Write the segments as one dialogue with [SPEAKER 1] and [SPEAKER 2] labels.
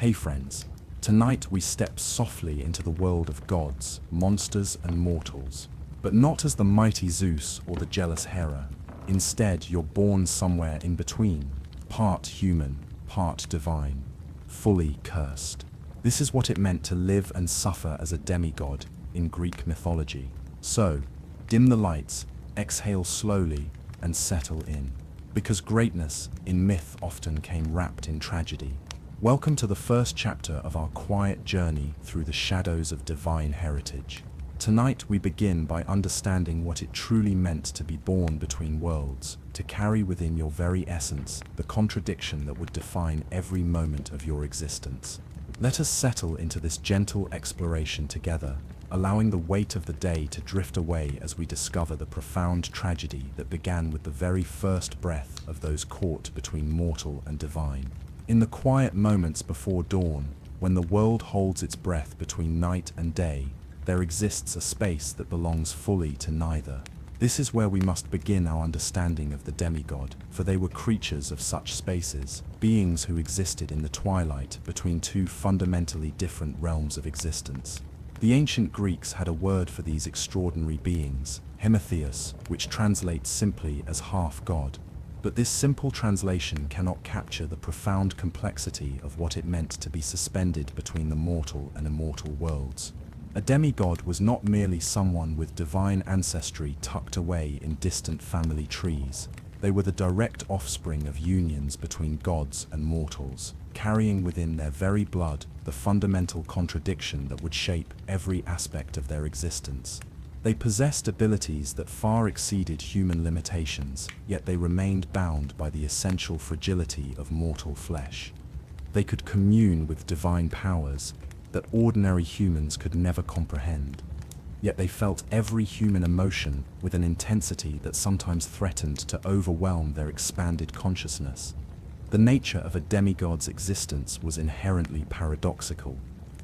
[SPEAKER 1] Hey friends, tonight we step softly into the world of gods, monsters and mortals. But not as the mighty Zeus or the jealous Hera. Instead, you're born somewhere in between, part human, part divine, fully cursed. This is what it meant to live and suffer as a demigod in Greek mythology. So, dim the lights, exhale slowly, and settle in. Because greatness in myth often came wrapped in tragedy. Welcome to the first chapter of our quiet journey through the shadows of divine heritage. Tonight we begin by understanding what it truly meant to be born between worlds, to carry within your very essence the contradiction that would define every moment of your existence. Let us settle into this gentle exploration together, allowing the weight of the day to drift away as we discover the profound tragedy that began with the very first breath of those caught between mortal and divine. In the quiet moments before dawn, when the world holds its breath between night and day, there exists a space that belongs fully to neither. This is where we must begin our understanding of the demigod, for they were creatures of such spaces, beings who existed in the twilight between two fundamentally different realms of existence. The ancient Greeks had a word for these extraordinary beings, hemitheos, which translates simply as half-god. But this simple translation cannot capture the profound complexity of what it meant to be suspended between the mortal and immortal worlds. A demigod was not merely someone with divine ancestry tucked away in distant family trees. They were the direct offspring of unions between gods and mortals, carrying within their very blood the fundamental contradiction that would shape every aspect of their existence. They possessed abilities that far exceeded human limitations, yet they remained bound by the essential fragility of mortal flesh. They could commune with divine powers that ordinary humans could never comprehend. Yet they felt every human emotion with an intensity that sometimes threatened to overwhelm their expanded consciousness. The nature of a demigod's existence was inherently paradoxical.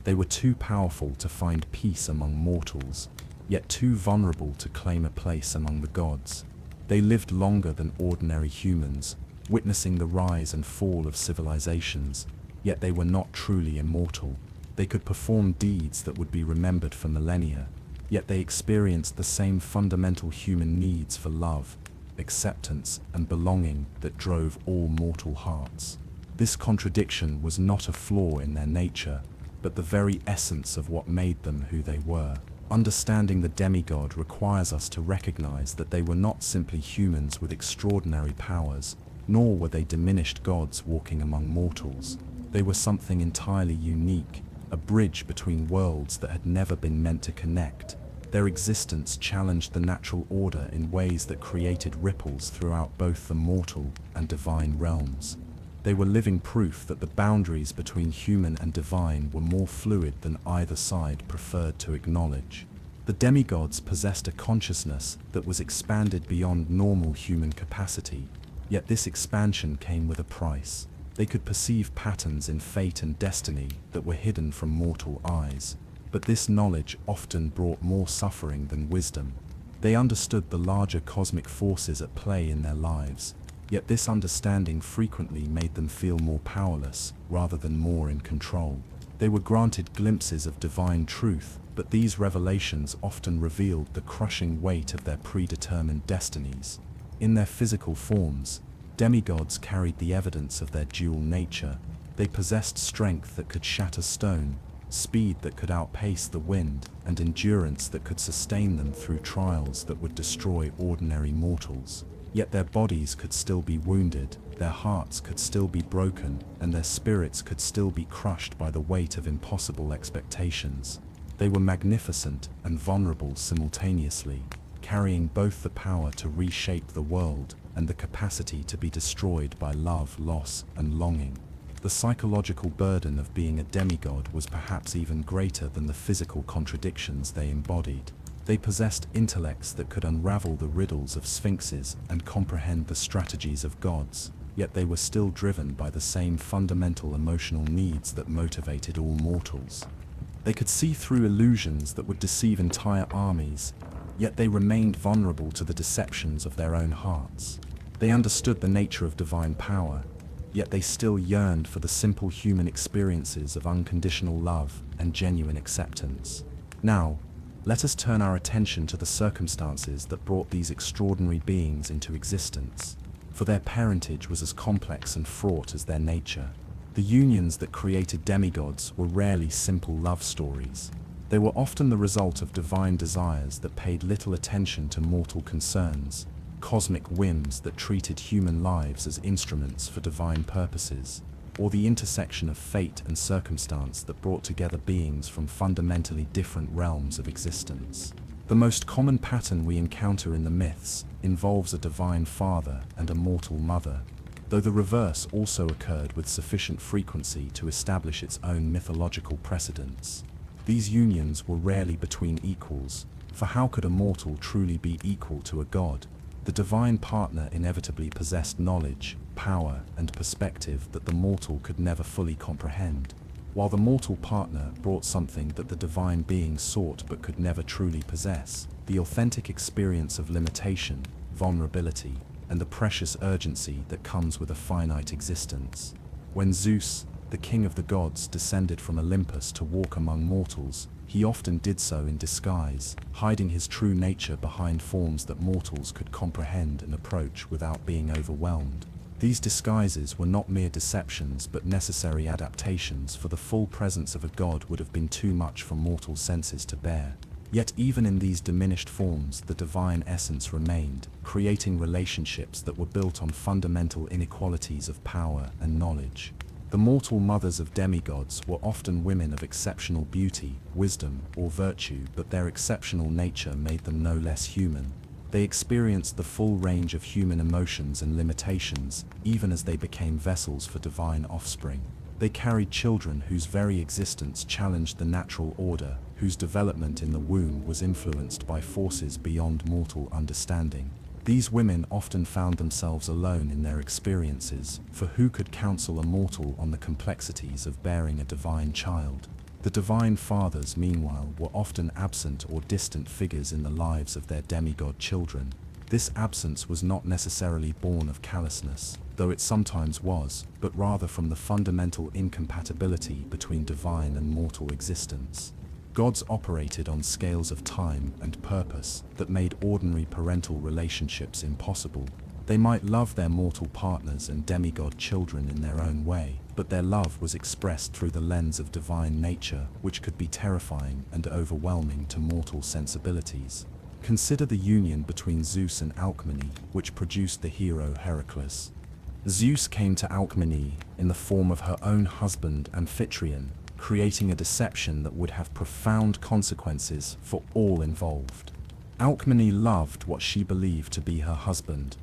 [SPEAKER 1] They were too powerful to find peace among mortals, yet too vulnerable to claim a place among the gods. They lived longer than ordinary humans, witnessing the rise and fall of civilizations, yet they were not truly immortal. They could perform deeds that would be remembered for millennia, yet they experienced the same fundamental human needs for love, acceptance, and belonging that drove all mortal hearts. This contradiction was not a flaw in their nature, but the very essence of what made them who they were. Understanding the demigod requires us to recognize that they were not simply humans with extraordinary powers, nor were they diminished gods walking among mortals. They were something entirely unique, a bridge between worlds that had never been meant to connect. Their existence challenged the natural order in ways that created ripples throughout both the mortal and divine realms. They were living proof that the boundaries between human and divine were more fluid than either side preferred to acknowledge. The demigods possessed a consciousness that was expanded beyond normal human capacity, yet this expansion came with a price. They could perceive patterns in fate and destiny that were hidden from mortal eyes, but this knowledge often brought more suffering than wisdom. They understood the larger cosmic forces at play in their lives, yet this understanding frequently made them feel more powerless rather than more in control. They were granted glimpses of divine truth, but these revelations often revealed the crushing weight of their predetermined destinies. In their physical forms, demigods carried the evidence of their dual nature. They possessed strength that could shatter stone, speed that could outpace the wind, and endurance that could sustain them through trials that would destroy ordinary mortals. Yet their bodies could still be wounded, their hearts could still be broken, and their spirits could still be crushed by the weight of impossible expectations. They were magnificent and vulnerable simultaneously, carrying both the power to reshape the world and the capacity to be destroyed by love, loss, and longing. The psychological burden of being a demigod was perhaps even greater than the physical contradictions they embodied. They possessed intellects that could unravel the riddles of sphinxes and comprehend the strategies of gods, yet they were still driven by the same fundamental emotional needs that motivated all mortals. They could see through illusions that would deceive entire armies, yet they remained vulnerable to the deceptions of their own hearts. They understood the nature of divine power, yet they still yearned for the simple human experiences of unconditional love and genuine acceptance. Now, let us turn our attention to the circumstances that brought these extraordinary beings into existence, for their parentage was as complex and fraught as their nature. The unions that created demigods were rarely simple love stories. They were often the result of divine desires that paid little attention to mortal concerns, cosmic whims that treated human lives as instruments for divine purposes, or the intersection of fate and circumstance that brought together beings from fundamentally different realms of existence. The most common pattern we encounter in the myths involves a divine father and a mortal mother, though the reverse also occurred with sufficient frequency to establish its own mythological precedents. These unions were rarely between equals, for how could a mortal truly be equal to a god? The divine partner inevitably possessed knowledge, power, and perspective that the mortal could never fully comprehend, while the mortal partner brought something that the divine being sought but could never truly possess: the authentic experience of limitation, vulnerability, and the precious urgency that comes with a finite existence. When Zeus, the king of the gods, descended from Olympus to walk among mortals, he often did so in disguise, hiding his true nature behind forms that mortals could comprehend and approach without being overwhelmed. These disguises were not mere deceptions but necessary adaptations, for the full presence of a god would have been too much for mortal senses to bear. Yet even in these diminished forms, the divine essence remained, creating relationships that were built on fundamental inequalities of power and knowledge. The mortal mothers of demigods were often women of exceptional beauty, wisdom, or virtue, but their exceptional nature made them no less human. They experienced the full range of human emotions and limitations, even as they became vessels for divine offspring. They carried children whose very existence challenged the natural order, whose development in the womb was influenced by forces beyond mortal understanding. These women often found themselves alone in their experiences, for who could counsel a mortal on the complexities of bearing a divine child? The divine fathers, meanwhile, were often absent or distant figures in the lives of their demigod children. This absence was not necessarily born of callousness, though it sometimes was, but rather from the fundamental incompatibility between divine and mortal existence. Gods operated on scales of time and purpose that made ordinary parental relationships impossible. They might love their mortal partners and demigod children in their own way, but their love was expressed through the lens of divine nature, which could be terrifying and overwhelming to mortal sensibilities. Consider the union between Zeus and Alcmene, which produced the hero Heracles. Zeus came to Alcmene in the form of her own husband Amphitryon, creating a deception that would have profound consequences for all involved. Alcmene loved what she believed to be her husband,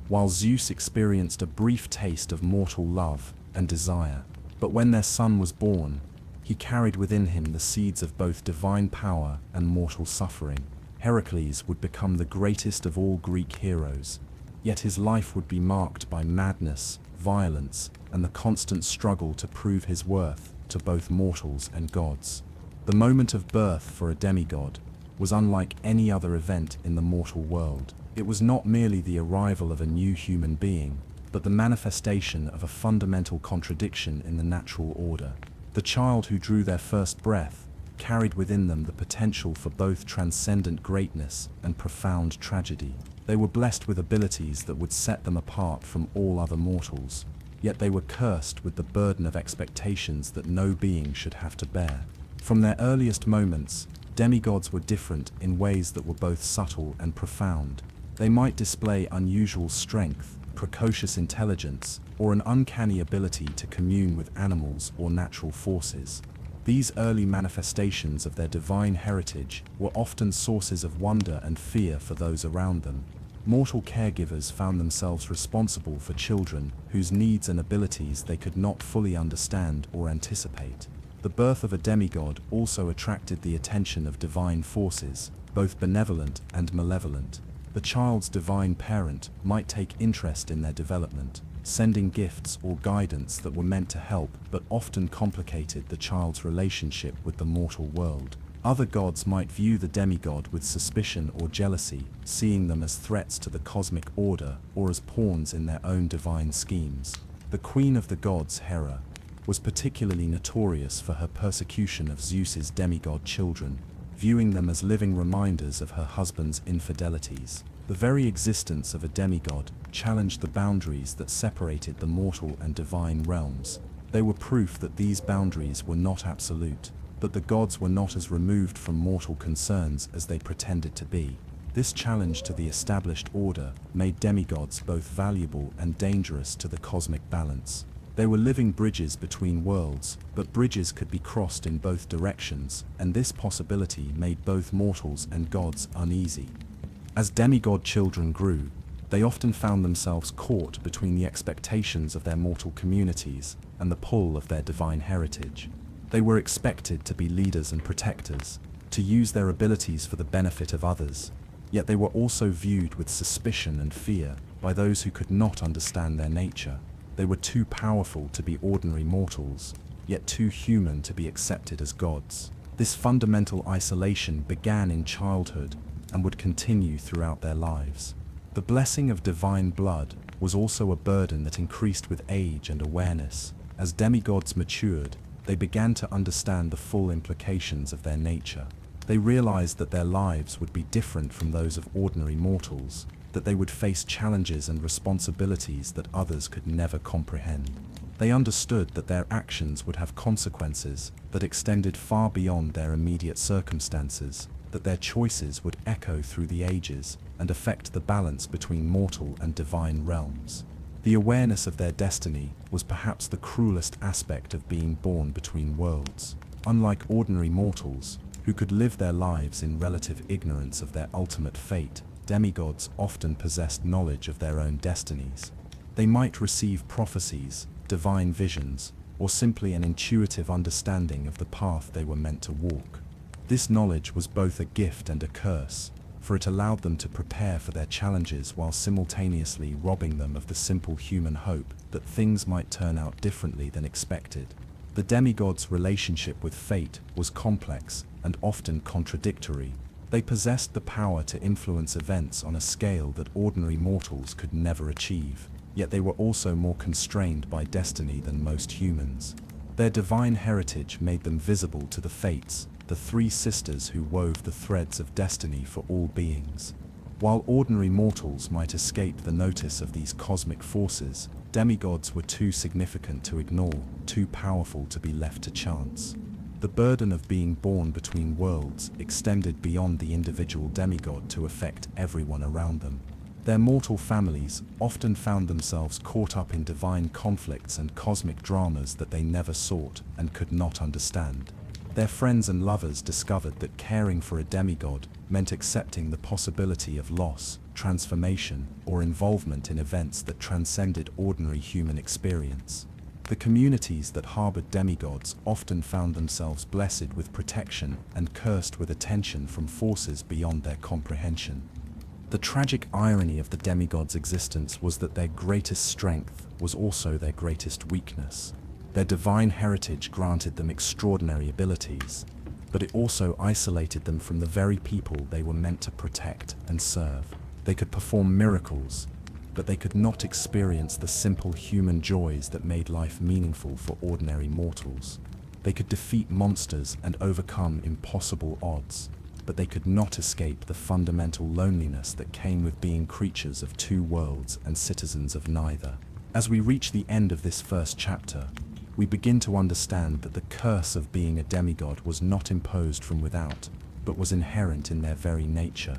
[SPEAKER 1] while Zeus experienced a brief taste of mortal love and desire. But when their son was born, he carried within him the seeds of both divine power and mortal suffering. Heracles would become the greatest of all Greek heroes, yet his life would be marked by madness, violence, and the constant struggle to prove his worth to both mortals and gods. The moment of birth for a demigod was unlike any other event in the mortal world. It was not merely the arrival of a new human being, but the manifestation of a fundamental contradiction in the natural order. The child who drew their first breath carried within them the potential for both transcendent greatness and profound tragedy. They were blessed with abilities that would set them apart from all other mortals, yet they were cursed with the burden of expectations that no being should have to bear. From their earliest moments, demigods were different in ways that were both subtle and profound. They might display unusual strength, precocious intelligence, or an uncanny ability to commune with animals or natural forces. These early manifestations of their divine heritage were often sources of wonder and fear for those around them. Mortal caregivers found themselves responsible for children whose needs and abilities they could not fully understand or anticipate. The birth of a demigod also attracted the attention of divine forces, both benevolent and malevolent. The child's divine parent might take interest in their development, sending gifts or guidance that were meant to help but often complicated the child's relationship with the mortal world. Other gods might view the demigod with suspicion or jealousy, seeing them as threats to the cosmic order or as pawns in their own divine schemes. The queen of the gods, Hera, was particularly notorious for her persecution of Zeus's demigod children, viewing them as living reminders of her husband's infidelities. The very existence of a demigod challenged the boundaries that separated the mortal and divine realms. They were proof that these boundaries were not absolute, but the gods were not as removed from mortal concerns as they pretended to be. This challenge to the established order made demigods both valuable and dangerous to the cosmic balance. They were living bridges between worlds, but bridges could be crossed in both directions, and this possibility made both mortals and gods uneasy. As demigod children grew, they often found themselves caught between the expectations of their mortal communities and the pull of their divine heritage. They were expected to be leaders and protectors, to use their abilities for the benefit of others, yet they were also viewed with suspicion and fear by those who could not understand their nature. They were too powerful to be ordinary mortals, yet too human to be accepted as gods. This fundamental isolation began in childhood and would continue throughout their lives. The blessing of divine blood was also a burden that increased with age and awareness. As demigods matured, they began to understand the full implications of their nature. They realized that their lives would be different from those of ordinary mortals, that they would face challenges and responsibilities that others could never comprehend. They understood that their actions would have consequences that extended far beyond their immediate circumstances, that their choices would echo through the ages and affect the balance between mortal and divine realms. The awareness of their destiny was perhaps the cruelest aspect of being born between worlds. Unlike ordinary mortals, who could live their lives in relative ignorance of their ultimate fate, demigods often possessed knowledge of their own destinies. They might receive prophecies, divine visions, or simply an intuitive understanding of the path they were meant to walk. This knowledge was both a gift and a curse, for it allowed them to prepare for their challenges while simultaneously robbing them of the simple human hope that things might turn out differently than expected. The demigods' relationship with fate was complex and often contradictory. They possessed the power to influence events on a scale that ordinary mortals could never achieve, yet they were also more constrained by destiny than most humans. Their divine heritage made them visible to the fates, the three sisters who wove the threads of destiny for all beings. While ordinary mortals might escape the notice of these cosmic forces, demigods were too significant to ignore, too powerful to be left to chance. The burden of being born between worlds extended beyond the individual demigod to affect everyone around them. Their mortal families often found themselves caught up in divine conflicts and cosmic dramas that they never sought and could not understand. Their friends and lovers discovered that caring for a demigod meant accepting the possibility of loss, transformation, or involvement in events that transcended ordinary human experience. The communities that harbored demigods often found themselves blessed with protection and cursed with attention from forces beyond their comprehension. The tragic irony of the demigods' existence was that their greatest strength was also their greatest weakness. Their divine heritage granted them extraordinary abilities, but it also isolated them from the very people they were meant to protect and serve. They could perform miracles, but they could not experience the simple human joys that made life meaningful for ordinary mortals. They could defeat monsters and overcome impossible odds, but they could not escape the fundamental loneliness that came with being creatures of two worlds and citizens of neither. As we reach the end of this first chapter, we begin to understand that the curse of being a demigod was not imposed from without, but was inherent in their very nature.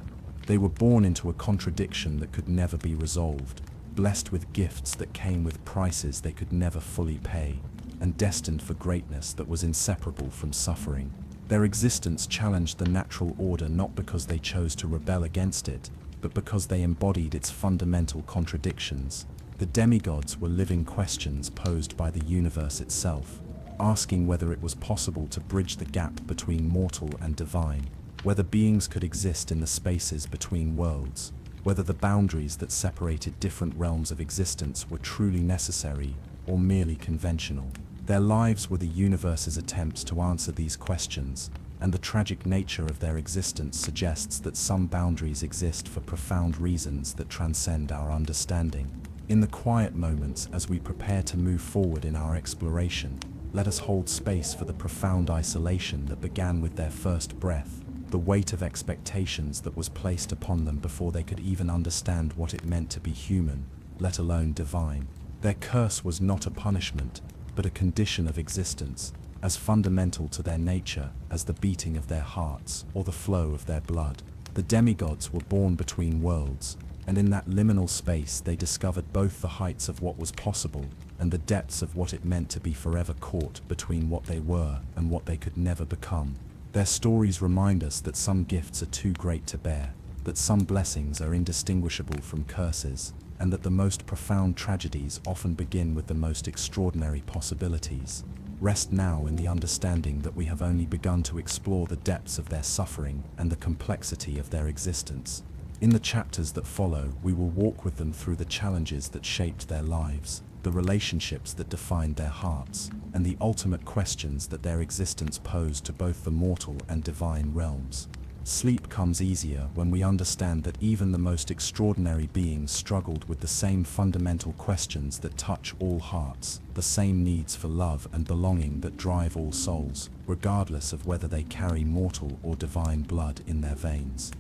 [SPEAKER 1] They were born into a contradiction that could never be resolved, blessed with gifts that came with prices they could never fully pay, and destined for greatness that was inseparable from suffering. Their existence challenged the natural order not because they chose to rebel against it, but because they embodied its fundamental contradictions. The demigods were living questions posed by the universe itself, asking whether it was possible to bridge the gap between mortal and divine, whether beings could exist in the spaces between worlds, whether the boundaries that separated different realms of existence were truly necessary or merely conventional. Their lives were the universe's attempts to answer these questions, and the tragic nature of their existence suggests that some boundaries exist for profound reasons that transcend our understanding. In the quiet moments as we prepare to move forward in our exploration, let us hold space for the profound isolation that began with their first breath, the weight of expectations that was placed upon them before they could even understand what it meant to be human, let alone divine. Their curse was not a punishment, but a condition of existence, as fundamental to their nature as the beating of their hearts or the flow of their blood. The demigods were born between worlds, and in that liminal space they discovered both the heights of what was possible and the depths of what it meant to be forever caught between what they were and what they could never become. Their stories remind us that some gifts are too great to bear, that some blessings are indistinguishable from curses, and that the most profound tragedies often begin with the most extraordinary possibilities. Rest now in the understanding that we have only begun to explore the depths of their suffering and the complexity of their existence. In the chapters that follow, we will walk with them through the challenges that shaped their lives, the relationships that defined their hearts, and the ultimate questions that their existence posed to both the mortal and divine realms. Sleep comes easier when we understand that even the most extraordinary beings struggled with the same fundamental questions that touch all hearts, the same needs for love and belonging that drive all souls, regardless of whether they carry mortal or divine blood in their veins.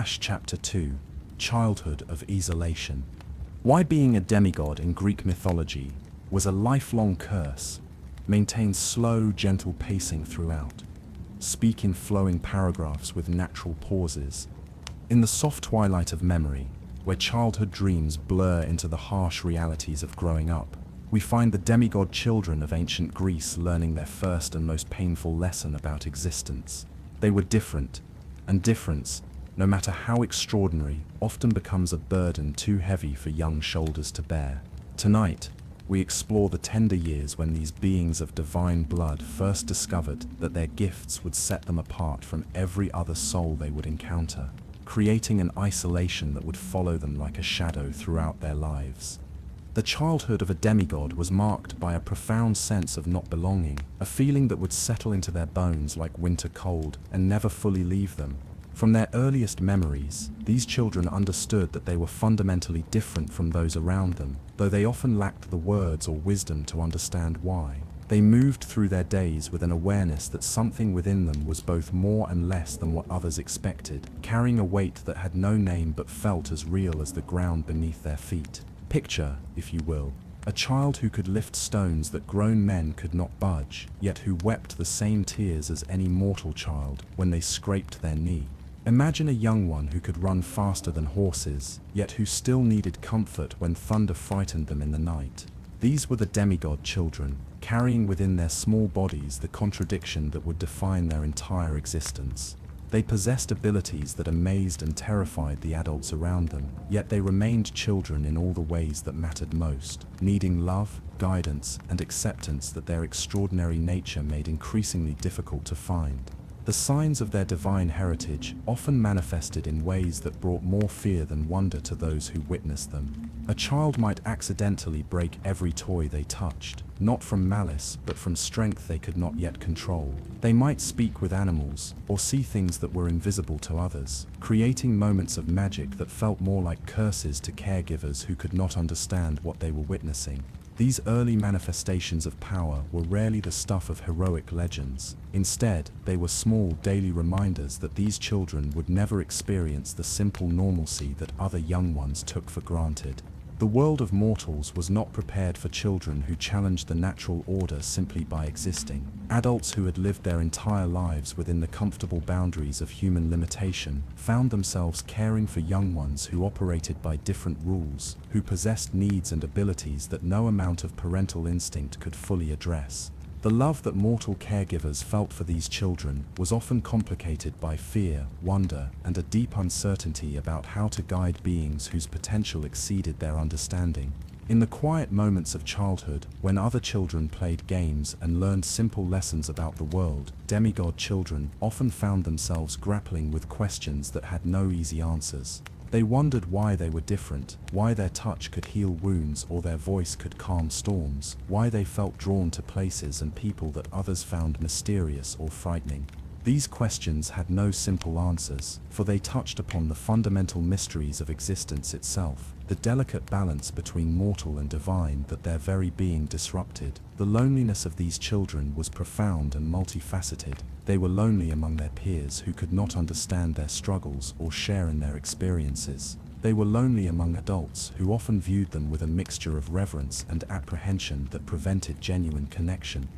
[SPEAKER 1] Chapter 2, Childhood of Isolation. Why being a demigod in Greek mythology was a lifelong curse maintains slow, gentle pacing throughout. Speak in flowing paragraphs with natural pauses. In the soft twilight of memory, where childhood dreams blur into the harsh realities of growing up, we find the demigod children of ancient Greece learning their first and most painful lesson about existence. They were different, and difference, no matter how extraordinary, often becomes a burden too heavy for young shoulders to bear. Tonight, we explore the tender years when these beings of divine blood first discovered that their gifts would set them apart from every other soul they would encounter, creating an isolation that would follow them like a shadow throughout their lives. The childhood of a demigod was marked by a profound sense of not belonging, a feeling that would settle into their bones like winter cold and never fully leave them. From their earliest memories, these children understood that they were fundamentally different from those around them, though they often lacked the words or wisdom to understand why. They moved through their days with an awareness that something within them was both more and less than what others expected, carrying a weight that had no name but felt as real as the ground beneath their feet. Picture, if you will, a child who could lift stones that grown men could not budge, yet who wept the same tears as any mortal child when they scraped their knee. Imagine a young one who could run faster than horses, yet who still needed comfort when thunder frightened them in the night. These were the demigod children, carrying within their small bodies the contradiction that would define their entire existence. They possessed abilities that amazed and terrified the adults around them, yet they remained children in all the ways that mattered most, needing love, guidance, and acceptance that their extraordinary nature made increasingly difficult to find. The signs of their divine heritage often manifested in ways that brought more fear than wonder to those who witnessed them. A child might accidentally break every toy they touched, not from malice but from strength they could not yet control. They might speak with animals, or see things that were invisible to others, creating moments of magic that felt more like curses to caregivers who could not understand what they were witnessing. These early manifestations of power were rarely the stuff of heroic legends. Instead, they were small daily reminders that these children would never experience the simple normalcy that other young ones took for granted. The world of mortals was not prepared for children who challenged the natural order simply by existing. Adults who had lived their entire lives within the comfortable boundaries of human limitation found themselves caring for young ones who operated by different rules, who possessed needs and abilities that no amount of parental instinct could fully address. The love that mortal caregivers felt for these children was often complicated by fear, wonder, and a deep uncertainty about how to guide beings whose potential exceeded their understanding. In the quiet moments of childhood, when other children played games and learned simple lessons about the world, demigod children often found themselves grappling with questions that had no easy answers. They wondered why they were different, why their touch could heal wounds or their voice could calm storms, why they felt drawn to places and people that others found mysterious or frightening. These questions had no simple answers, for they touched upon the fundamental mysteries of existence itself, the delicate balance between mortal and divine that their very being disrupted. The loneliness of these children was profound and multifaceted. They were lonely among their peers who could not understand their struggles or share in their experiences. They were lonely among adults who often viewed them with a mixture of reverence and apprehension that prevented genuine connection.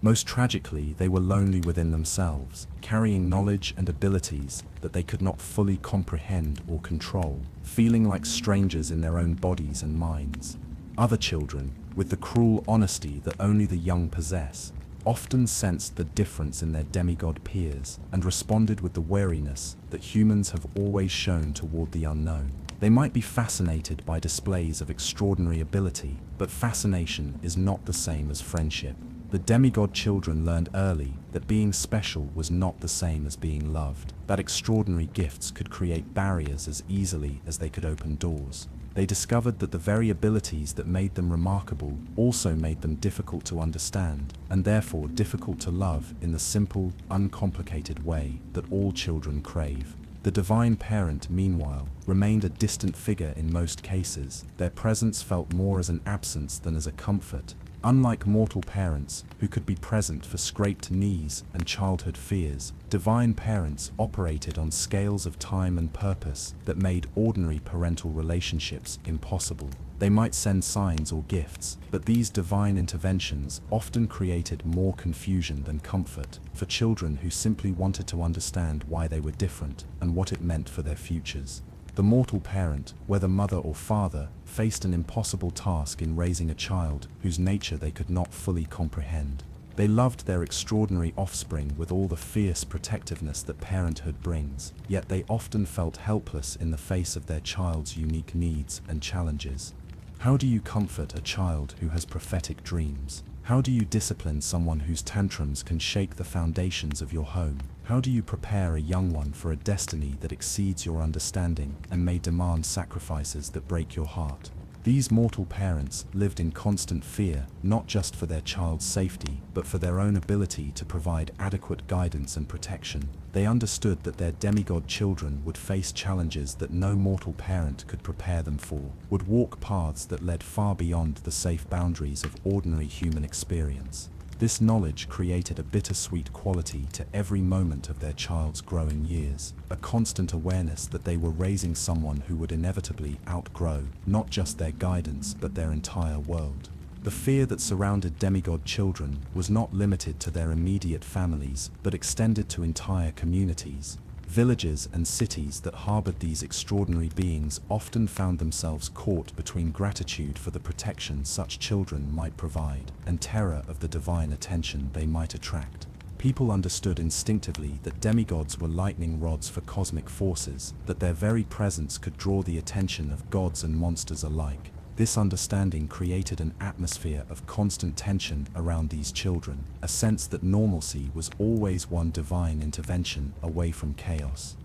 [SPEAKER 1] Most tragically, they were lonely within themselves, carrying knowledge and abilities that they could not fully comprehend or control, feeling like strangers in their own bodies and minds. Other children, with the cruel honesty that only the young possess, often sensed the difference in their demigod peers and responded with the wariness that humans have always shown toward the unknown. They might be fascinated by displays of extraordinary ability, but fascination is not the same as friendship. The demigod children learned early that being special was not the same as being loved, that extraordinary gifts could create barriers as easily as they could open doors. They discovered that the very abilities that made them remarkable also made them difficult to understand, and therefore difficult to love in the simple, uncomplicated way that all children crave. The divine parent, meanwhile, remained a distant figure in most cases. Their presence felt more as an absence than as a comfort. Unlike mortal parents, who could be present for scraped knees and childhood fears, divine parents operated on scales of time and purpose that made ordinary parental relationships impossible. They might send signs or gifts, but these divine interventions often created more confusion than comfort for children who simply wanted to understand why they were different and what it meant for their futures. The mortal parent, whether mother or father, faced an impossible task in raising a child whose nature they could not fully comprehend. They loved their extraordinary offspring with all the fierce protectiveness that parenthood brings, yet they often felt helpless in the face of their child's unique needs and challenges. How do you comfort a child who has prophetic dreams? How do you discipline someone whose tantrums can shake the foundations of your home? How do you prepare a young one for a destiny that exceeds your understanding and may demand sacrifices that break your heart? These mortal parents lived in constant fear, not just for their child's safety, but for their own ability to provide adequate guidance and protection. They understood that their demigod children would face challenges that no mortal parent could prepare them for, would walk paths that led far beyond the safe boundaries of ordinary human experience. This knowledge created a bittersweet quality to every moment of their child's growing years, a constant awareness that they were raising someone who would inevitably outgrow not just their guidance but their entire world. The fear that surrounded demigod children was not limited to their immediate families but extended to entire communities. Villages and cities that harbored these extraordinary beings often found themselves caught between gratitude for the protection such children might provide and terror of the divine attention they might attract. People understood instinctively that demigods were lightning rods for cosmic forces, that their very presence could draw the attention of gods and monsters alike. This understanding created an atmosphere of constant tension around these children, a sense that normalcy was always one divine intervention away from chaos.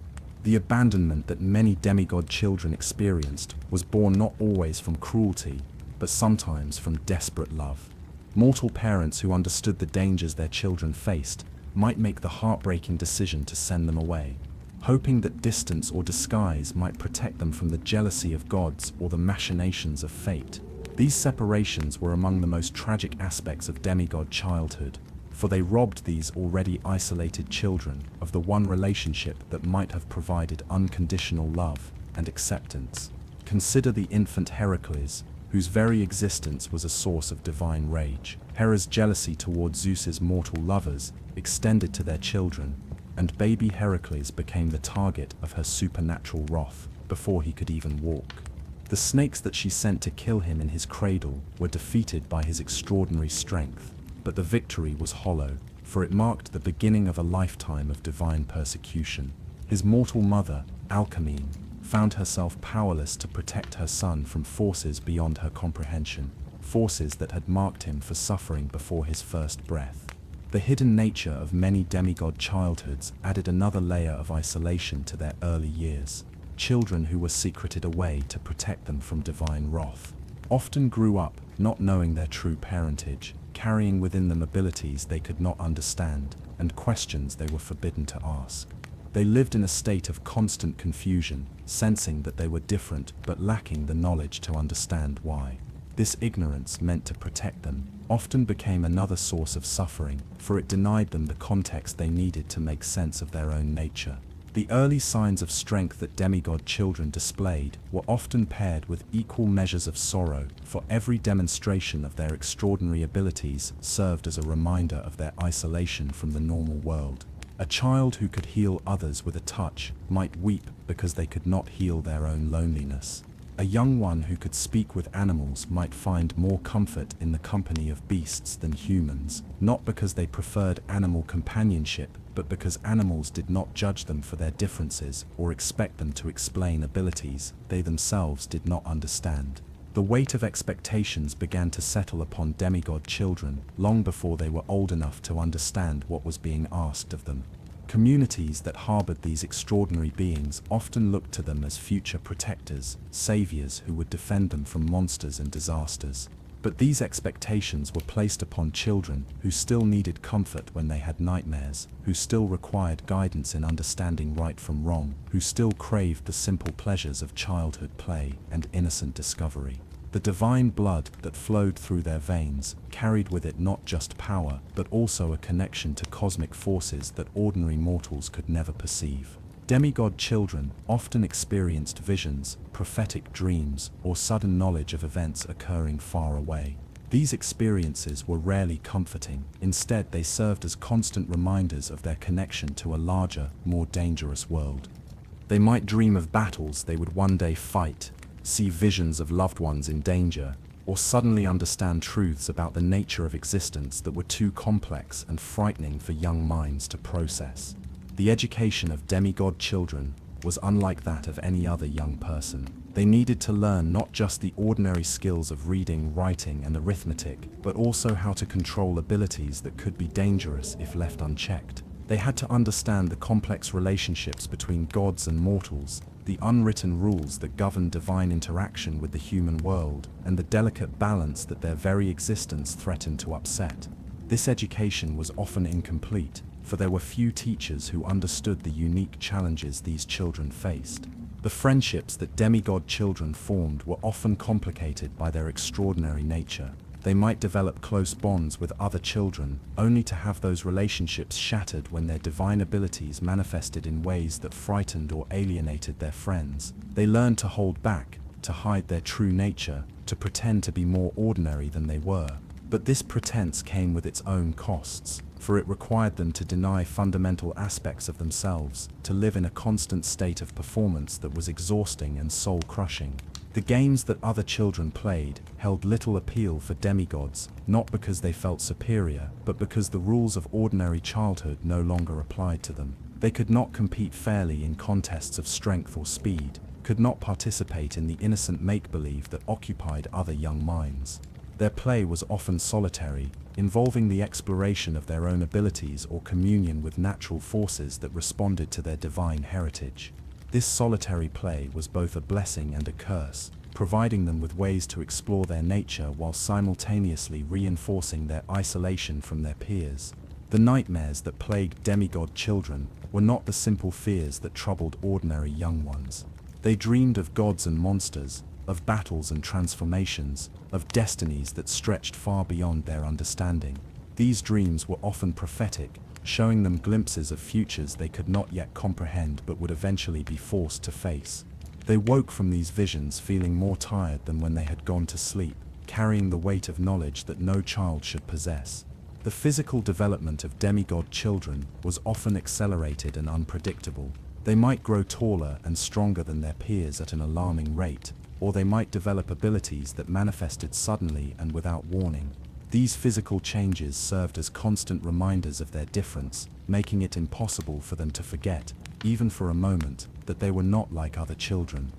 [SPEAKER 1] The abandonment that many demigod children experienced was born not always from cruelty, but sometimes from desperate love. Mortal parents who understood the dangers their children faced might make the heartbreaking decision to send them away, hoping that distance or disguise might protect them from the jealousy of gods or the machinations of fate. These separations were among the most tragic aspects of demigod childhood, for they robbed these already isolated children of the one relationship that might have provided unconditional love and acceptance. Consider the infant Heracles, whose very existence was a source of divine rage. Hera's jealousy toward Zeus's mortal lovers extended to their children, and baby Heracles became the target of her supernatural wrath before he could even walk. The snakes that she sent to kill him in his cradle were defeated by his extraordinary strength, but the victory was hollow, for it marked the beginning of a lifetime of divine persecution. His mortal mother, Alcmene, found herself powerless to protect her son from forces beyond her comprehension, forces that had marked him for suffering before his first breath. The hidden nature of many demigod childhoods added another layer of isolation to their early years. Children who were secreted away to protect them from divine wrath often grew up not knowing their true parentage, carrying within them abilities they could not understand and questions they were forbidden to ask. They lived in a state of constant confusion, sensing that they were different but lacking the knowledge to understand why. This ignorance, meant to protect them, often became another source of suffering, for it denied them the context they needed to make sense of their own nature. The early signs of strength that demigod children displayed were often paired with equal measures of sorrow, for every demonstration of their extraordinary abilities served as a reminder of their isolation from the normal world. A child who could heal others with a touch might weep because they could not heal their own loneliness. A young one who could speak with animals might find more comfort in the company of beasts than humans, not because they preferred animal companionship, but because animals did not judge them for their differences or expect them to explain abilities they themselves did not understand. The weight of expectations began to settle upon demigod children long before they were old enough to understand what was being asked of them. Communities that harbored these extraordinary beings often looked to them as future protectors, saviors who would defend them from monsters and disasters. But these expectations were placed upon children who still needed comfort when they had nightmares, who still required guidance in understanding right from wrong, who still craved the simple pleasures of childhood play and innocent discovery. The divine blood that flowed through their veins carried with it not just power, but also a connection to cosmic forces that ordinary mortals could never perceive. Demigod children often experienced visions, prophetic dreams, or sudden knowledge of events occurring far away. These experiences were rarely comforting. Instead, they served as constant reminders of their connection to a larger, more dangerous world. They might dream of battles they would one day fight, see visions of loved ones in danger, or suddenly understand truths about the nature of existence that were too complex and frightening for young minds to process. The education of demigod children was unlike that of any other young person. They needed to learn not just the ordinary skills of reading, writing, and arithmetic, but also how to control abilities that could be dangerous if left unchecked. They had to understand the complex relationships between gods and mortals, the unwritten rules that govern divine interaction with the human world, and the delicate balance that their very existence threatened to upset. This education was often incomplete, for there were few teachers who understood the unique challenges these children faced. The friendships that demigod children formed were often complicated by their extraordinary nature. They might develop close bonds with other children, only to have those relationships shattered when their divine abilities manifested in ways that frightened or alienated their friends. They learned to hold back, to hide their true nature, to pretend to be more ordinary than they were. But this pretense came with its own costs, for it required them to deny fundamental aspects of themselves, to live in a constant state of performance that was exhausting and soul-crushing. The games that other children played held little appeal for demigods, not because they felt superior, but because the rules of ordinary childhood no longer applied to them. They could not compete fairly in contests of strength or speed, could not participate in the innocent make-believe that occupied other young minds. Their play was often solitary, involving the exploration of their own abilities or communion with natural forces that responded to their divine heritage. This solitary play was both a blessing and a curse, providing them with ways to explore their nature while simultaneously reinforcing their isolation from their peers. The nightmares that plagued demigod children were not the simple fears that troubled ordinary young ones. They dreamed of gods and monsters, of battles and transformations, of destinies that stretched far beyond their understanding. These dreams were often prophetic, showing them glimpses of futures they could not yet comprehend but would eventually be forced to face. They woke from these visions feeling more tired than when they had gone to sleep, carrying the weight of knowledge that no child should possess. The physical development of demigod children was often accelerated and unpredictable. They might grow taller and stronger than their peers at an alarming rate, or they might develop abilities that manifested suddenly and without warning. These physical changes served as constant reminders of their difference, making it impossible for them to forget, even for a moment, that they were not like other children.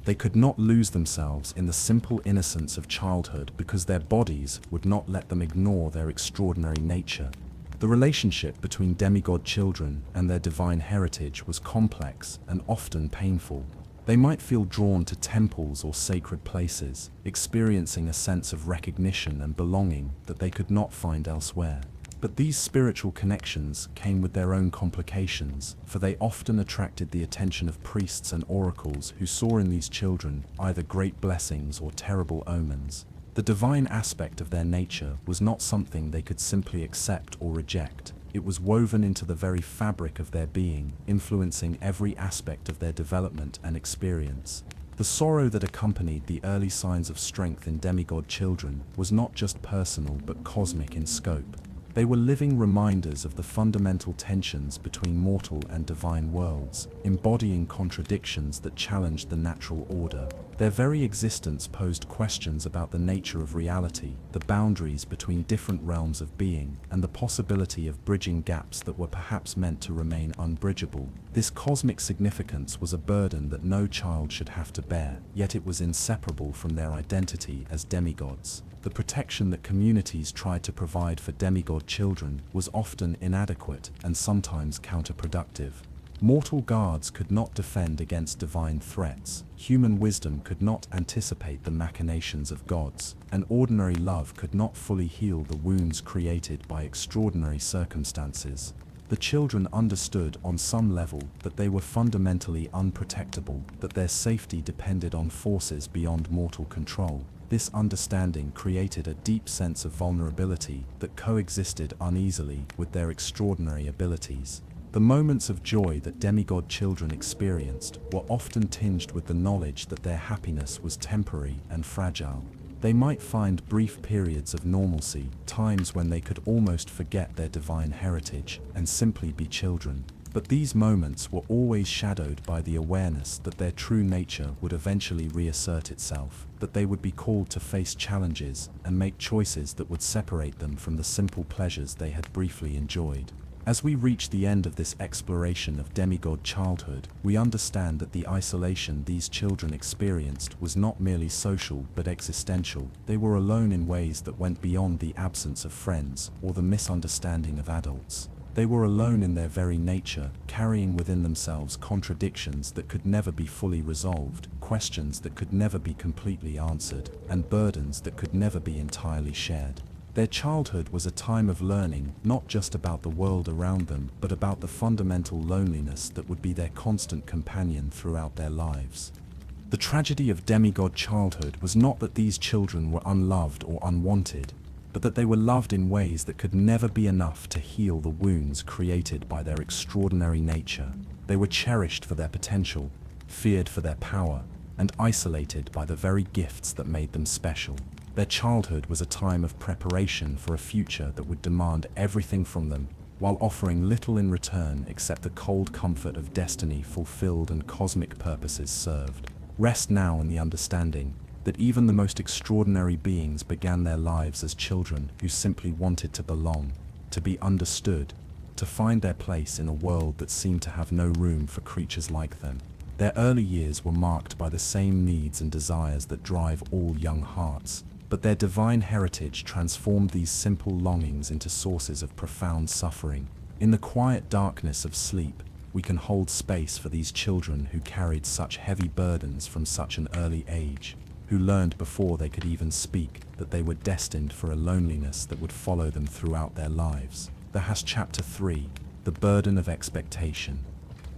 [SPEAKER 1] They could not lose themselves in the simple innocence of childhood because their bodies would not let them ignore their extraordinary nature. The relationship between demigod children and their divine heritage was complex and often painful. They might feel drawn to temples or sacred places, experiencing a sense of recognition and belonging that they could not find elsewhere. But these spiritual connections came with their own complications, for they often attracted the attention of priests and oracles who saw in these children either great blessings or terrible omens. The divine aspect of their nature was not something they could simply accept or reject. It was woven into the very fabric of their being, influencing every aspect of their development and experience. The sorrow that accompanied the early signs of strength in demigod children was not just personal but cosmic in scope. They were living reminders of the fundamental tensions between mortal and divine worlds, embodying contradictions that challenged the natural order. Their very existence posed questions about the nature of reality, the boundaries between different realms of being, and the possibility of bridging gaps that were perhaps meant to remain unbridgeable. This cosmic significance was a burden that no child should have to bear, yet it was inseparable from their identity as demigods. The protection that communities tried to provide for demigod children was often inadequate and sometimes counterproductive. Mortal guards could not defend against divine threats, human wisdom could not anticipate the machinations of gods, and ordinary love could not fully heal the wounds created by extraordinary circumstances. The children understood on some level that they were fundamentally unprotectable, that their safety depended on forces beyond mortal control. This understanding created a deep sense of vulnerability that coexisted uneasily with their extraordinary abilities. The moments of joy that demigod children experienced were often tinged with the knowledge that their happiness was temporary and fragile. They might find brief periods of normalcy, times when they could almost forget their divine heritage and simply be children. But these moments were always shadowed by the awareness that their true nature would eventually reassert itself, that they would be called to face challenges and make choices that would separate them from the simple pleasures they had briefly enjoyed. As we reach the end of this exploration of demigod childhood, we understand that the isolation these children experienced was not merely social but existential. They were alone in ways that went beyond the absence of friends or the misunderstanding of adults. They were alone in their very nature, carrying within themselves contradictions that could never be fully resolved, questions that could never be completely answered, and burdens that could never be entirely shared. Their childhood was a time of learning, not just about the world around them, but about the fundamental loneliness that would be their constant companion throughout their lives. The tragedy of demigod childhood was not that these children were unloved or unwanted, but that they were loved in ways that could never be enough to heal the wounds created by their extraordinary nature. They were cherished for their potential, feared for their power, and isolated by the very gifts that made them special. Their childhood was a time of preparation for a future that would demand everything from them, while offering little in return except the cold comfort of destiny fulfilled and cosmic purposes served. Rest now in the understanding that even the most extraordinary beings began their lives as children who simply wanted to belong, to be understood, to find their place in a world that seemed to have no room for creatures like them. Their early years were marked by the same needs and desires that drive all young hearts, but their divine heritage transformed these simple longings into sources of profound suffering. In the quiet darkness of sleep, we can hold space for these children who carried such heavy burdens from such an early age, who learned before they could even speak that they were destined for a loneliness that would follow them throughout their lives. Chapter 3, The Burden of Expectation.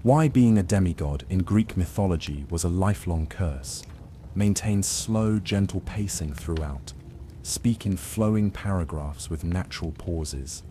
[SPEAKER 1] Why being a demigod in Greek mythology was a lifelong curse. Maintain slow, gentle pacing throughout. Speak in flowing paragraphs with natural pauses.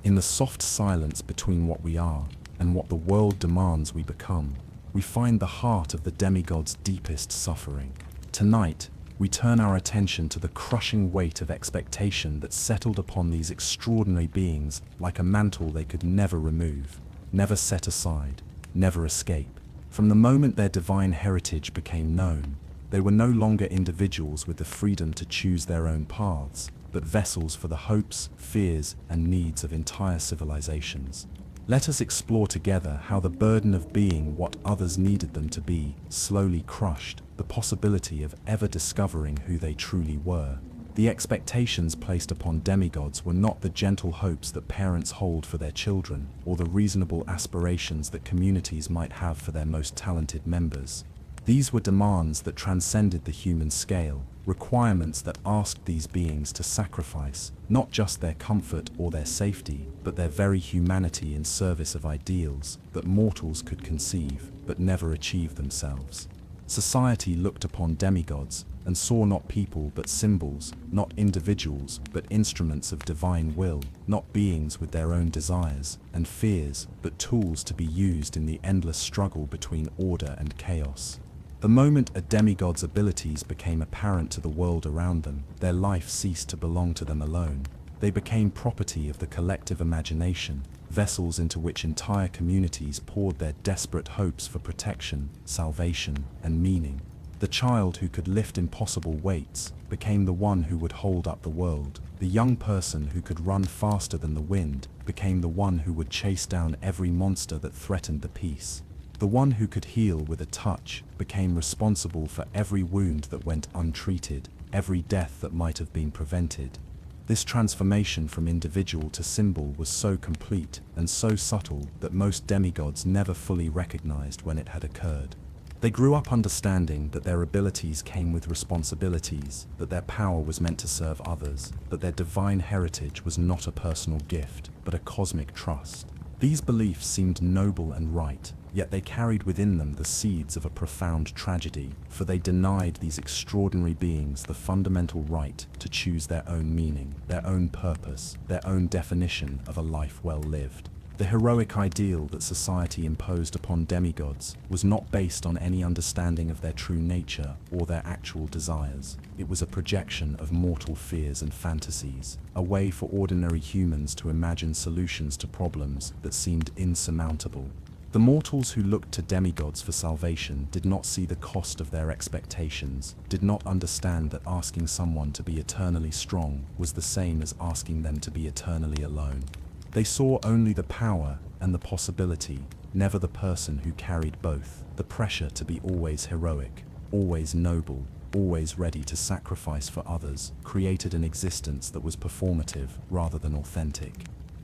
[SPEAKER 1] In the soft silence between what we are and what the world demands we become, we find the heart of the demigod's deepest suffering. Tonight, we turn our attention to the crushing weight of expectation that settled upon these extraordinary beings like a mantle they could never remove, never set aside, never escape. From the moment their divine heritage became known, they were no longer individuals with the freedom to choose their own paths, but vessels for the hopes, fears, and needs of entire civilizations. Let us explore together how the burden of being what others needed them to be slowly crushed the possibility of ever discovering who they truly were. The expectations placed upon demigods were not the gentle hopes that parents hold for their children, or the reasonable aspirations that communities might have for their most talented members. These were demands that transcended the human scale, requirements that asked these beings to sacrifice not just their comfort or their safety, but their very humanity in service of ideals that mortals could conceive but never achieve themselves. Society looked upon demigods and saw not people but symbols, not individuals but instruments of divine will, not beings with their own desires and fears, but tools to be used in the endless struggle between order and chaos. The moment a demigod's abilities became apparent to the world around them, their life ceased to belong to them alone. They became property of the collective imagination, vessels into which entire communities poured their desperate hopes for protection, salvation, and meaning. The child who could lift impossible weights became the one who would hold up the world. The young person who could run faster than the wind became the one who would chase down every monster that threatened the peace. The one who could heal with a touch became responsible for every wound that went untreated, every death that might have been prevented. This transformation from individual to symbol was so complete and so subtle that most demigods never fully recognized when it had occurred. They grew up understanding that their abilities came with responsibilities, that their power was meant to serve others, that their divine heritage was not a personal gift, but a cosmic trust. These beliefs seemed noble and right, yet they carried within them the seeds of a profound tragedy, for they denied these extraordinary beings the fundamental right to choose their own meaning, their own purpose, their own definition of a life well lived. The heroic ideal that society imposed upon demigods was not based on any understanding of their true nature or their actual desires. It was a projection of mortal fears and fantasies, a way for ordinary humans to imagine solutions to problems that seemed insurmountable. The mortals who looked to demigods for salvation did not see the cost of their expectations, did not understand that asking someone to be eternally strong was the same as asking them to be eternally alone. They saw only the power and the possibility, never the person who carried both, the pressure to be always heroic, always noble, always ready to sacrifice for others, created an existence that was performative rather than authentic.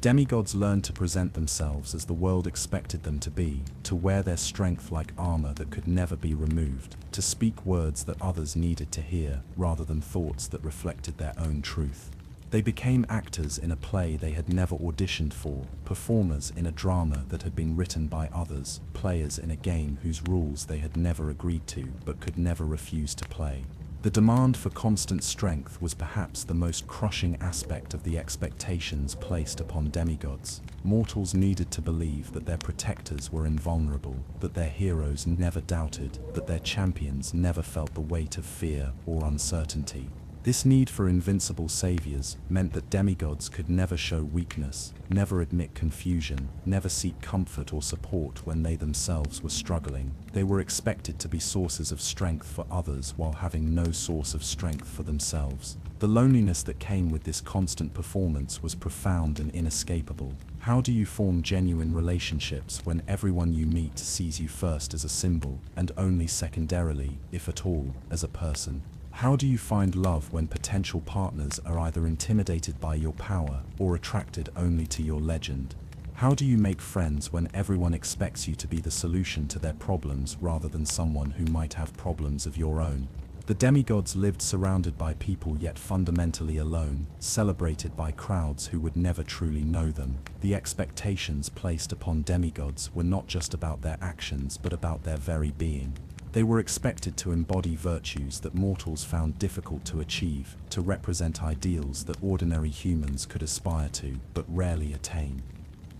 [SPEAKER 1] Demigods learned to present themselves as the world expected them to be, to wear their strength like armor that could never be removed, to speak words that others needed to hear rather than thoughts that reflected their own truth. They became actors in a play they had never auditioned for, performers in a drama that had been written by others, players in a game whose rules they had never agreed to but could never refuse to play. The demand for constant strength was perhaps the most crushing aspect of the expectations placed upon demigods. Mortals needed to believe that their protectors were invulnerable, that their heroes never doubted, that their champions never felt the weight of fear or uncertainty. This need for invincible saviors meant that demigods could never show weakness, never admit confusion, never seek comfort or support when they themselves were struggling. They were expected to be sources of strength for others while having no source of strength for themselves. The loneliness that came with this constant performance was profound and inescapable. How do you form genuine relationships when everyone you meet sees you first as a symbol and only secondarily, if at all, as a person? How do you find love when potential partners are either intimidated by your power or attracted only to your legend? How do you make friends when everyone expects you to be the solution to their problems rather than someone who might have problems of your own? The demigods lived surrounded by people yet fundamentally alone, celebrated by crowds who would never truly know them. The expectations placed upon demigods were not just about their actions but about their very being. They were expected to embody virtues that mortals found difficult to achieve, to represent ideals that ordinary humans could aspire to but rarely attain.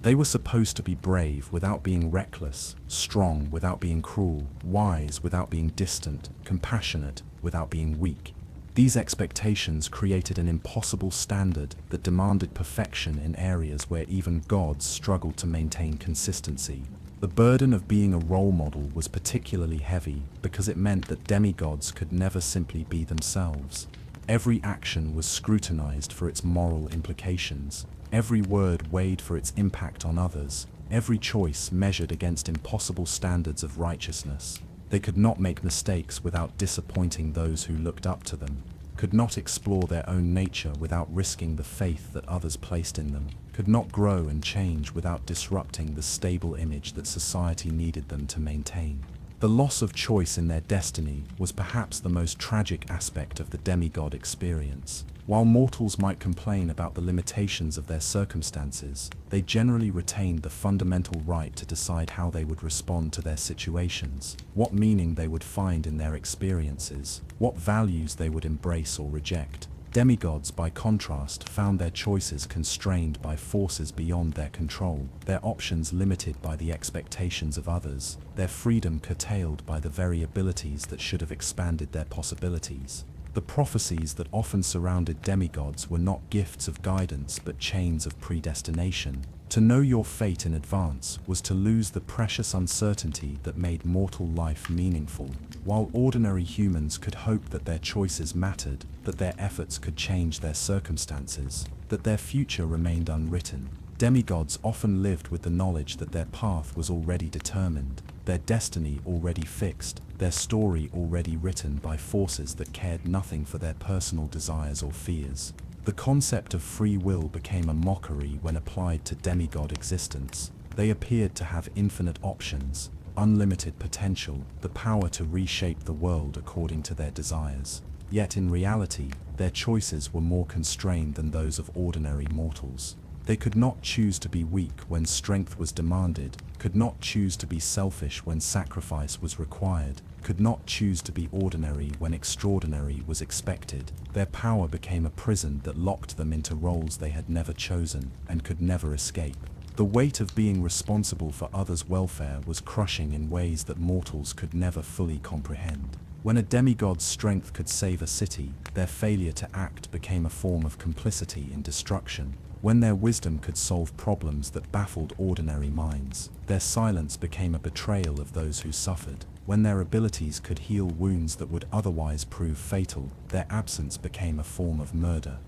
[SPEAKER 1] They were supposed to be brave without being reckless, strong without being cruel, wise without being distant, compassionate without being weak. These expectations created an impossible standard that demanded perfection in areas where even gods struggled to maintain consistency. The burden of being a role model was particularly heavy because it meant that demigods could never simply be themselves. Every action was scrutinized for its moral implications, every word weighed for its impact on others, every choice measured against impossible standards of righteousness. They could not make mistakes without disappointing those who looked up to them, could not explore their own nature without risking the faith that others placed in them, could not grow and change without disrupting the stable image that society needed them to maintain. The loss of choice in their destiny was perhaps the most tragic aspect of the demigod experience. While mortals might complain about the limitations of their circumstances, they generally retained the fundamental right to decide how they would respond to their situations, what meaning they would find in their experiences, what values they would embrace or reject. Demigods, by contrast, found their choices constrained by forces beyond their control, their options limited by the expectations of others, their freedom curtailed by the very abilities that should have expanded their possibilities. The prophecies that often surrounded demigods were not gifts of guidance but chains of predestination. To know your fate in advance was to lose the precious uncertainty that made mortal life meaningful. While ordinary humans could hope that their choices mattered, that their efforts could change their circumstances, that their future remained unwritten, demigods often lived with the knowledge that their path was already determined, their destiny already fixed, their story already written by forces that cared nothing for their personal desires or fears. The concept of free will became a mockery when applied to demigod existence. They appeared to have infinite options, unlimited potential, the power to reshape the world according to their desires. Yet in reality, their choices were more constrained than those of ordinary mortals. They could not choose to be weak when strength was demanded, could not choose to be selfish when sacrifice was required, could not choose to be ordinary when extraordinary was expected. Their power became a prison that locked them into roles they had never chosen and could never escape. The weight of being responsible for others' welfare was crushing in ways that mortals could never fully comprehend. When a demigod's strength could save a city, their failure to act became a form of complicity in destruction. When their wisdom could solve problems that baffled ordinary minds, their silence became a betrayal of those who suffered. When their abilities could heal wounds that would otherwise prove fatal, their absence became a form of murder.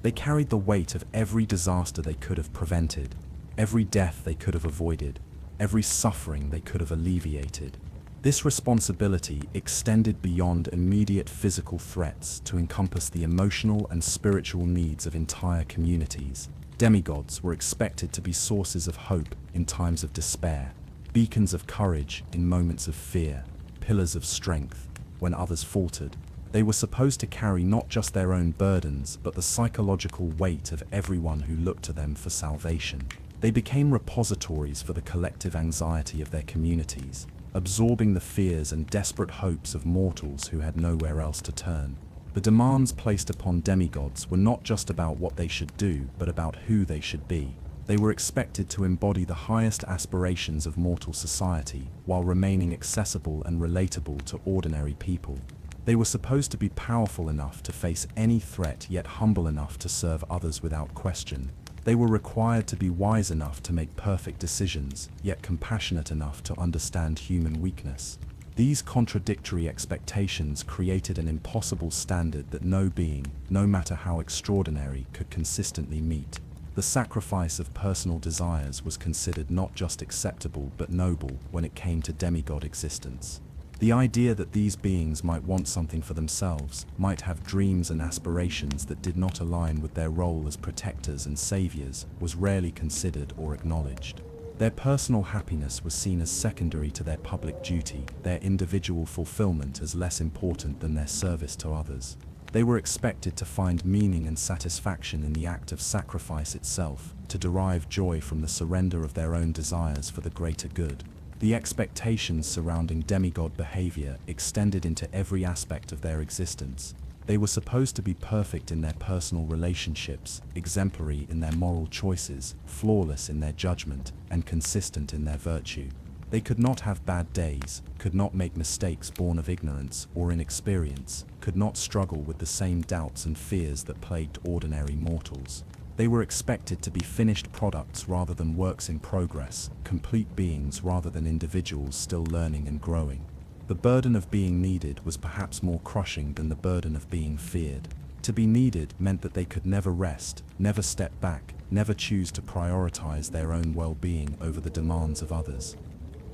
[SPEAKER 1] They carried the weight of every disaster they could have prevented, every death they could have avoided, every suffering they could have alleviated. This responsibility extended beyond immediate physical threats to encompass the emotional and spiritual needs of entire communities. Demigods were expected to be sources of hope in times of despair, beacons of courage in moments of fear, pillars of strength when others faltered. They were supposed to carry not just their own burdens, but the psychological weight of everyone who looked to them for salvation. They became repositories for the collective anxiety of their communities, absorbing the fears and desperate hopes of mortals who had nowhere else to turn. The demands placed upon demigods were not just about what they should do, but about who they should be. They were expected to embody the highest aspirations of mortal society, while remaining accessible and relatable to ordinary people. They were supposed to be powerful enough to face any threat, yet humble enough to serve others without question. They were required to be wise enough to make perfect decisions, yet compassionate enough to understand human weakness. These contradictory expectations created an impossible standard that no being, no matter how extraordinary, could consistently meet. The sacrifice of personal desires was considered not just acceptable but noble when it came to demigod existence. The idea that these beings might want something for themselves, might have dreams and aspirations that did not align with their role as protectors and saviors, was rarely considered or acknowledged. Their personal happiness was seen as secondary to their public duty, their individual fulfillment as less important than their service to others. They were expected to find meaning and satisfaction in the act of sacrifice itself, to derive joy from the surrender of their own desires for the greater good. The expectations surrounding demigod behavior extended into every aspect of their existence. They were supposed to be perfect in their personal relationships, exemplary in their moral choices, flawless in their judgment, and consistent in their virtue. They could not have bad days, could not make mistakes born of ignorance or inexperience, could not struggle with the same doubts and fears that plagued ordinary mortals. They were expected to be finished products rather than works in progress, complete beings rather than individuals still learning and growing. The burden of being needed was perhaps more crushing than the burden of being feared. To be needed meant that they could never rest, never step back, never choose to prioritize their own well-being over the demands of others.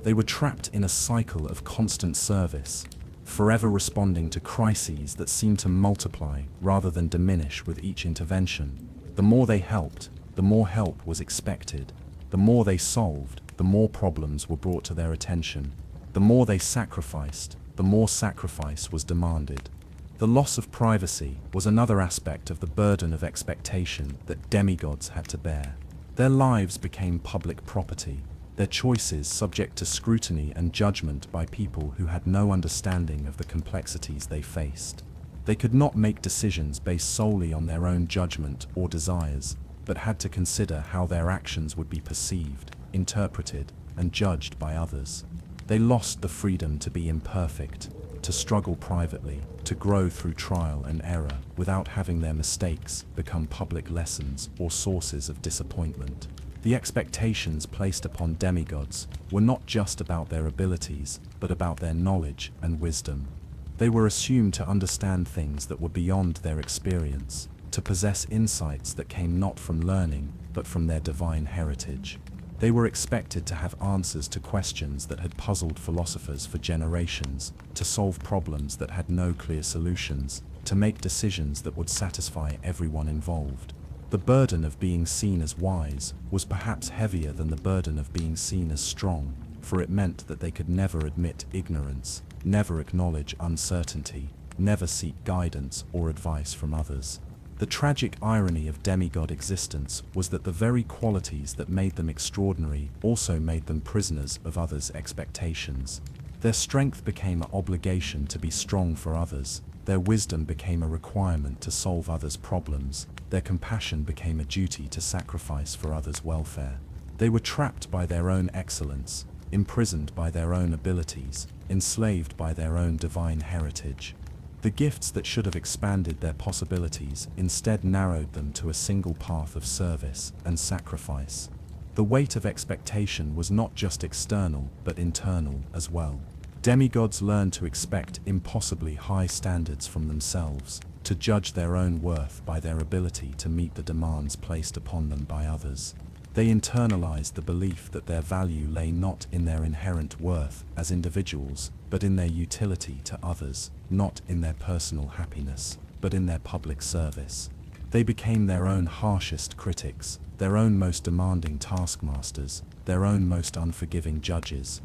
[SPEAKER 1] They were trapped in a cycle of constant service, forever responding to crises that seemed to multiply rather than diminish with each intervention. The more they helped, the more help was expected. The more they solved, the more problems were brought to their attention. The more they sacrificed, the more sacrifice was demanded. The loss of privacy was another aspect of the burden of expectation that demigods had to bear. Their lives became public property, their choices subject to scrutiny and judgment by people who had no understanding of the complexities they faced. They could not make decisions based solely on their own judgment or desires, but had to consider how their actions would be perceived, interpreted, and judged by others. They lost the freedom to be imperfect, to struggle privately, to grow through trial and error without having their mistakes become public lessons or sources of disappointment. The expectations placed upon demigods were not just about their abilities, but about their knowledge and wisdom. They were assumed to understand things that were beyond their experience, to possess insights that came not from learning, but from their divine heritage. They were expected to have answers to questions that had puzzled philosophers for generations, to solve problems that had no clear solutions, to make decisions that would satisfy everyone involved. The burden of being seen as wise was perhaps heavier than the burden of being seen as strong, for it meant that they could never admit ignorance, never acknowledge uncertainty, never seek guidance or advice from others. The tragic irony of demigod existence was that the very qualities that made them extraordinary also made them prisoners of others' expectations. Their strength became an obligation to be strong for others, their wisdom became a requirement to solve others' problems, their compassion became a duty to sacrifice for others' welfare. They were trapped by their own excellence, imprisoned by their own abilities, enslaved by their own divine heritage. The gifts that should have expanded their possibilities instead narrowed them to a single path of service and sacrifice. The weight of expectation was not just external, but internal as well. Demigods learned to expect impossibly high standards from themselves, to judge their own worth by their ability to meet the demands placed upon them by others. They internalized the belief that their value lay not in their inherent worth as individuals, but in their utility to others, not in their personal happiness, but in their public service. They became their own harshest critics, their own most demanding taskmasters, their own most unforgiving judges.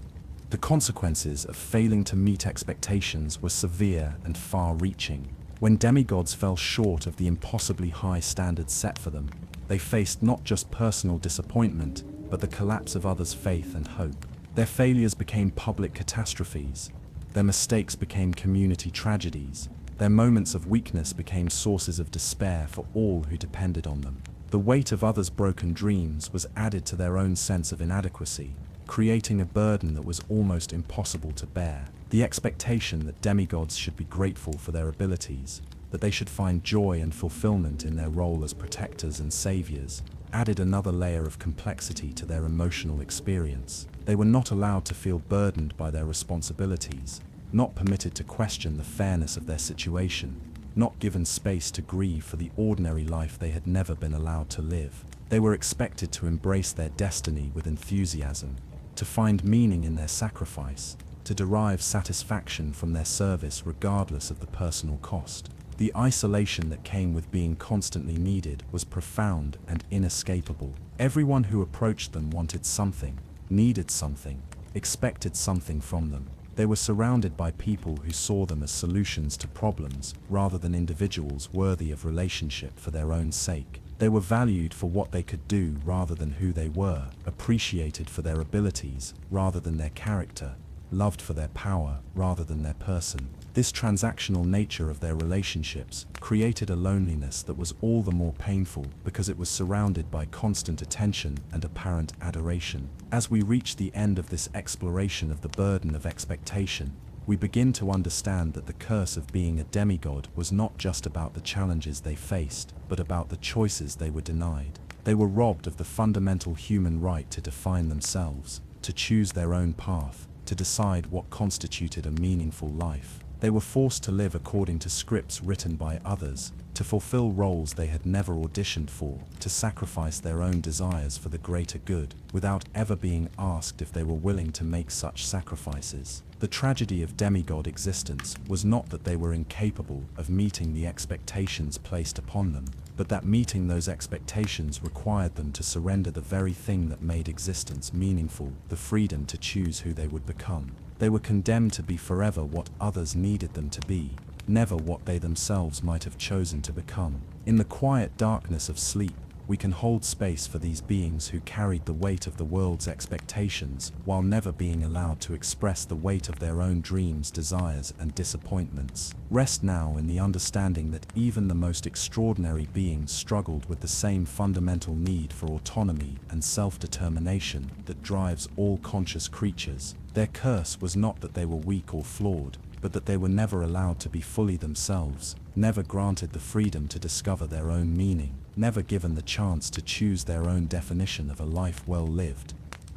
[SPEAKER 1] The consequences of failing to meet expectations were severe and far-reaching. When demigods fell short of the impossibly high standards set for them, they faced not just personal disappointment, but the collapse of others' faith and hope. Their failures became public catastrophes. Their mistakes became community tragedies. Their moments of weakness became sources of despair for all who depended on them. The weight of others' broken dreams was added to their own sense of inadequacy, creating a burden that was almost impossible to bear. The expectation that demigods should be grateful for their abilities, that they should find joy and fulfillment in their role as protectors and saviors, added another layer of complexity to their emotional experience. They were not allowed to feel burdened by their responsibilities, not permitted to question the fairness of their situation, not given space to grieve for the ordinary life they had never been allowed to live. They were expected to embrace their destiny with enthusiasm, to find meaning in their sacrifice, to derive satisfaction from their service regardless of the personal cost. The isolation that came with being constantly needed was profound and inescapable. Everyone who approached them wanted something, needed something, expected something from them. They were surrounded by people who saw them as solutions to problems rather than individuals worthy of relationship for their own sake. They were valued for what they could do rather than who they were, appreciated for their abilities rather than their character, loved for their power rather than their person. This transactional nature of their relationships created a loneliness that was all the more painful because it was surrounded by constant attention and apparent adoration. As we reach the end of this exploration of the burden of expectation, we begin to understand that the curse of being a demigod was not just about the challenges they faced, but about the choices they were denied. They were robbed of the fundamental human right to define themselves, to choose their own path, to decide what constituted a meaningful life. They were forced to live according to scripts written by others, to fulfill roles they had never auditioned for, to sacrifice their own desires for the greater good, without ever being asked if they were willing to make such sacrifices. The tragedy of demigod existence was not that they were incapable of meeting the expectations placed upon them, but that meeting those expectations required them to surrender the very thing that made existence meaningful, the freedom to choose who they would become. They were condemned to be forever what others needed them to be, never what they themselves might have chosen to become. In the quiet darkness of sleep, we can hold space for these beings who carried the weight of the world's expectations while never being allowed to express the weight of their own dreams, desires, and disappointments. Rest now in the understanding that even the most extraordinary beings struggled with the same fundamental need for autonomy and self-determination that drives all conscious creatures. Their curse was not that they were weak or flawed, but that they were never allowed to be fully themselves, never granted the freedom to discover their own meaning, never given the chance to choose their own definition of a life well lived.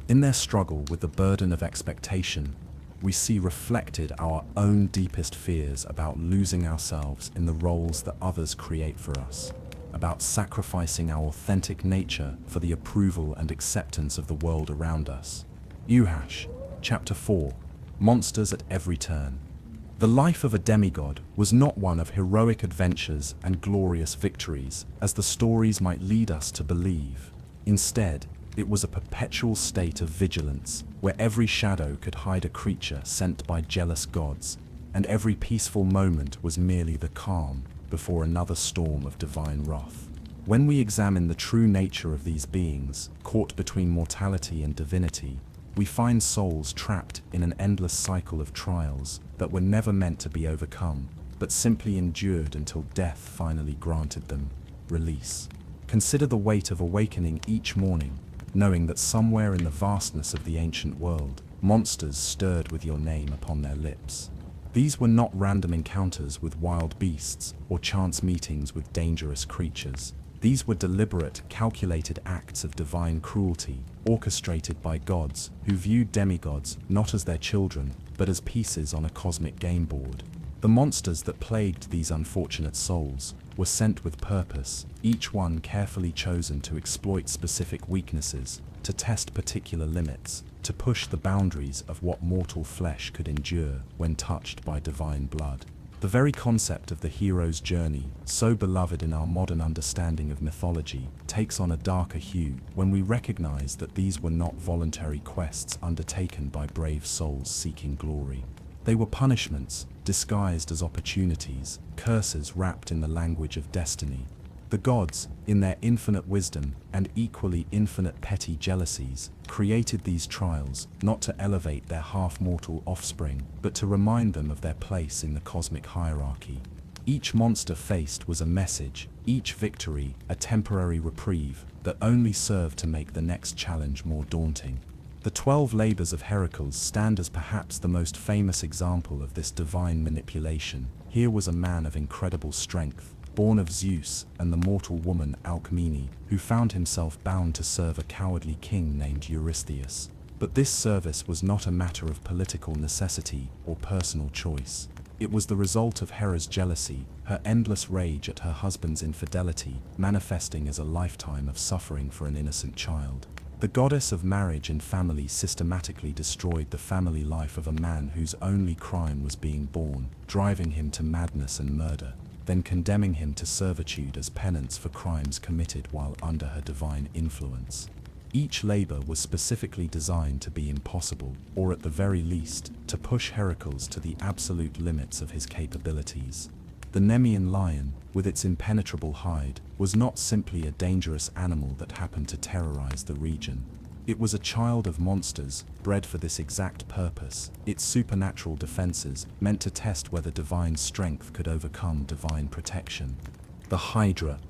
[SPEAKER 1] In their struggle with the burden of expectation, we see reflected our own deepest fears about losing ourselves in the roles that others create for us, about sacrificing our authentic nature for the approval and acceptance of the world around us. Chapter 4. Monsters at every turn. The life of a demigod was not one of heroic adventures and glorious victories, as the stories might lead us to believe. Instead, it was a perpetual state of vigilance, where every shadow could hide a creature sent by jealous gods, and every peaceful moment was merely the calm before another storm of divine wrath. When we examine the true nature of these beings, caught between mortality and divinity, we find souls trapped in an endless cycle of trials that were never meant to be overcome, but simply endured until death finally granted them release. Consider the weight of awakening each morning, knowing that somewhere in the vastness of the ancient world, monsters stirred with your name upon their lips. These were not random encounters with wild beasts or chance meetings with dangerous creatures. These were deliberate, calculated acts of divine cruelty, orchestrated by gods who viewed demigods not as their children, but as pieces on a cosmic game board. The monsters that plagued these unfortunate souls were sent with purpose, each one carefully chosen to exploit specific weaknesses, to test particular limits, to push the boundaries of what mortal flesh could endure when touched by divine blood. The very concept of the hero's journey, so beloved in our modern understanding of mythology, takes on a darker hue when we recognize that these were not voluntary quests undertaken by brave souls seeking glory. They were punishments, disguised as opportunities, curses wrapped in the language of destiny. The gods, in their infinite wisdom and equally infinite petty jealousies, created these trials not to elevate their half-mortal offspring, but to remind them of their place in the cosmic hierarchy. Each monster faced was a message, each victory a temporary reprieve that only served to make the next challenge more daunting. The 12 labors of Heracles stand as perhaps the most famous example of this divine manipulation. Here was a man of incredible strength, born of Zeus and the mortal woman Alcmene, who found himself bound to serve a cowardly king named Eurystheus. But this service was not a matter of political necessity or personal choice. It was the result of Hera's jealousy, her endless rage at her husband's infidelity, manifesting as a lifetime of suffering for an innocent child. The goddess of marriage and family systematically destroyed the family life of a man whose only crime was being born, driving him to madness and murder, then condemning him to servitude as penance for crimes committed while under her divine influence. Each labor was specifically designed to be impossible, or at the very least, to push Heracles to the absolute limits of his capabilities. The Nemean lion, with its impenetrable hide, was not simply a dangerous animal that happened to terrorize the region. It was a child of monsters, bred for this exact purpose. Its supernatural defenses meant to test whether divine strength could overcome divine protection. The Hydra,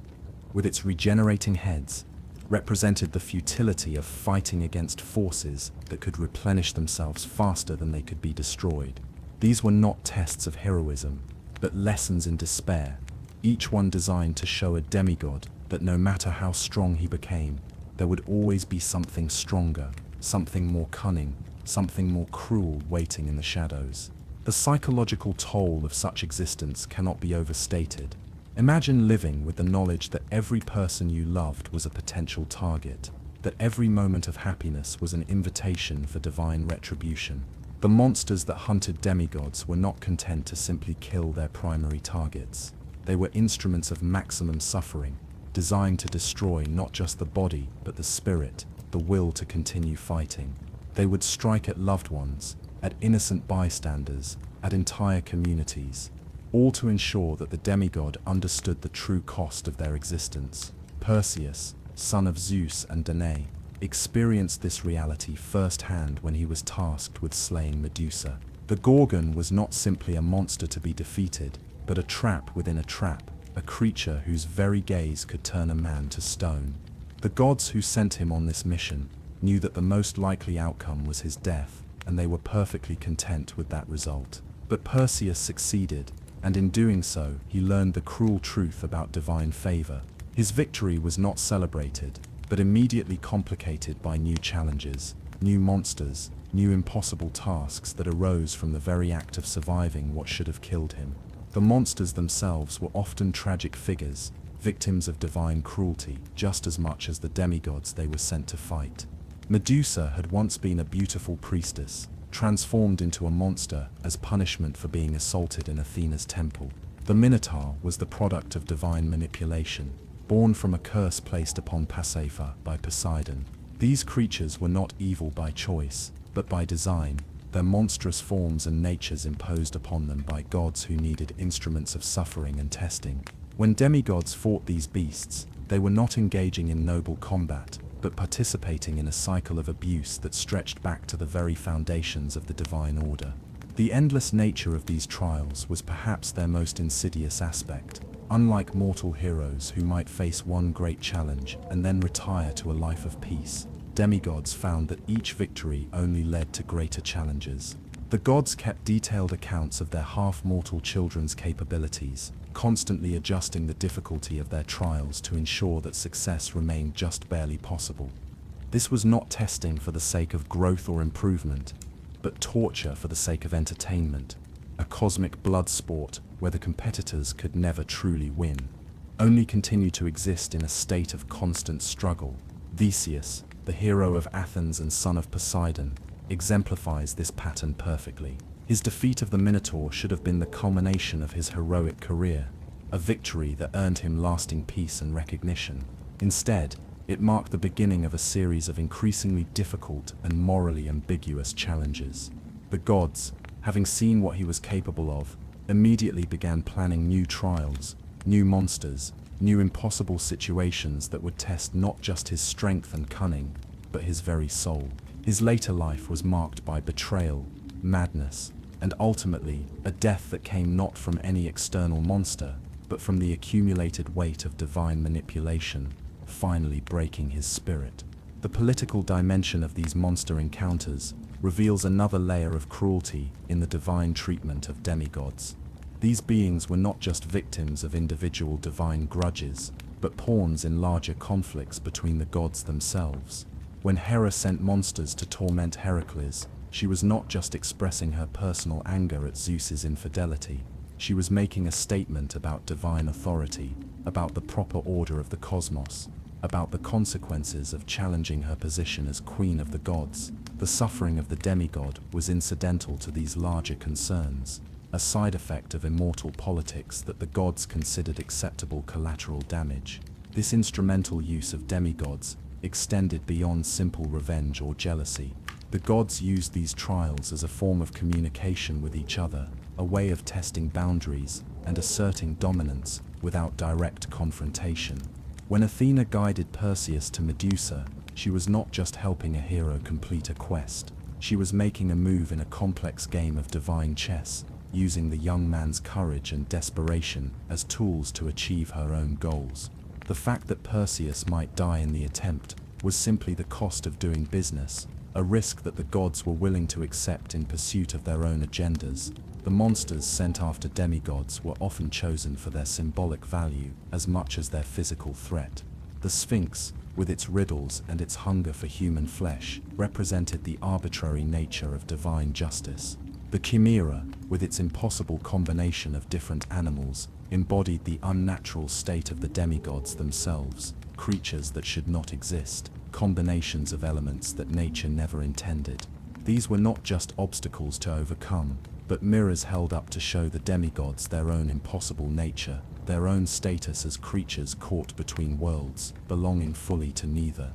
[SPEAKER 1] with its regenerating heads, represented the futility of fighting against forces that could replenish themselves faster than they could be destroyed. These were not tests of heroism, but lessons in despair, each one designed to show a demigod that no matter how strong he became, there would always be something stronger, something more cunning, something more cruel waiting in the shadows. The psychological toll of such existence cannot be overstated. Imagine living with the knowledge that every person you loved was a potential target, that every moment of happiness was an invitation for divine retribution. The monsters that hunted demigods were not content to simply kill their primary targets. They were instruments of maximum suffering, designed to destroy not just the body, but the spirit, the will to continue fighting. They would strike at loved ones, at innocent bystanders, at entire communities, all to ensure that the demigod understood the true cost of their existence. Perseus, son of Zeus and Danae, experienced this reality firsthand when he was tasked with slaying Medusa. The Gorgon was not simply a monster to be defeated, but a trap within a trap, a creature whose very gaze could turn a man to stone. The gods who sent him on this mission knew that the most likely outcome was his death, and they were perfectly content with that result. But Perseus succeeded, and in doing so, he learned the cruel truth about divine favor. His victory was not celebrated, but immediately complicated by new challenges, new monsters, new impossible tasks that arose from the very act of surviving what should have killed him. The monsters themselves were often tragic figures, victims of divine cruelty, just as much as the demigods they were sent to fight. Medusa had once been a beautiful priestess, transformed into a monster as punishment for being assaulted in Athena's temple. The Minotaur was the product of divine manipulation, born from a curse placed upon Pasiphae by Poseidon. These creatures were not evil by choice, but by design, their monstrous forms and natures imposed upon them by gods who needed instruments of suffering and testing. When demigods fought these beasts, they were not engaging in noble combat, but participating in a cycle of abuse that stretched back to the very foundations of the divine order. The endless nature of these trials was perhaps their most insidious aspect. Unlike mortal heroes who might face one great challenge and then retire to a life of peace, demigods found that each victory only led to greater challenges. The gods kept detailed accounts of their half-mortal children's capabilities, constantly adjusting the difficulty of their trials to ensure that success remained just barely possible. This was not testing for the sake of growth or improvement, but torture for the sake of entertainment, a cosmic blood sport where the competitors could never truly win, only continue to exist in a state of constant struggle. Theseus, the hero of Athens and son of Poseidon, exemplifies this pattern perfectly. His defeat of the Minotaur should have been the culmination of his heroic career, a victory that earned him lasting peace and recognition. Instead, it marked the beginning of a series of increasingly difficult and morally ambiguous challenges. The gods, having seen what he was capable of, immediately began planning new trials, new monsters, new impossible situations that would test not just his strength and cunning, but his very soul. His later life was marked by betrayal, madness, and ultimately, a death that came not from any external monster, but from the accumulated weight of divine manipulation, finally breaking his spirit. The political dimension of these monster encounters reveals another layer of cruelty in the divine treatment of demigods. These beings were not just victims of individual divine grudges, but pawns in larger conflicts between the gods themselves. When Hera sent monsters to torment Heracles, she was not just expressing her personal anger at Zeus's infidelity. She was making a statement about divine authority, about the proper order of the cosmos, about the consequences of challenging her position as queen of the gods. The suffering of the demigod was incidental to these larger concerns, a side effect of immortal politics that the gods considered acceptable collateral damage. This instrumental use of demigods extended beyond simple revenge or jealousy. The gods used these trials as a form of communication with each other, a way of testing boundaries and asserting dominance without direct confrontation. When Athena guided Perseus to Medusa, she was not just helping a hero complete a quest. She was making a move in a complex game of divine chess, using the young man's courage and desperation as tools to achieve her own goals. The fact that Perseus might die in the attempt was simply the cost of doing business, a risk that the gods were willing to accept in pursuit of their own agendas. The monsters sent after demigods were often chosen for their symbolic value as much as their physical threat. The Sphinx, with its riddles and its hunger for human flesh, represented the arbitrary nature of divine justice. The Chimera, with its impossible combination of different animals, embodied the unnatural state of the demigods themselves, creatures that should not exist, combinations of elements that nature never intended. These were not just obstacles to overcome, but mirrors held up to show the demigods their own impossible nature, their own status as creatures caught between worlds, belonging fully to neither.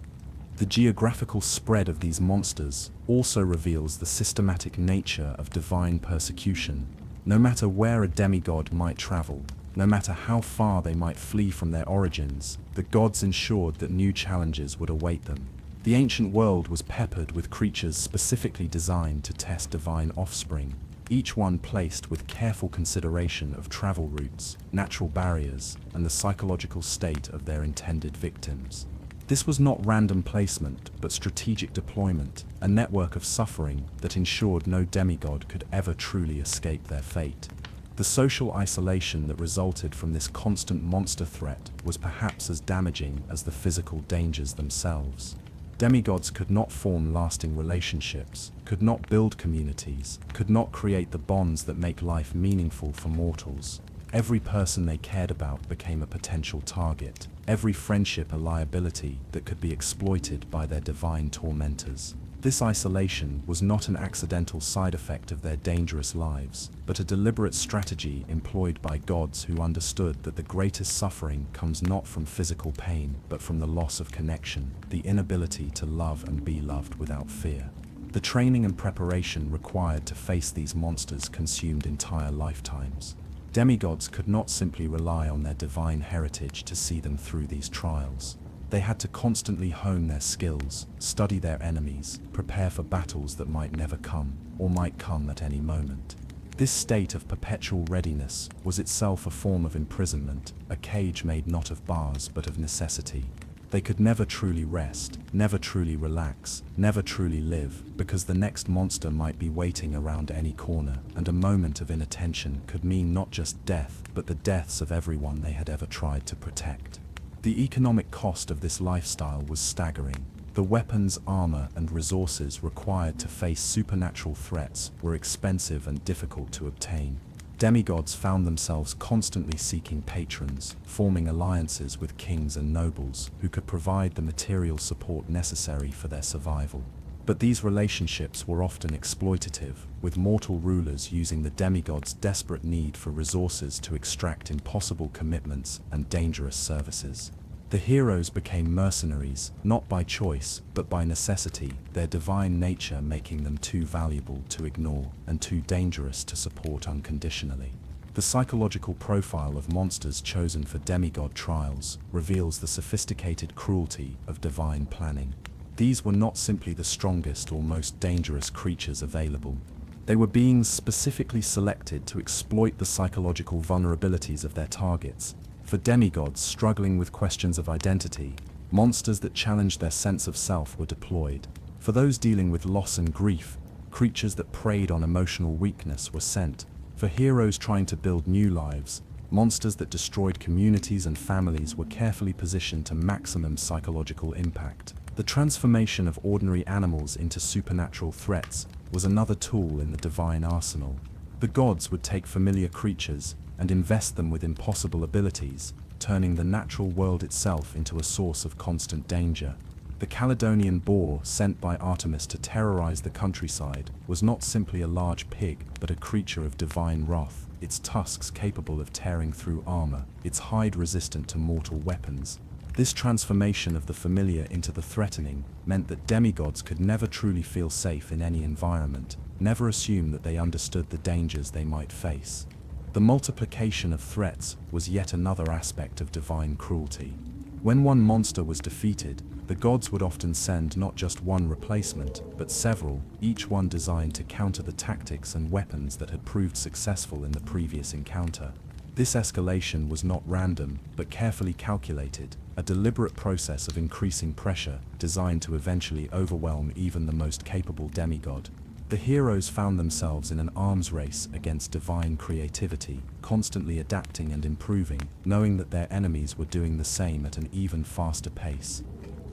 [SPEAKER 1] The geographical spread of these monsters also reveals the systematic nature of divine persecution. No matter where a demigod might travel, no matter how far they might flee from their origins, the gods ensured that new challenges would await them. The ancient world was peppered with creatures specifically designed to test divine offspring, each one placed with careful consideration of travel routes, natural barriers, and the psychological state of their intended victims. This was not random placement, but strategic deployment, a network of suffering that ensured no demigod could ever truly escape their fate. The social isolation that resulted from this constant monster threat was perhaps as damaging as the physical dangers themselves. Demigods could not form lasting relationships, could not build communities, could not create the bonds that make life meaningful for mortals. Every person they cared about became a potential target, every friendship a liability that could be exploited by their divine tormentors. This isolation was not an accidental side effect of their dangerous lives, but a deliberate strategy employed by gods who understood that the greatest suffering comes not from physical pain, but from the loss of connection, the inability to love and be loved without fear. The training and preparation required to face these monsters consumed entire lifetimes. Demigods could not simply rely on their divine heritage to see them through these trials. They had to constantly hone their skills, study their enemies, prepare for battles that might never come, or might come at any moment. This state of perpetual readiness was itself a form of imprisonment, a cage made not of bars but of necessity. They could never truly rest, never truly relax, never truly live, because the next monster might be waiting around any corner, and a moment of inattention could mean not just death, but the deaths of everyone they had ever tried to protect. The economic cost of this lifestyle was staggering. The weapons, armor, and resources required to face supernatural threats were expensive and difficult to obtain. Demigods found themselves constantly seeking patrons, forming alliances with kings and nobles who could provide the material support necessary for their survival. But these relationships were often exploitative, with mortal rulers using the demigods' desperate need for resources to extract impossible commitments and dangerous services. The heroes became mercenaries, not by choice, but by necessity, their divine nature making them too valuable to ignore and too dangerous to support unconditionally. The psychological profile of monsters chosen for demigod trials reveals the sophisticated cruelty of divine planning. These were not simply the strongest or most dangerous creatures available. They were beings specifically selected to exploit the psychological vulnerabilities of their targets. For demigods struggling with questions of identity, monsters that challenged their sense of self were deployed. For those dealing with loss and grief, creatures that preyed on emotional weakness were sent. For heroes trying to build new lives, monsters that destroyed communities and families were carefully positioned to maximum psychological impact. The transformation of ordinary animals into supernatural threats was another tool in the divine arsenal. The gods would take familiar creatures and invest them with impossible abilities, turning the natural world itself into a source of constant danger. The Caledonian boar, sent by Artemis to terrorize the countryside, was not simply a large pig, but a creature of divine wrath, its tusks capable of tearing through armor, its hide resistant to mortal weapons. This transformation of the familiar into the threatening meant that demigods could never truly feel safe in any environment, never assume that they understood the dangers they might face. The multiplication of threats was yet another aspect of divine cruelty. When one monster was defeated, the gods would often send not just one replacement, but several, each one designed to counter the tactics and weapons that had proved successful in the previous encounter. This escalation was not random, but carefully calculated, a deliberate process of increasing pressure designed to eventually overwhelm even the most capable demigod. The heroes found themselves in an arms race against divine creativity, constantly adapting and improving, knowing that their enemies were doing the same at an even faster pace.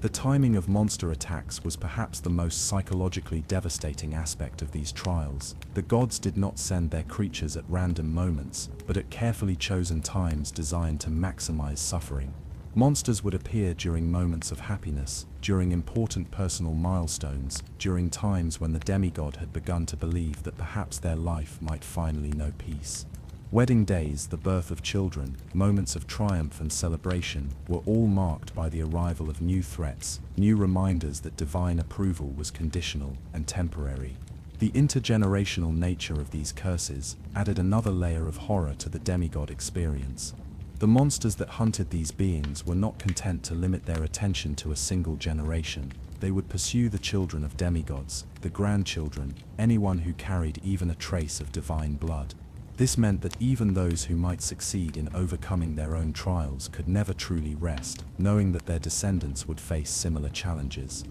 [SPEAKER 1] The timing of monster attacks was perhaps the most psychologically devastating aspect of these trials. The gods did not send their creatures at random moments, but at carefully chosen times designed to maximize suffering. Monsters would appear during moments of happiness, during important personal milestones, during times when the demigod had begun to believe that perhaps their life might finally know peace. Wedding days, the birth of children, moments of triumph and celebration were all marked by the arrival of new threats, new reminders that divine approval was conditional and temporary. The intergenerational nature of these curses added another layer of horror to the demigod experience. The monsters that hunted these beings were not content to limit their attention to a single generation. They would pursue the children of demigods, the grandchildren, anyone who carried even a trace of divine blood. This meant that even those who might succeed in overcoming their own trials could never truly rest, knowing that their descendants would face similar challenges.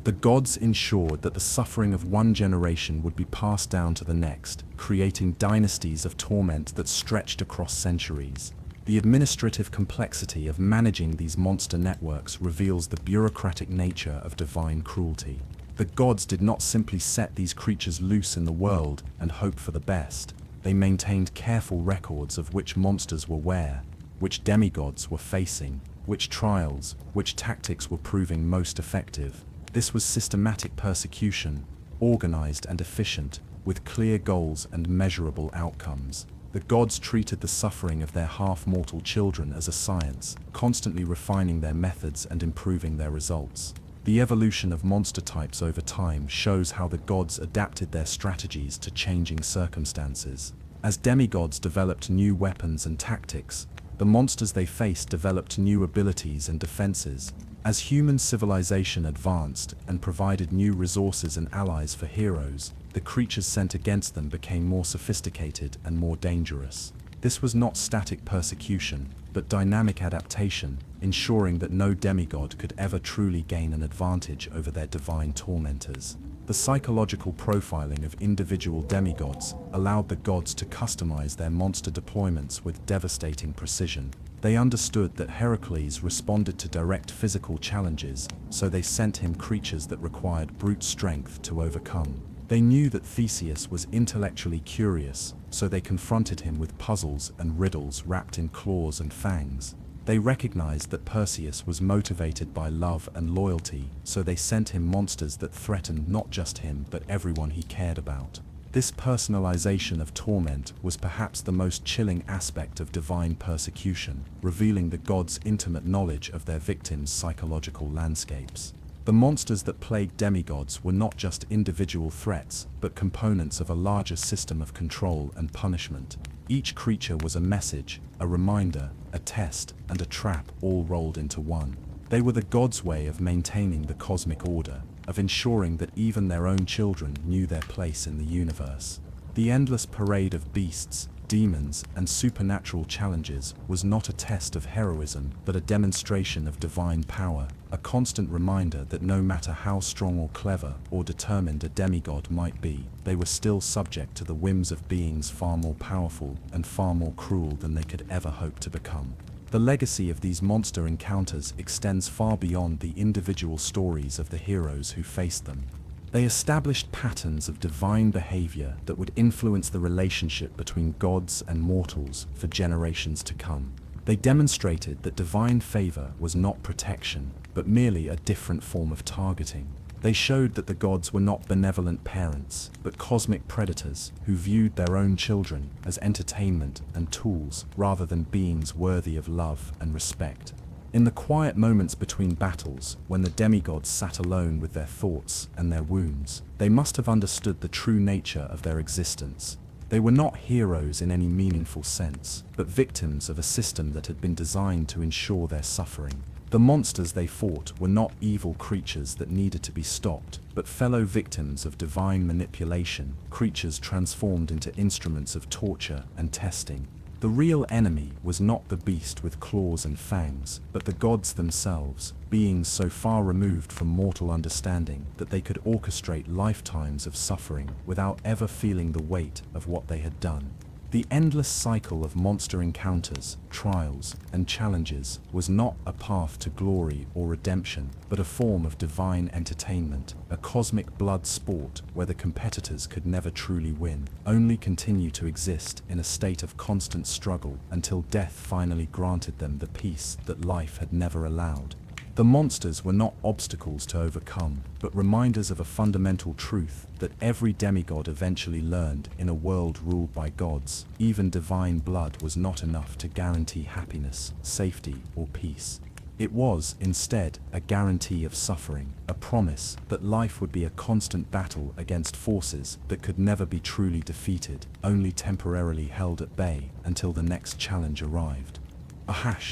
[SPEAKER 1] The gods ensured that the suffering of one generation would be passed down to the next, creating dynasties of torment that stretched across centuries. The administrative complexity of managing these monster networks reveals the bureaucratic nature of divine cruelty. The gods did not simply set these creatures loose in the world and hope for the best. They maintained careful records of which monsters were where, which demigods were facing, which trials, which tactics were proving most effective. This was systematic persecution, organized and efficient, with clear goals and measurable outcomes. The gods treated the suffering of their half-mortal children as a science, constantly refining their methods and improving their results. The evolution of monster types over time shows how the gods adapted their strategies to changing circumstances. As demigods developed new weapons and tactics, the monsters they faced developed new abilities and defenses. As human civilization advanced and provided new resources and allies for heroes, the creatures sent against them became more sophisticated and more dangerous. This was not static persecution, but dynamic adaptation, ensuring that no demigod could ever truly gain an advantage over their divine tormentors. The psychological profiling of individual demigods allowed the gods to customize their monster deployments with devastating precision. They understood that Heracles responded to direct physical challenges, so they sent him creatures that required brute strength to overcome. They knew that Theseus was intellectually curious, so they confronted him with puzzles and riddles wrapped in claws and fangs. They recognized that Perseus was motivated by love and loyalty, so they sent him monsters that threatened not just him but everyone he cared about. This personalization of torment was perhaps the most chilling aspect of divine persecution, revealing the gods' intimate knowledge of their victims' psychological landscapes. The monsters that plagued demigods were not just individual threats, but components of a larger system of control and punishment. Each creature was a message, a reminder, a test, and a trap all rolled into one. They were the gods' way of maintaining the cosmic order, of ensuring that even their own children knew their place in the universe. The endless parade of beasts, demons, and supernatural challenges was not a test of heroism, but a demonstration of divine power, a constant reminder that no matter how strong or clever or determined a demigod might be, they were still subject to the whims of beings far more powerful and far more cruel than they could ever hope to become. The legacy of these monster encounters extends far beyond the individual stories of the heroes who faced them. They established patterns of divine behavior that would influence the relationship between gods and mortals for generations to come. They demonstrated that divine favor was not protection, but merely a different form of targeting. They showed that the gods were not benevolent parents, but cosmic predators who viewed their own children as entertainment and tools rather than beings worthy of love and respect. In the quiet moments between battles, when the demigods sat alone with their thoughts and their wounds, they must have understood the true nature of their existence. They were not heroes in any meaningful sense, but victims of a system that had been designed to ensure their suffering. The monsters they fought were not evil creatures that needed to be stopped, but fellow victims of divine manipulation, creatures transformed into instruments of torture and testing. The real enemy was not the beast with claws and fangs, but the gods themselves, beings so far removed from mortal understanding that they could orchestrate lifetimes of suffering without ever feeling the weight of what they had done. The endless cycle of monster encounters, trials, and challenges was not a path to glory or redemption, but a form of divine entertainment, a cosmic blood sport where the competitors could never truly win, only continue to exist in a state of constant struggle until death finally granted them the peace that life had never allowed. The monsters were not obstacles to overcome, but reminders of a fundamental truth that every demigod eventually learned. In a world ruled by gods, even divine blood was not enough to guarantee happiness, safety, or peace. It was, instead, a guarantee of suffering, a promise that life would be a constant battle against forces that could never be truly defeated, only temporarily held at bay until the next challenge arrived.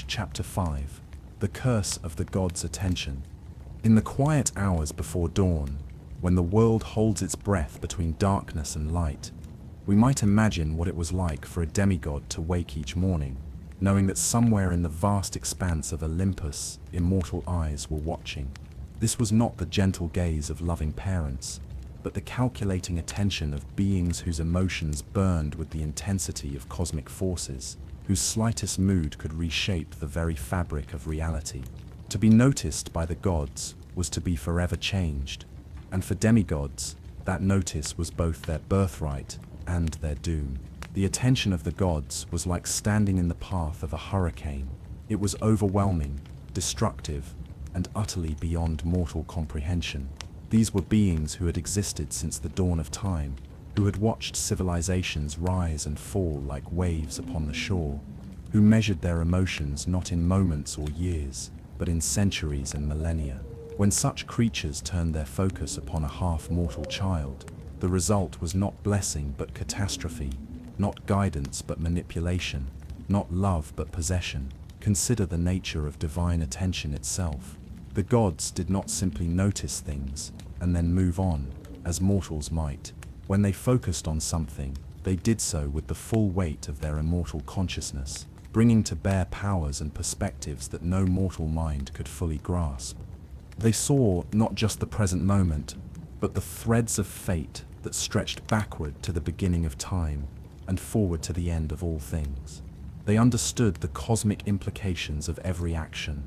[SPEAKER 1] Chapter 5. The Curse of the God's Attention. In the quiet hours before dawn, when the world holds its breath between darkness and light, we might imagine what it was like for a demigod to wake each morning, knowing that somewhere in the vast expanse of Olympus, immortal eyes were watching. This was not the gentle gaze of loving parents, but the calculating attention of beings whose emotions burned with the intensity of cosmic forces, whose slightest mood could reshape the very fabric of reality. To be noticed by the gods was to be forever changed, and for demigods, that notice was both their birthright and their doom. The attention of the gods was like standing in the path of a hurricane. It was overwhelming, destructive, and utterly beyond mortal comprehension. These were beings who had existed since the dawn of time, who had watched civilizations rise and fall like waves upon the shore, who measured their emotions not in moments or years, but in centuries and millennia. When such creatures turned their focus upon a half-mortal child, the result was not blessing but catastrophe, not guidance but manipulation, not love but possession. Consider the nature of divine attention itself. The gods did not simply notice things and then move on, as mortals might. When they focused on something, they did so with the full weight of their immortal consciousness, bringing to bear powers and perspectives that no mortal mind could fully grasp. They saw not just the present moment, but the threads of fate that stretched backward to the beginning of time and forward to the end of all things. They understood the cosmic implications of every action,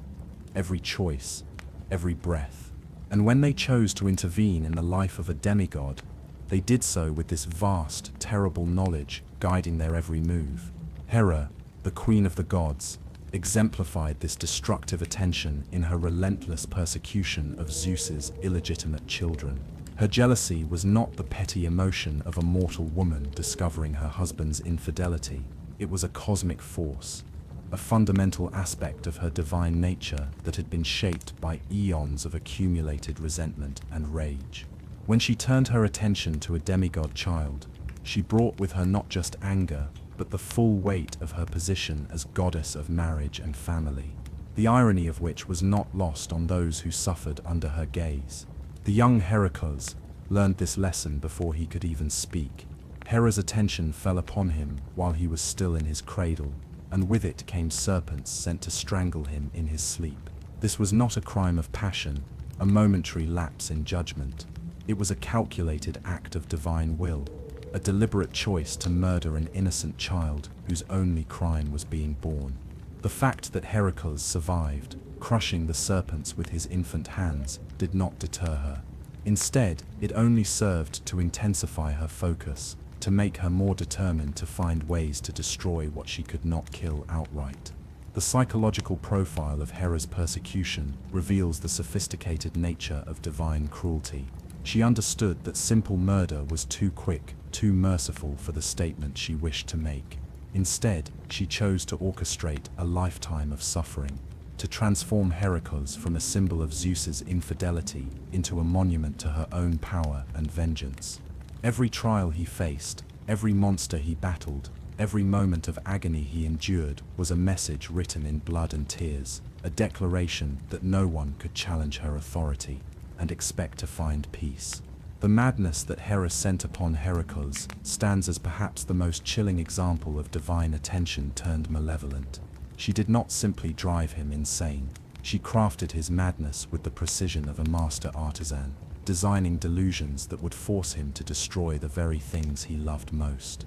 [SPEAKER 1] every choice, every breath. And when they chose to intervene in the life of a demigod, they did so with this vast, terrible knowledge guiding their every move. Hera, the queen of the gods, exemplified this destructive attention in her relentless persecution of Zeus's illegitimate children. Her jealousy was not the petty emotion of a mortal woman discovering her husband's infidelity. It was a cosmic force, a fundamental aspect of her divine nature that had been shaped by eons of accumulated resentment and rage. When she turned her attention to a demigod child, she brought with her not just anger, but the full weight of her position as goddess of marriage and family, the irony of which was not lost on those who suffered under her gaze. The young Heracles learned this lesson before he could even speak. Hera's attention fell upon him while he was still in his cradle, and with it came serpents sent to strangle him in his sleep. This was not a crime of passion, a momentary lapse in judgment. It was a calculated act of divine will, a deliberate choice to murder an innocent child whose only crime was being born. The fact that Heracles survived, crushing the serpents with his infant hands, did not deter her. Instead, it only served to intensify her focus, to make her more determined to find ways to destroy what she could not kill outright. The psychological profile of Hera's persecution reveals the sophisticated nature of divine cruelty. She understood that simple murder was too quick, too merciful for the statement she wished to make. Instead, she chose to orchestrate a lifetime of suffering, to transform Heracles from a symbol of Zeus's infidelity into a monument to her own power and vengeance. Every trial he faced, every monster he battled, every moment of agony he endured was a message written in blood and tears, a declaration that no one could challenge her authority and expect to find peace. The madness that Hera sent upon Heracles stands as perhaps the most chilling example of divine attention turned malevolent. She did not simply drive him insane. She crafted his madness with the precision of a master artisan, designing delusions that would force him to destroy the very things he loved most.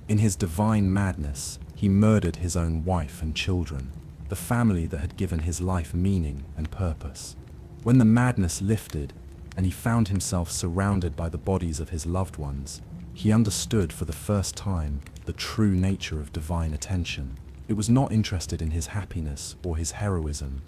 [SPEAKER 1] In his divine madness, he murdered his own wife and children, the family that had given his life meaning and purpose. When the madness lifted, and he found himself surrounded by the bodies of his loved ones, he understood for the first time the true nature of divine attention. It was not interested in his happiness or his heroism.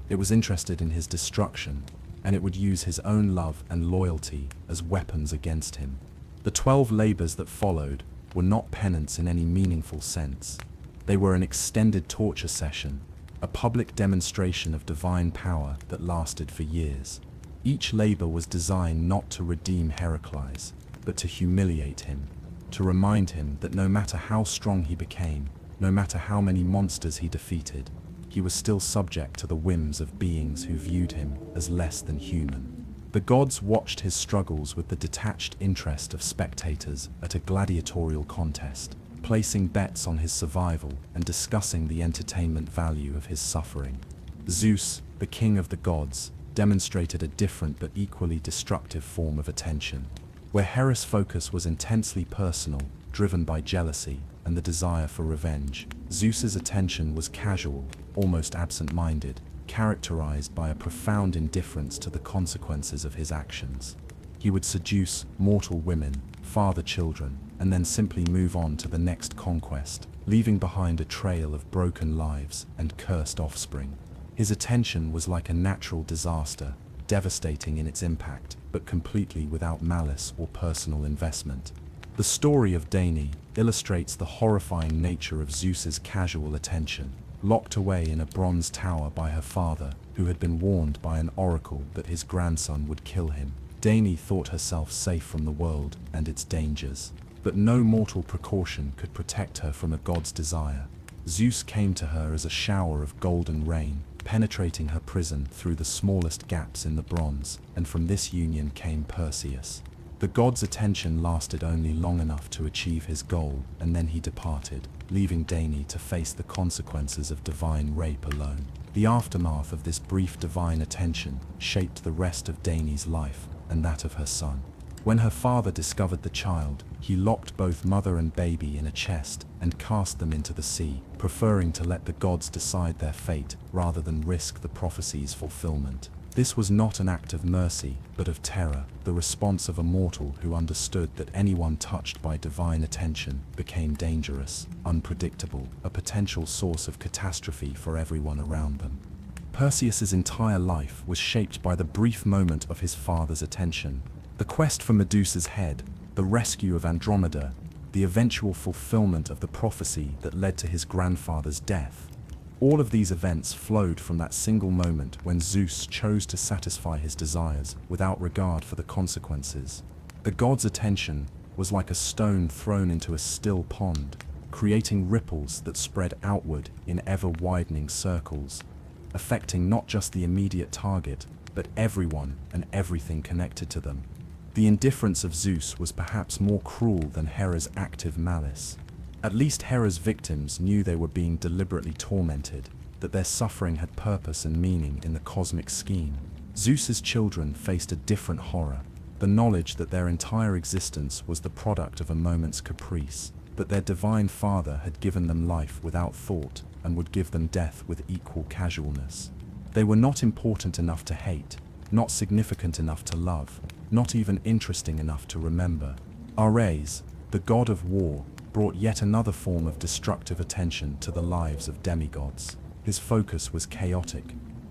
[SPEAKER 1] It was interested in his destruction, and it would use his own love and loyalty as weapons against him. The 12 labors that followed were not penance in any meaningful sense. They were an extended torture session, a public demonstration of divine power that lasted for years. Each labor was designed not to redeem Heracles, but to humiliate him, to remind him that no matter how strong he became, no matter how many monsters he defeated, he was still subject to the whims of beings who viewed him as less than human. The gods watched his struggles with the detached interest of spectators at a gladiatorial contest, placing bets on his survival and discussing the entertainment value of his suffering. Zeus, the king of the gods, demonstrated a different but equally destructive form of attention. Where Hera's focus was intensely personal, driven by jealousy and the desire for revenge, Zeus's attention was casual, almost absent-minded, characterized by a profound indifference to the consequences of his actions. He would seduce mortal women, father children, and then simply move on to the next conquest, leaving behind a trail of broken lives and cursed offspring. His attention was like a natural disaster, devastating in its impact, but completely without malice or personal investment. The story of Danae illustrates the horrifying nature of Zeus's casual attention. Locked away in a bronze tower by her father, who had been warned by an oracle that his grandson would kill him, Danae thought herself safe from the world and its dangers. But no mortal precaution could protect her from a god's desire. Zeus came to her as a shower of golden rain, penetrating her prison through the smallest gaps in the bronze, and from this union came Perseus. The god's attention lasted only long enough to achieve his goal, and then he departed, leaving Danae to face the consequences of divine rape alone. The aftermath of this brief divine attention shaped the rest of Danae's life, and that of her son. When her father discovered the child, he locked both mother and baby in a chest and cast them into the sea, preferring to let the gods decide their fate rather than risk the prophecy's fulfillment. This was not an act of mercy, but of terror, the response of a mortal who understood that anyone touched by divine attention became dangerous, unpredictable, a potential source of catastrophe for everyone around them. Perseus's entire life was shaped by the brief moment of his father's attention. The quest for Medusa's head, the rescue of Andromeda, the eventual fulfillment of the prophecy that led to his grandfather's death. All of these events flowed from that single moment when Zeus chose to satisfy his desires without regard for the consequences. The god's attention was like a stone thrown into a still pond, creating ripples that spread outward in ever-widening circles, affecting not just the immediate target, but everyone and everything connected to them. The indifference of Zeus was perhaps more cruel than Hera's active malice. At least Hera's victims knew they were being deliberately tormented, that their suffering had purpose and meaning in the cosmic scheme. Zeus's children faced a different horror, the knowledge that their entire existence was the product of a moment's caprice, that their divine father had given them life without thought and would give them death with equal casualness. They were not important enough to hate, not significant enough to love, not even interesting enough to remember. Ares, the god of war, brought yet another form of destructive attention to the lives of demigods. His focus was chaotic,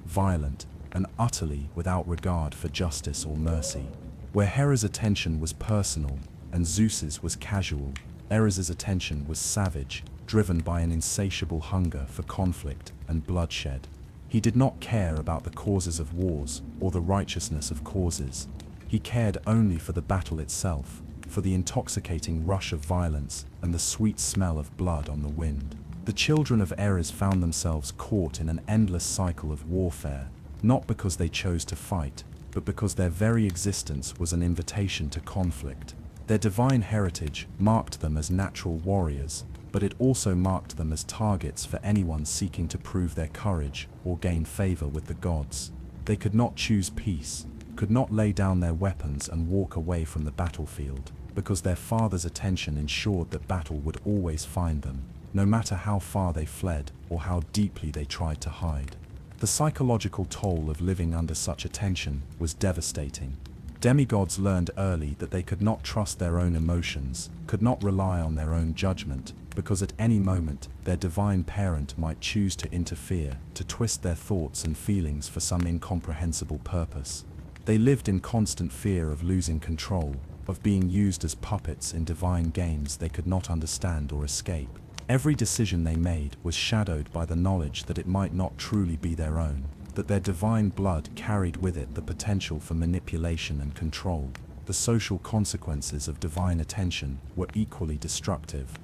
[SPEAKER 1] violent, and utterly without regard for justice or mercy. Where Hera's attention was personal and Zeus's was casual, Ares's attention was savage, driven by an insatiable hunger for conflict and bloodshed. He did not care about the causes of wars or the righteousness of causes. He cared only for the battle itself, for the intoxicating rush of violence and the sweet smell of blood on the wind. The children of Ares found themselves caught in an endless cycle of warfare, not because they chose to fight, but because their very existence was an invitation to conflict. Their divine heritage marked them as natural warriors, but it also marked them as targets for anyone seeking to prove their courage or gain favor with the gods. They could not choose peace, could not lay down their weapons and walk away from the battlefield, because their father's attention ensured that battle would always find them, no matter how far they fled or how deeply they tried to hide. The psychological toll of living under such attention was devastating. demigods learned early that they could not trust their own emotions, could not rely on their own judgment, because at any moment, their divine parent might choose to interfere, to twist their thoughts and feelings for some incomprehensible purpose. They lived in constant fear of losing control, of being used as puppets in divine games they could not understand or escape. Every decision they made was shadowed by the knowledge that it might not truly be their own, that their divine blood carried with it the potential for manipulation and control. The social consequences of divine attention were equally destructive.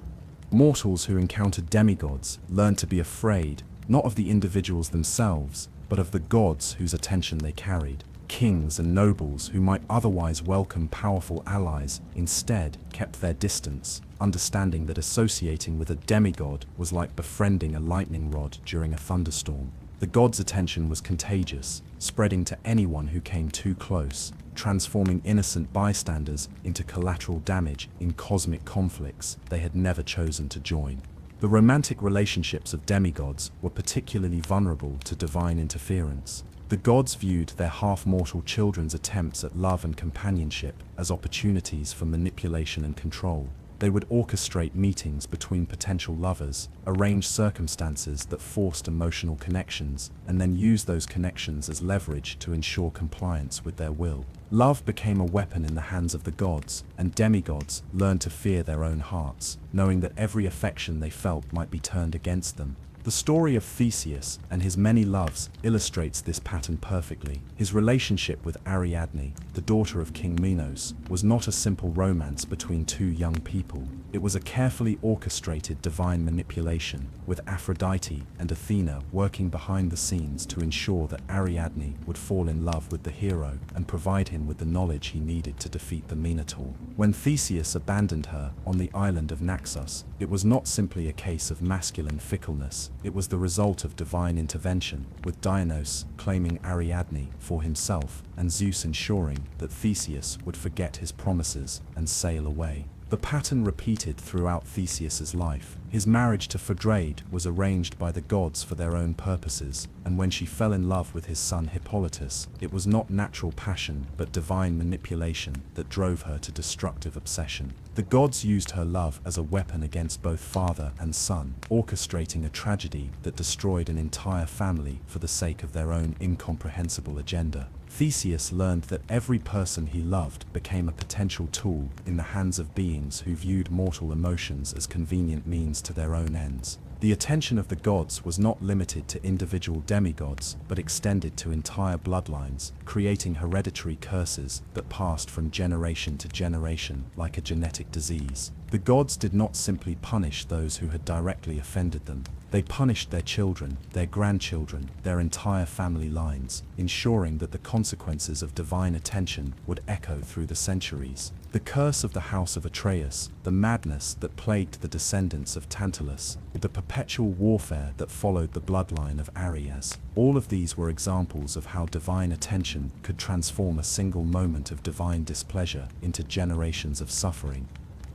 [SPEAKER 1] Mortals who encountered demigods learned to be afraid, not of the individuals themselves, but of the gods whose attention they carried. Kings and nobles who might otherwise welcome powerful allies instead kept their distance, understanding that associating with a demigod was like befriending a lightning rod during a thunderstorm. The god's attention was contagious, spreading to anyone who came too close, transforming innocent bystanders into collateral damage in cosmic conflicts they had never chosen to join. The romantic relationships of demigods were particularly vulnerable to divine interference. The gods viewed their half-mortal children's attempts at love and companionship as opportunities for manipulation and control. They would orchestrate meetings between potential lovers, arrange circumstances that forced emotional connections, and then use those connections as leverage to ensure compliance with their will. Love became a weapon in the hands of the gods, and demigods learned to fear their own hearts, knowing that every affection they felt might be turned against them. The story of Theseus and his many loves illustrates this pattern perfectly. His relationship with Ariadne, the daughter of King Minos, was not a simple romance between two young people. It was a carefully orchestrated divine manipulation, with Aphrodite and Athena working behind the scenes to ensure that Ariadne would fall in love with the hero and provide him with the knowledge he needed to defeat the Minotaur. When Theseus abandoned her on the island of Naxos, it was not simply a case of masculine fickleness. It was the result of divine intervention, with Dionysus claiming Ariadne for himself and Zeus ensuring that Theseus would forget his promises and sail away. The pattern repeated throughout Theseus's life. His marriage to Phaedrade was arranged by the gods for their own purposes, and when she fell in love with his son Hippolytus, it was not natural passion but divine manipulation that drove her to destructive obsession. The gods used her love as a weapon against both father and son, orchestrating a tragedy that destroyed an entire family for the sake of their own incomprehensible agenda. Theseus learned that every person he loved became a potential tool in the hands of beings who viewed mortal emotions as convenient means to their own ends. The attention of the gods was not limited to individual demigods, but extended to entire bloodlines, creating hereditary curses that passed from generation to generation like a genetic disease. The gods did not simply punish those who had directly offended them. They punished their children, their grandchildren, their entire family lines, ensuring that the consequences of divine attention would echo through the centuries. The curse of the house of Atreus, the madness that plagued the descendants of Tantalus, the perpetual warfare that followed the bloodline of Ares, all of these were examples of how divine attention could transform a single moment of divine displeasure into generations of suffering.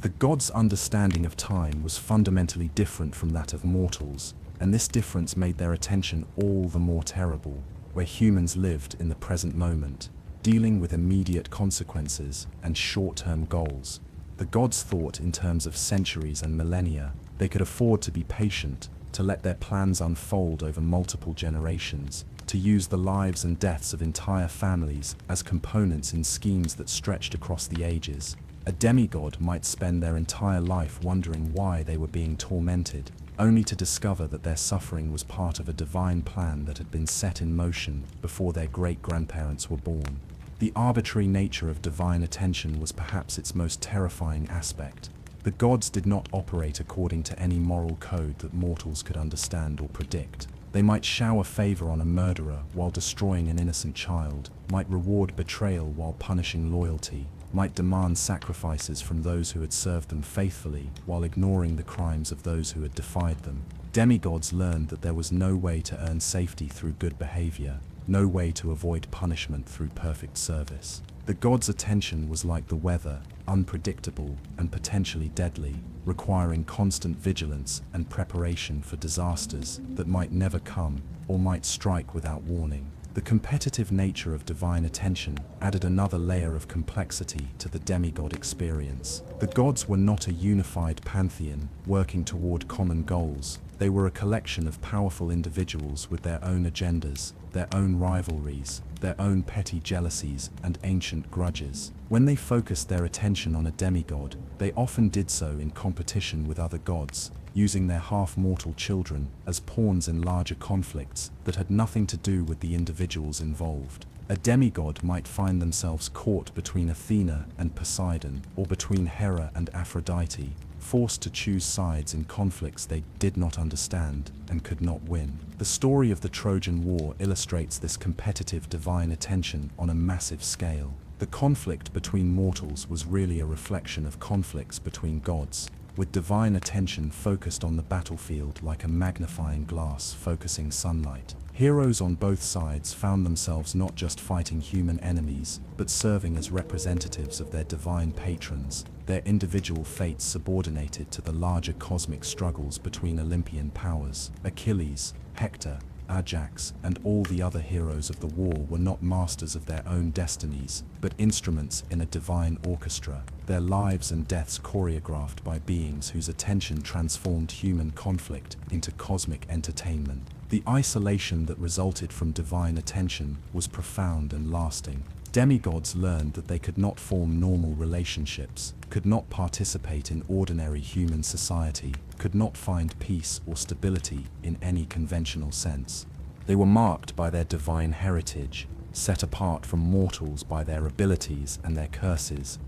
[SPEAKER 1] The gods' understanding of time was fundamentally different from that of mortals, and this difference made their attention all the more terrible. Where humans lived in the present moment, dealing with immediate consequences and short-term goals, the gods thought in terms of centuries and millennia. They could afford to be patient, to let their plans unfold over multiple generations, to use the lives and deaths of entire families as components in schemes that stretched across the ages. A demigod might spend their entire life wondering why they were being tormented, only to discover that their suffering was part of a divine plan that had been set in motion before their great-grandparents were born. The arbitrary nature of divine attention was perhaps its most terrifying aspect. The gods did not operate according to any moral code that mortals could understand or predict. They might shower favor on a murderer while destroying an innocent child, might reward betrayal while punishing loyalty, might demand sacrifices from those who had served them faithfully while ignoring the crimes of those who had defied them. Demigods learned that there was no way to earn safety through good behavior, no way to avoid punishment through perfect service. The gods' attention was like the weather, unpredictable and potentially deadly, requiring constant vigilance and preparation for disasters that might never come or might strike without warning. The competitive nature of divine attention added another layer of complexity to the demigod experience. The gods were not a unified pantheon working toward common goals. They were a collection of powerful individuals with their own agendas, their own rivalries, their own petty jealousies and ancient grudges. When they focused their attention on a demigod, they often did so in competition with other gods, using their half-mortal children as pawns in larger conflicts that had nothing to do with the individuals involved. A demigod might find themselves caught between Athena and Poseidon, or between Hera and Aphrodite, forced to choose sides in conflicts they did not understand and could not win. The story of the Trojan War illustrates this competitive divine attention on a massive scale. The conflict between mortals was really a reflection of conflicts between gods, with divine attention focused on the battlefield like a magnifying glass focusing sunlight. Heroes on both sides found themselves not just fighting human enemies, but serving as representatives of their divine patrons, their individual fates subordinated to the larger cosmic struggles between Olympian powers. Achilles, Hector, Ajax, and all the other heroes of the war were not masters of their own destinies, but instruments in a divine orchestra, their lives and deaths choreographed by beings whose attention transformed human conflict into cosmic entertainment. The isolation that resulted from divine attention was profound and lasting. Demigods learned that they could not form normal relationships, could not participate in ordinary human society, could not find peace or stability in any conventional sense. They were marked by their divine heritage, set apart from mortals by their abilities and their curses,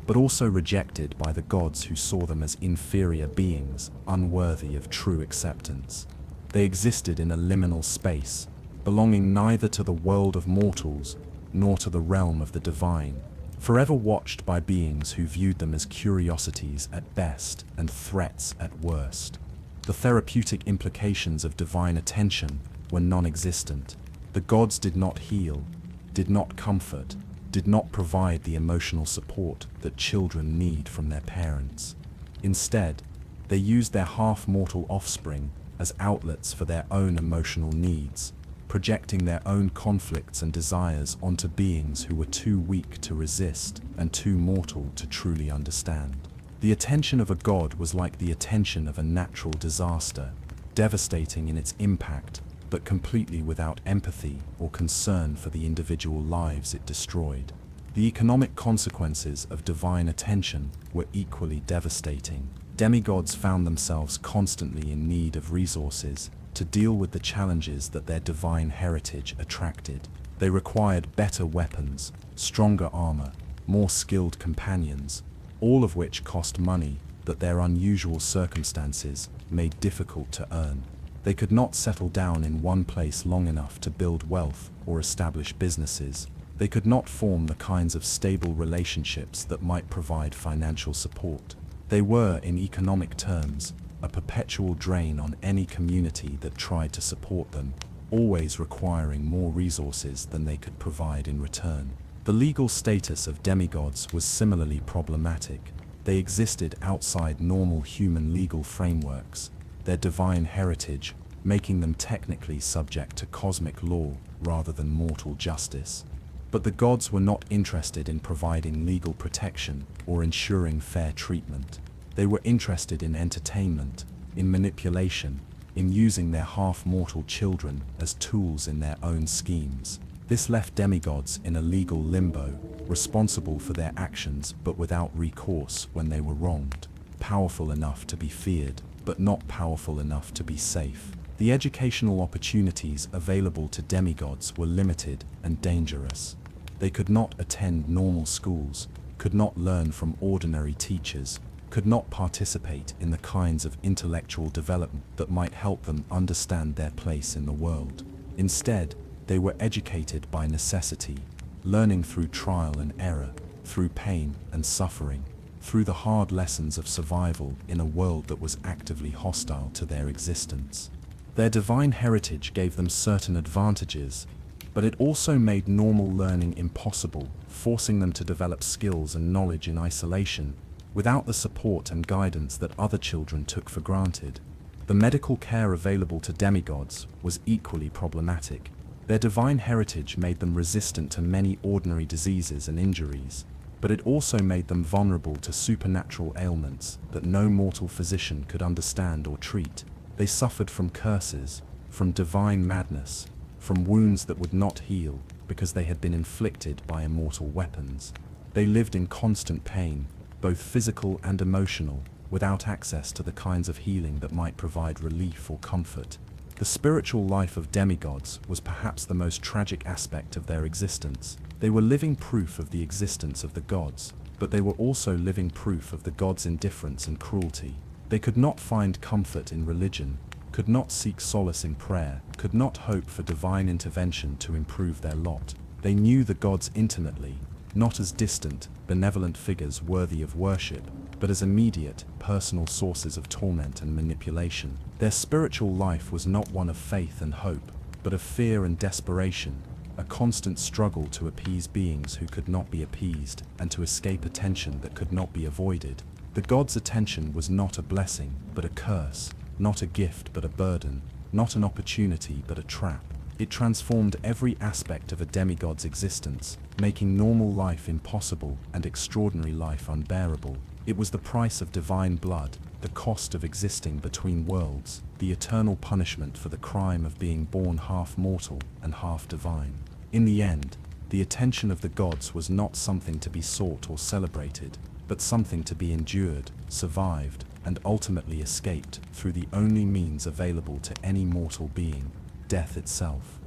[SPEAKER 1] but also rejected by the gods who saw them as inferior beings, unworthy of true acceptance. They existed in a liminal space, belonging neither to the world of mortals nor to the realm of the divine, forever watched by beings who viewed them as curiosities at best and threats at worst. The therapeutic implications of divine attention were non-existent. The gods did not heal, did not comfort, did not provide the emotional support that children need from their parents. Instead, they used their half-mortal offspring as outlets for their own emotional needs, projecting their own conflicts and desires onto beings who were too weak to resist and too mortal to truly understand. The attention of a god was like the attention of a natural disaster, devastating in its impact, but completely without empathy or concern for the individual lives it destroyed. The economic consequences of divine attention were equally devastating. Demigods found themselves constantly in need of resources to deal with the challenges that their divine heritage attracted. They required better weapons, stronger armor, more skilled companions, all of which cost money that their unusual circumstances made difficult to earn. They could not settle down in one place long enough to build wealth or establish businesses. They could not form the kinds of stable relationships that might provide financial support. They were, in economic terms, a perpetual drain on any community that tried to support them, always requiring more resources than they could provide in return. The legal status of demigods was similarly problematic. They existed outside normal human legal frameworks, their divine heritage making them technically subject to cosmic law rather than mortal justice. But the gods were not interested in providing legal protection or ensuring fair treatment. They were interested in entertainment, in manipulation, in using their half-mortal children as tools in their own schemes. This left demigods in a legal limbo, responsible for their actions but without recourse when they were wronged, powerful enough to be feared, but not powerful enough to be safe. The educational opportunities available to demigods were limited and dangerous. They could not attend normal schools, could not learn from ordinary teachers, could not participate in the kinds of intellectual development that might help them understand their place in the world. Instead, they were educated by necessity, learning through trial and error, through pain and suffering, through the hard lessons of survival in a world that was actively hostile to their existence. Their divine heritage gave them certain advantages, but it also made normal learning impossible, forcing them to develop skills and knowledge in isolation, without the support and guidance that other children took for granted. The medical care available to demigods was equally problematic. Their divine heritage made them resistant to many ordinary diseases and injuries, but it also made them vulnerable to supernatural ailments that no mortal physician could understand or treat. They suffered from curses, from divine madness, from wounds that would not heal because they had been inflicted by immortal weapons. They lived in constant pain, both physical and emotional, without access to the kinds of healing that might provide relief or comfort. The spiritual life of demigods was perhaps the most tragic aspect of their existence. They were living proof of the existence of the gods, but they were also living proof of the gods' indifference and cruelty. They could not find comfort in religion, could not seek solace in prayer, could not hope for divine intervention to improve their lot. They knew the gods intimately, not as distant, benevolent figures worthy of worship, but as immediate, personal sources of torment and manipulation. Their spiritual life was not one of faith and hope, but of fear and desperation, a constant struggle to appease beings who could not be appeased, and to escape attention that could not be avoided. The gods' attention was not a blessing, but a curse, not a gift but a burden, not an opportunity but a trap. It transformed every aspect of a demigod's existence, making normal life impossible and extraordinary life unbearable. It was the price of divine blood, the cost of existing between worlds, the eternal punishment for the crime of being born half mortal and half divine. In the end, the attention of the gods was not something to be sought or celebrated, but something to be endured, survived, and ultimately escaped through the only means available to any mortal being, death itself.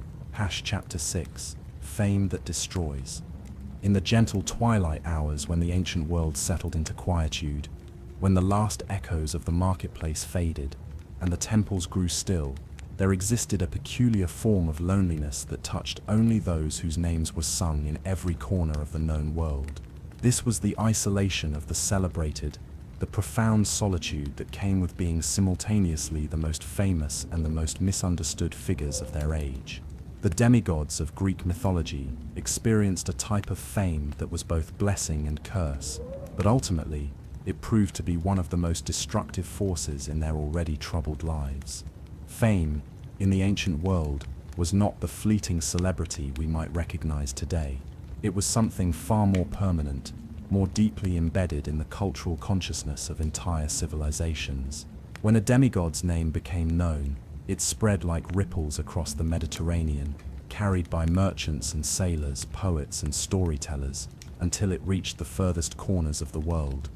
[SPEAKER 1] Chapter 6, Fame that Destroys. In the gentle twilight hours when the ancient world settled into quietude, when the last echoes of the marketplace faded, and the temples grew still, there existed a peculiar form of loneliness that touched only those whose names were sung in every corner of the known world. This was the isolation of the celebrated, the profound solitude that came with being simultaneously the most famous and the most misunderstood figures of their age. The demigods of Greek mythology experienced a type of fame that was both blessing and curse, but ultimately, it proved to be one of the most destructive forces in their already troubled lives. Fame, in the ancient world, was not the fleeting celebrity we might recognize today. It was something far more permanent, more deeply embedded in the cultural consciousness of entire civilizations. When a demigod's name became known, it spread like ripples across the Mediterranean, carried by merchants and sailors, poets and storytellers, until it reached the furthest corners of the world.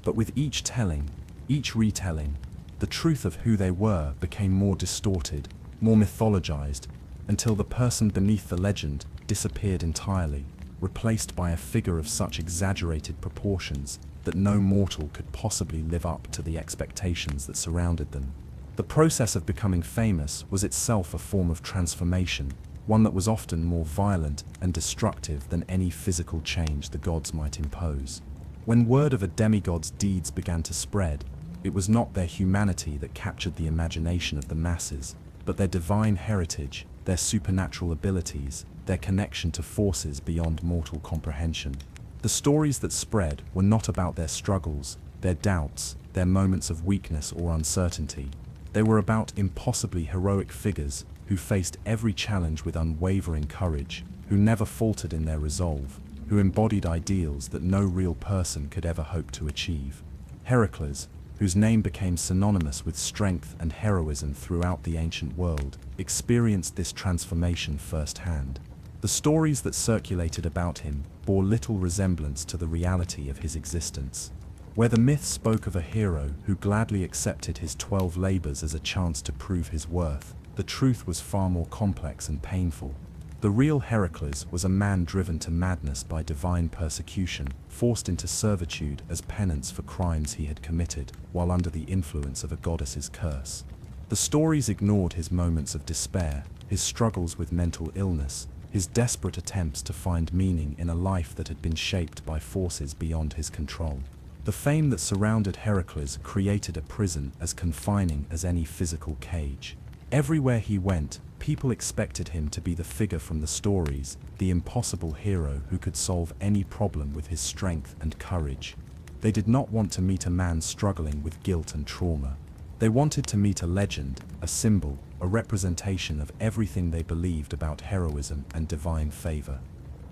[SPEAKER 1] But with each telling, each retelling, the truth of who they were became more distorted, more mythologized, until the person beneath the legend disappeared entirely, replaced by a figure of such exaggerated proportions that no mortal could possibly live up to the expectations that surrounded them. The process of becoming famous was itself a form of transformation, one that was often more violent and destructive than any physical change the gods might impose. When word of a demigod's deeds began to spread, it was not their humanity that captured the imagination of the masses, but their divine heritage, their supernatural abilities, their connection to forces beyond mortal comprehension. The stories that spread were not about their struggles, their doubts, their moments of weakness or uncertainty. They were about impossibly heroic figures who faced every challenge with unwavering courage, who never faltered in their resolve, who embodied ideals that no real person could ever hope to achieve. Heracles, whose name became synonymous with strength and heroism throughout the ancient world, experienced this transformation firsthand. The stories that circulated about him bore little resemblance to the reality of his existence. Where the myth spoke of a hero who gladly accepted his 12 labors as a chance to prove his worth, the truth was far more complex and painful. The real Heracles was a man driven to madness by divine persecution, forced into servitude as penance for crimes he had committed, while under the influence of a goddess's curse. The stories ignored his moments of despair, his struggles with mental illness, his desperate attempts to find meaning in a life that had been shaped by forces beyond his control. The fame that surrounded Heracles created a prison as confining as any physical cage. Everywhere he went, people expected him to be the figure from the stories, the impossible hero who could solve any problem with his strength and courage. They did not want to meet a man struggling with guilt and trauma. They wanted to meet a legend, a symbol, a representation of everything they believed about heroism and divine favor.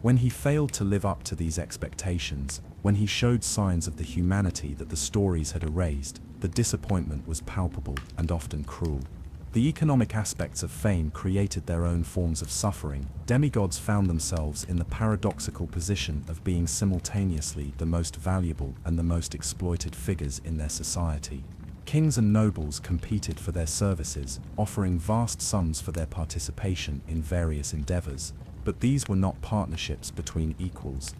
[SPEAKER 1] When he failed to live up to these expectations, when he showed signs of the humanity that the stories had erased, the disappointment was palpable and often cruel. The economic aspects of fame created their own forms of suffering. Demigods found themselves in the paradoxical position of being simultaneously the most valuable and the most exploited figures in their society. Kings and nobles competed for their services, offering vast sums for their participation in various endeavors, but these were not partnerships between equals.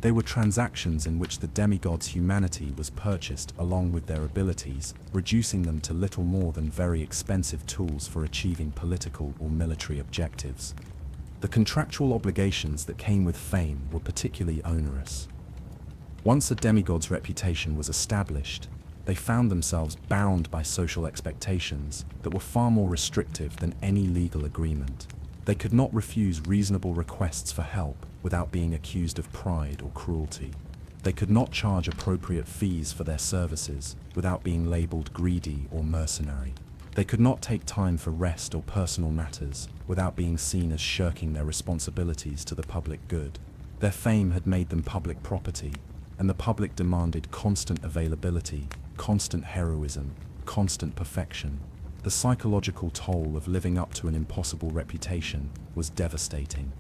[SPEAKER 1] They were transactions in which the demigods' humanity was purchased along with their abilities, reducing them to little more than very expensive tools for achieving political or military objectives. The contractual obligations that came with fame were particularly onerous. Once a demigod's reputation was established, they found themselves bound by social expectations that were far more restrictive than any legal agreement. They could not refuse reasonable requests for help without being accused of pride or cruelty. They could not charge appropriate fees for their services without being labeled greedy or mercenary. They could not take time for rest or personal matters without being seen as shirking their responsibilities to the public good. Their fame had made them public property, and the public demanded constant availability, constant heroism, constant perfection. The psychological toll of living up to an impossible reputation was devastating.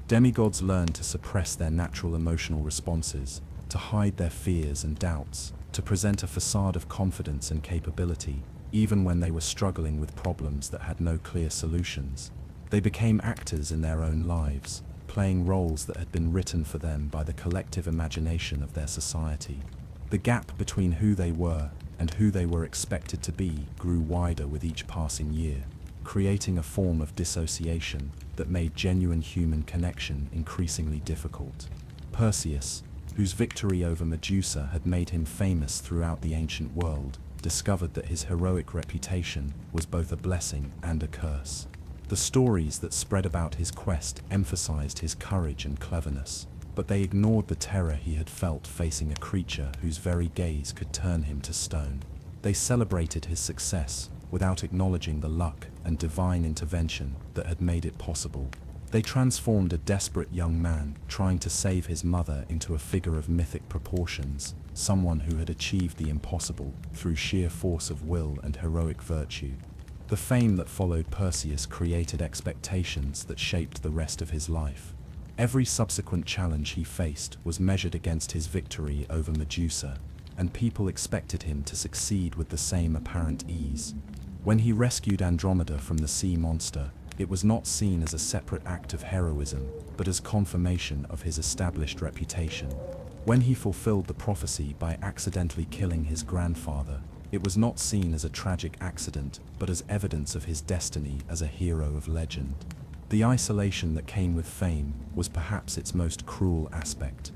[SPEAKER 1] Demigods learned to suppress their natural emotional responses, to hide their fears and doubts, to present a facade of confidence and capability, even when they were struggling with problems that had no clear solutions. They became actors in their own lives, playing roles that had been written for them by the collective imagination of their society. The gap between who they were and who they were expected to be grew wider with each passing year, creating a form of dissociation that made genuine human connection increasingly difficult. Perseus, whose victory over Medusa had made him famous throughout the ancient world, discovered that his heroic reputation was both a blessing and a curse. The stories that spread about his quest emphasized his courage and cleverness, but they ignored the terror he had felt facing a creature whose very gaze could turn him to stone. They celebrated his success without acknowledging the luck and divine intervention that had made it possible. They transformed a desperate young man trying to save his mother into a figure of mythic proportions, someone who had achieved the impossible through sheer force of will and heroic virtue. The fame that followed Perseus created expectations that shaped the rest of his life. Every subsequent challenge he faced was measured against his victory over Medusa, and people expected him to succeed with the same apparent ease. When he rescued Andromeda from the sea monster, it was not seen as a separate act of heroism, but as confirmation of his established reputation. When he fulfilled the prophecy by accidentally killing his grandfather, it was not seen as a tragic accident, but as evidence of his destiny as a hero of legend. The isolation that came with fame was perhaps its most cruel aspect.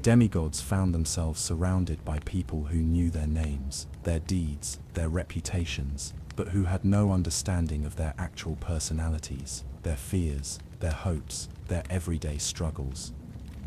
[SPEAKER 1] Demigods found themselves surrounded by people who knew their names, their deeds, their reputations, but who had no understanding of their actual personalities, their fears, their hopes, their everyday struggles.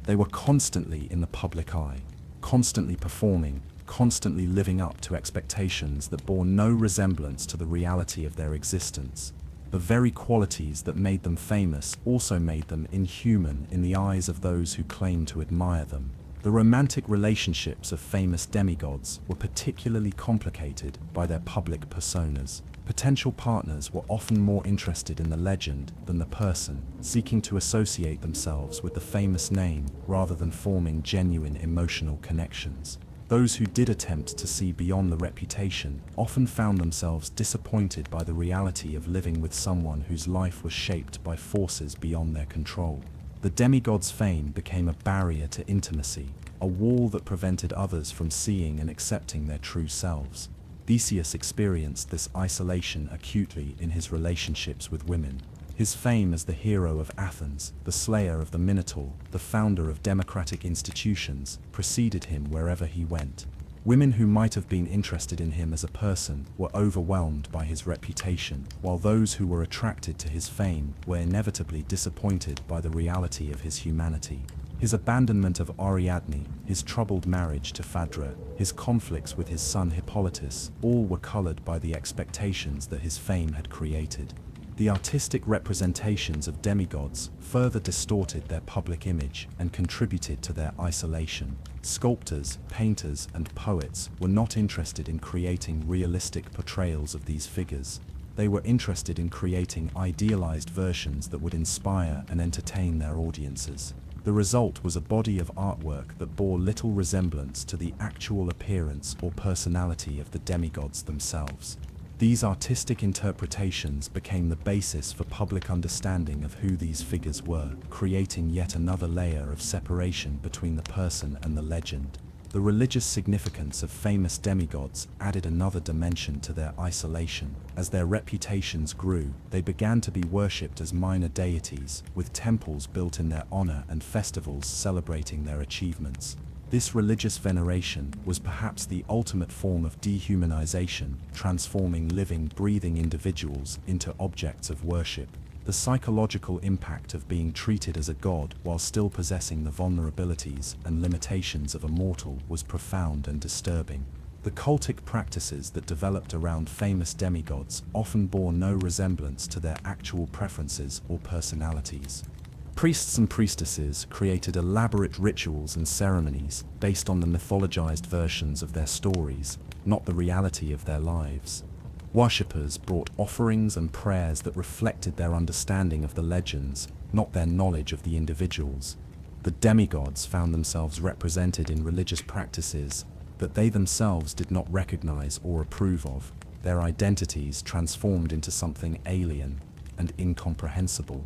[SPEAKER 1] They were constantly in the public eye, constantly performing, constantly living up to expectations that bore no resemblance to the reality of their existence. The very qualities that made them famous also made them inhuman in the eyes of those who claimed to admire them. The romantic relationships of famous demigods were particularly complicated by their public personas. Potential partners were often more interested in the legend than the person, seeking to associate themselves with the famous name rather than forming genuine emotional connections. Those who did attempt to see beyond the reputation often found themselves disappointed by the reality of living with someone whose life was shaped by forces beyond their control. The demigod's fame became a barrier to intimacy, a wall that prevented others from seeing and accepting their true selves. Theseus experienced this isolation acutely in his relationships with women. His fame as the hero of Athens, the slayer of the Minotaur, the founder of democratic institutions, preceded him wherever he went. Women who might have been interested in him as a person were overwhelmed by his reputation, while those who were attracted to his fame were inevitably disappointed by the reality of his humanity. His abandonment of Ariadne, his troubled marriage to Phaedra, his conflicts with his son Hippolytus, all were colored by the expectations that his fame had created. The artistic representations of demigods further distorted their public image and contributed to their isolation. Sculptors, painters, and poets were not interested in creating realistic portrayals of these figures. They were interested in creating idealized versions that would inspire and entertain their audiences. The result was a body of artwork that bore little resemblance to the actual appearance or personality of the demigods themselves. These artistic interpretations became the basis for public understanding of who these figures were, creating yet another layer of separation between the person and the legend. The religious significance of famous demigods added another dimension to their isolation. As their reputations grew, they began to be worshipped as minor deities, with temples built in their honor and festivals celebrating their achievements. This religious veneration was perhaps the ultimate form of dehumanization, transforming living, breathing individuals into objects of worship. The psychological impact of being treated as a god while still possessing the vulnerabilities and limitations of a mortal was profound and disturbing. The cultic practices that developed around famous demigods often bore no resemblance to their actual preferences or personalities. Priests and priestesses created elaborate rituals and ceremonies based on the mythologized versions of their stories, not the reality of their lives. Worshippers brought offerings and prayers that reflected their understanding of the legends, not their knowledge of the individuals. The demigods found themselves represented in religious practices that they themselves did not recognize or approve of, their identities transformed into something alien and incomprehensible.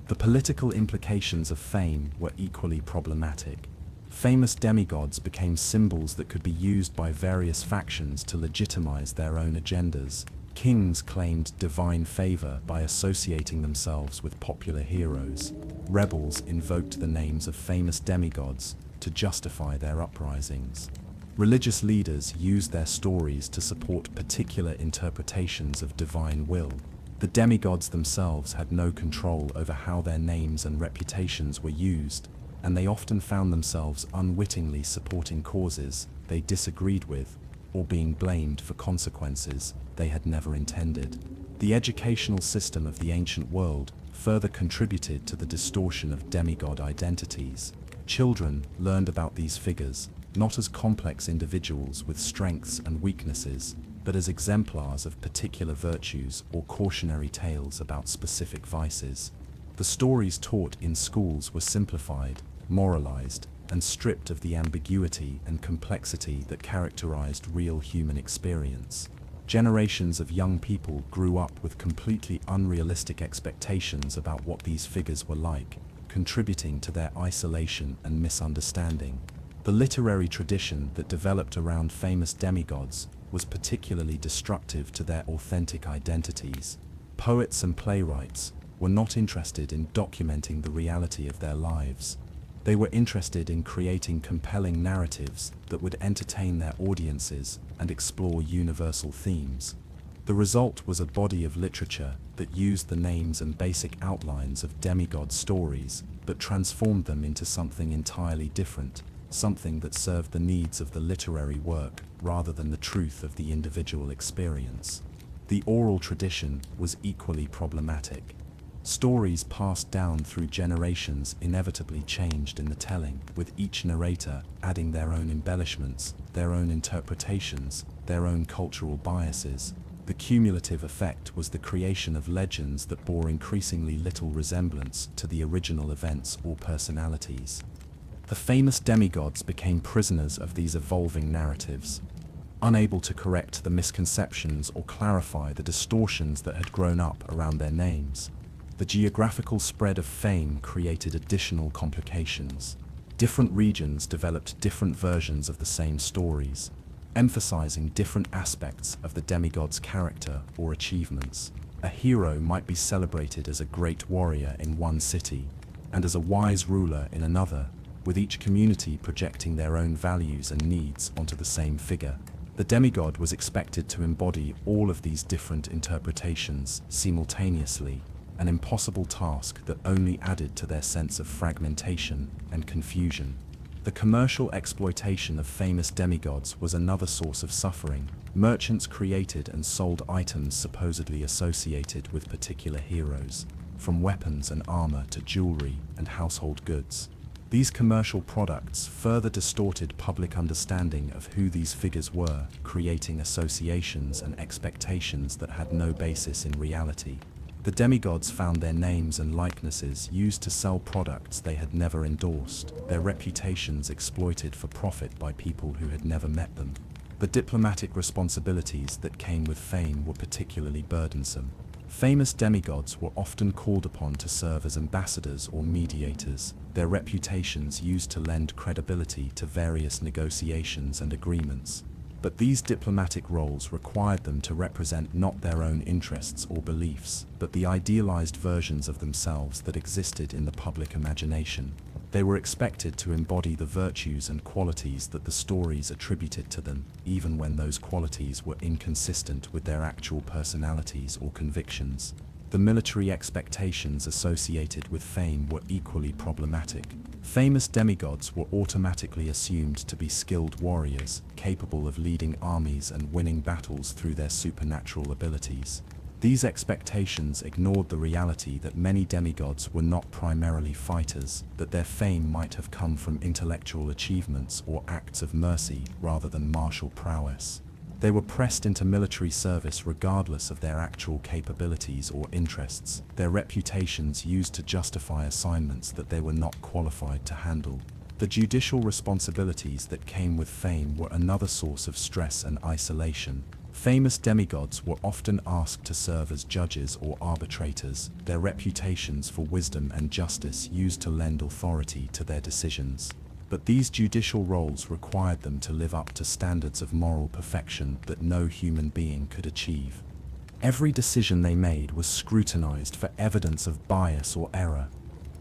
[SPEAKER 1] The political implications of fame were equally problematic. Famous demigods became symbols that could be used by various factions to legitimize their own agendas. Kings claimed divine favor by associating themselves with popular heroes. Rebels invoked the names of famous demigods to justify their uprisings. Religious leaders used their stories to support particular interpretations of divine will. The demigods themselves had no control over how their names and reputations were used, and they often found themselves unwittingly supporting causes they disagreed with, or being blamed for consequences they had never intended. The educational system of the ancient world further contributed to the distortion of demigod identities. Children learned about these figures not as complex individuals with strengths and weaknesses, but as exemplars of particular virtues or cautionary tales about specific vices. The stories taught in schools were simplified, moralized, and stripped of the ambiguity and complexity that characterized real human experience. Generations of young people grew up with completely unrealistic expectations about what these figures were like, contributing to their isolation and misunderstanding. The literary tradition that developed around famous demigods was particularly destructive to their authentic identities. Poets and playwrights were not interested in documenting the reality of their lives. They were interested in creating compelling narratives that would entertain their audiences and explore universal themes. The result was a body of literature that used the names and basic outlines of demigod stories, but transformed them into something entirely different, something that served the needs of the literary work rather than the truth of the individual experience. The oral tradition was equally problematic. Stories passed down through generations inevitably changed in the telling, with each narrator adding their own embellishments, their own interpretations, their own cultural biases. The cumulative effect was the creation of legends that bore increasingly little resemblance to the original events or personalities. The famous demigods became prisoners of these evolving narratives, unable to correct the misconceptions or clarify the distortions that had grown up around their names. The geographical spread of fame created additional complications. Different regions developed different versions of the same stories, emphasizing different aspects of the demigod's character or achievements. A hero might be celebrated as a great warrior in one city, and as a wise ruler in another, with each community projecting their own values and needs onto the same figure. The demigod was expected to embody all of these different interpretations simultaneously, an impossible task that only added to their sense of fragmentation and confusion. The commercial exploitation of famous demigods was another source of suffering. Merchants created and sold items supposedly associated with particular heroes, from weapons and armor to jewelry and household goods. These commercial products further distorted public understanding of who these figures were, creating associations and expectations that had no basis in reality. The demigods found their names and likenesses used to sell products they had never endorsed, their reputations exploited for profit by people who had never met them. The diplomatic responsibilities that came with fame were particularly burdensome. Famous demigods were often called upon to serve as ambassadors or mediators, their reputations used to lend credibility to various negotiations and agreements. But these diplomatic roles required them to represent not their own interests or beliefs, but the idealized versions of themselves that existed in the public imagination. They were expected to embody the virtues and qualities that the stories attributed to them, even when those qualities were inconsistent with their actual personalities or convictions. The military expectations associated with fame were equally problematic. Famous demigods were automatically assumed to be skilled warriors, capable of leading armies and winning battles through their supernatural abilities. These expectations ignored the reality that many demigods were not primarily fighters, that their fame might have come from intellectual achievements or acts of mercy rather than martial prowess. They were pressed into military service regardless of their actual capabilities or interests, their reputations used to justify assignments that they were not qualified to handle. The judicial responsibilities that came with fame were another source of stress and isolation. Famous demigods were often asked to serve as judges or arbitrators, their reputations for wisdom and justice used to lend authority to their decisions. But these judicial roles required them to live up to standards of moral perfection that no human being could achieve. Every decision they made was scrutinized for evidence of bias or error,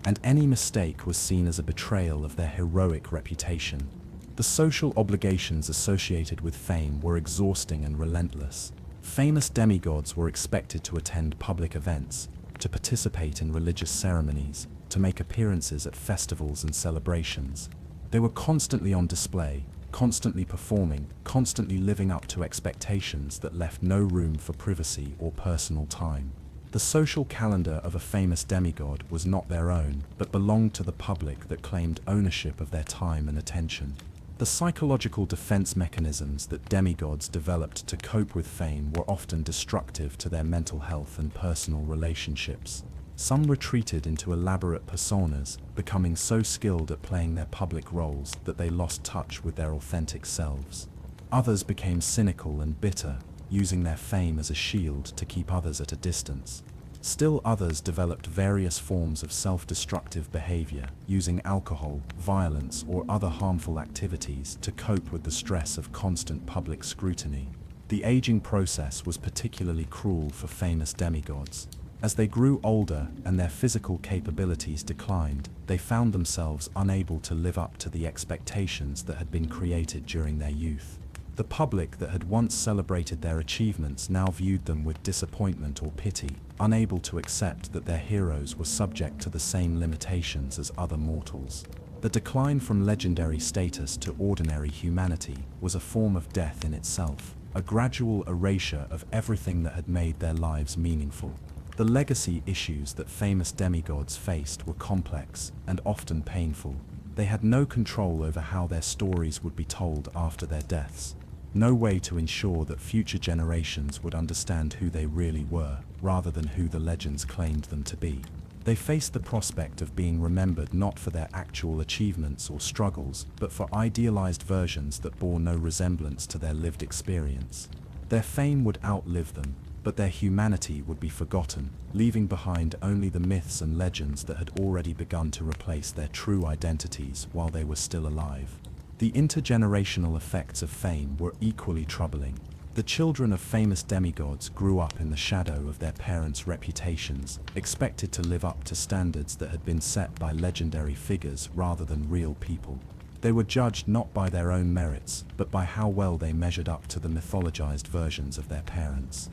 [SPEAKER 1] and any mistake was seen as a betrayal of their heroic reputation. The social obligations associated with fame were exhausting and relentless. Famous demigods were expected to attend public events, to participate in religious ceremonies, to make appearances at festivals and celebrations. They were constantly on display, constantly performing, constantly living up to expectations that left no room for privacy or personal time. The social calendar of a famous demigod was not their own, but belonged to the public that claimed ownership of their time and attention. The psychological defense mechanisms that demigods developed to cope with fame were often destructive to their mental health and personal relationships. Some retreated into elaborate personas, becoming so skilled at playing their public roles that they lost touch with their authentic selves. Others became cynical and bitter, using their fame as a shield to keep others at a distance. Still others developed various forms of self-destructive behavior, using alcohol, violence, or other harmful activities to cope with the stress of constant public scrutiny. The aging process was particularly cruel for famous demigods. As they grew older and their physical capabilities declined, they found themselves unable to live up to the expectations that had been created during their youth. The public that had once celebrated their achievements now viewed them with disappointment or pity, unable to accept that their heroes were subject to the same limitations as other mortals. The decline from legendary status to ordinary humanity was a form of death in itself, a gradual erasure of everything that had made their lives meaningful. The legacy issues that famous demigods faced were complex and often painful. They had no control over how their stories would be told after their deaths. No way to ensure that future generations would understand who they really were, rather than who the legends claimed them to be. They faced the prospect of being remembered not for their actual achievements or struggles, but for idealized versions that bore no resemblance to their lived experience. Their fame would outlive them, but their humanity would be forgotten, leaving behind only the myths and legends that had already begun to replace their true identities while they were still alive. The intergenerational effects of fame were equally troubling. The children of famous demigods grew up in the shadow of their parents' reputations, expected to live up to standards that had been set by legendary figures rather than real people. They were judged not by their own merits, but by how well they measured up to the mythologized versions of their parents.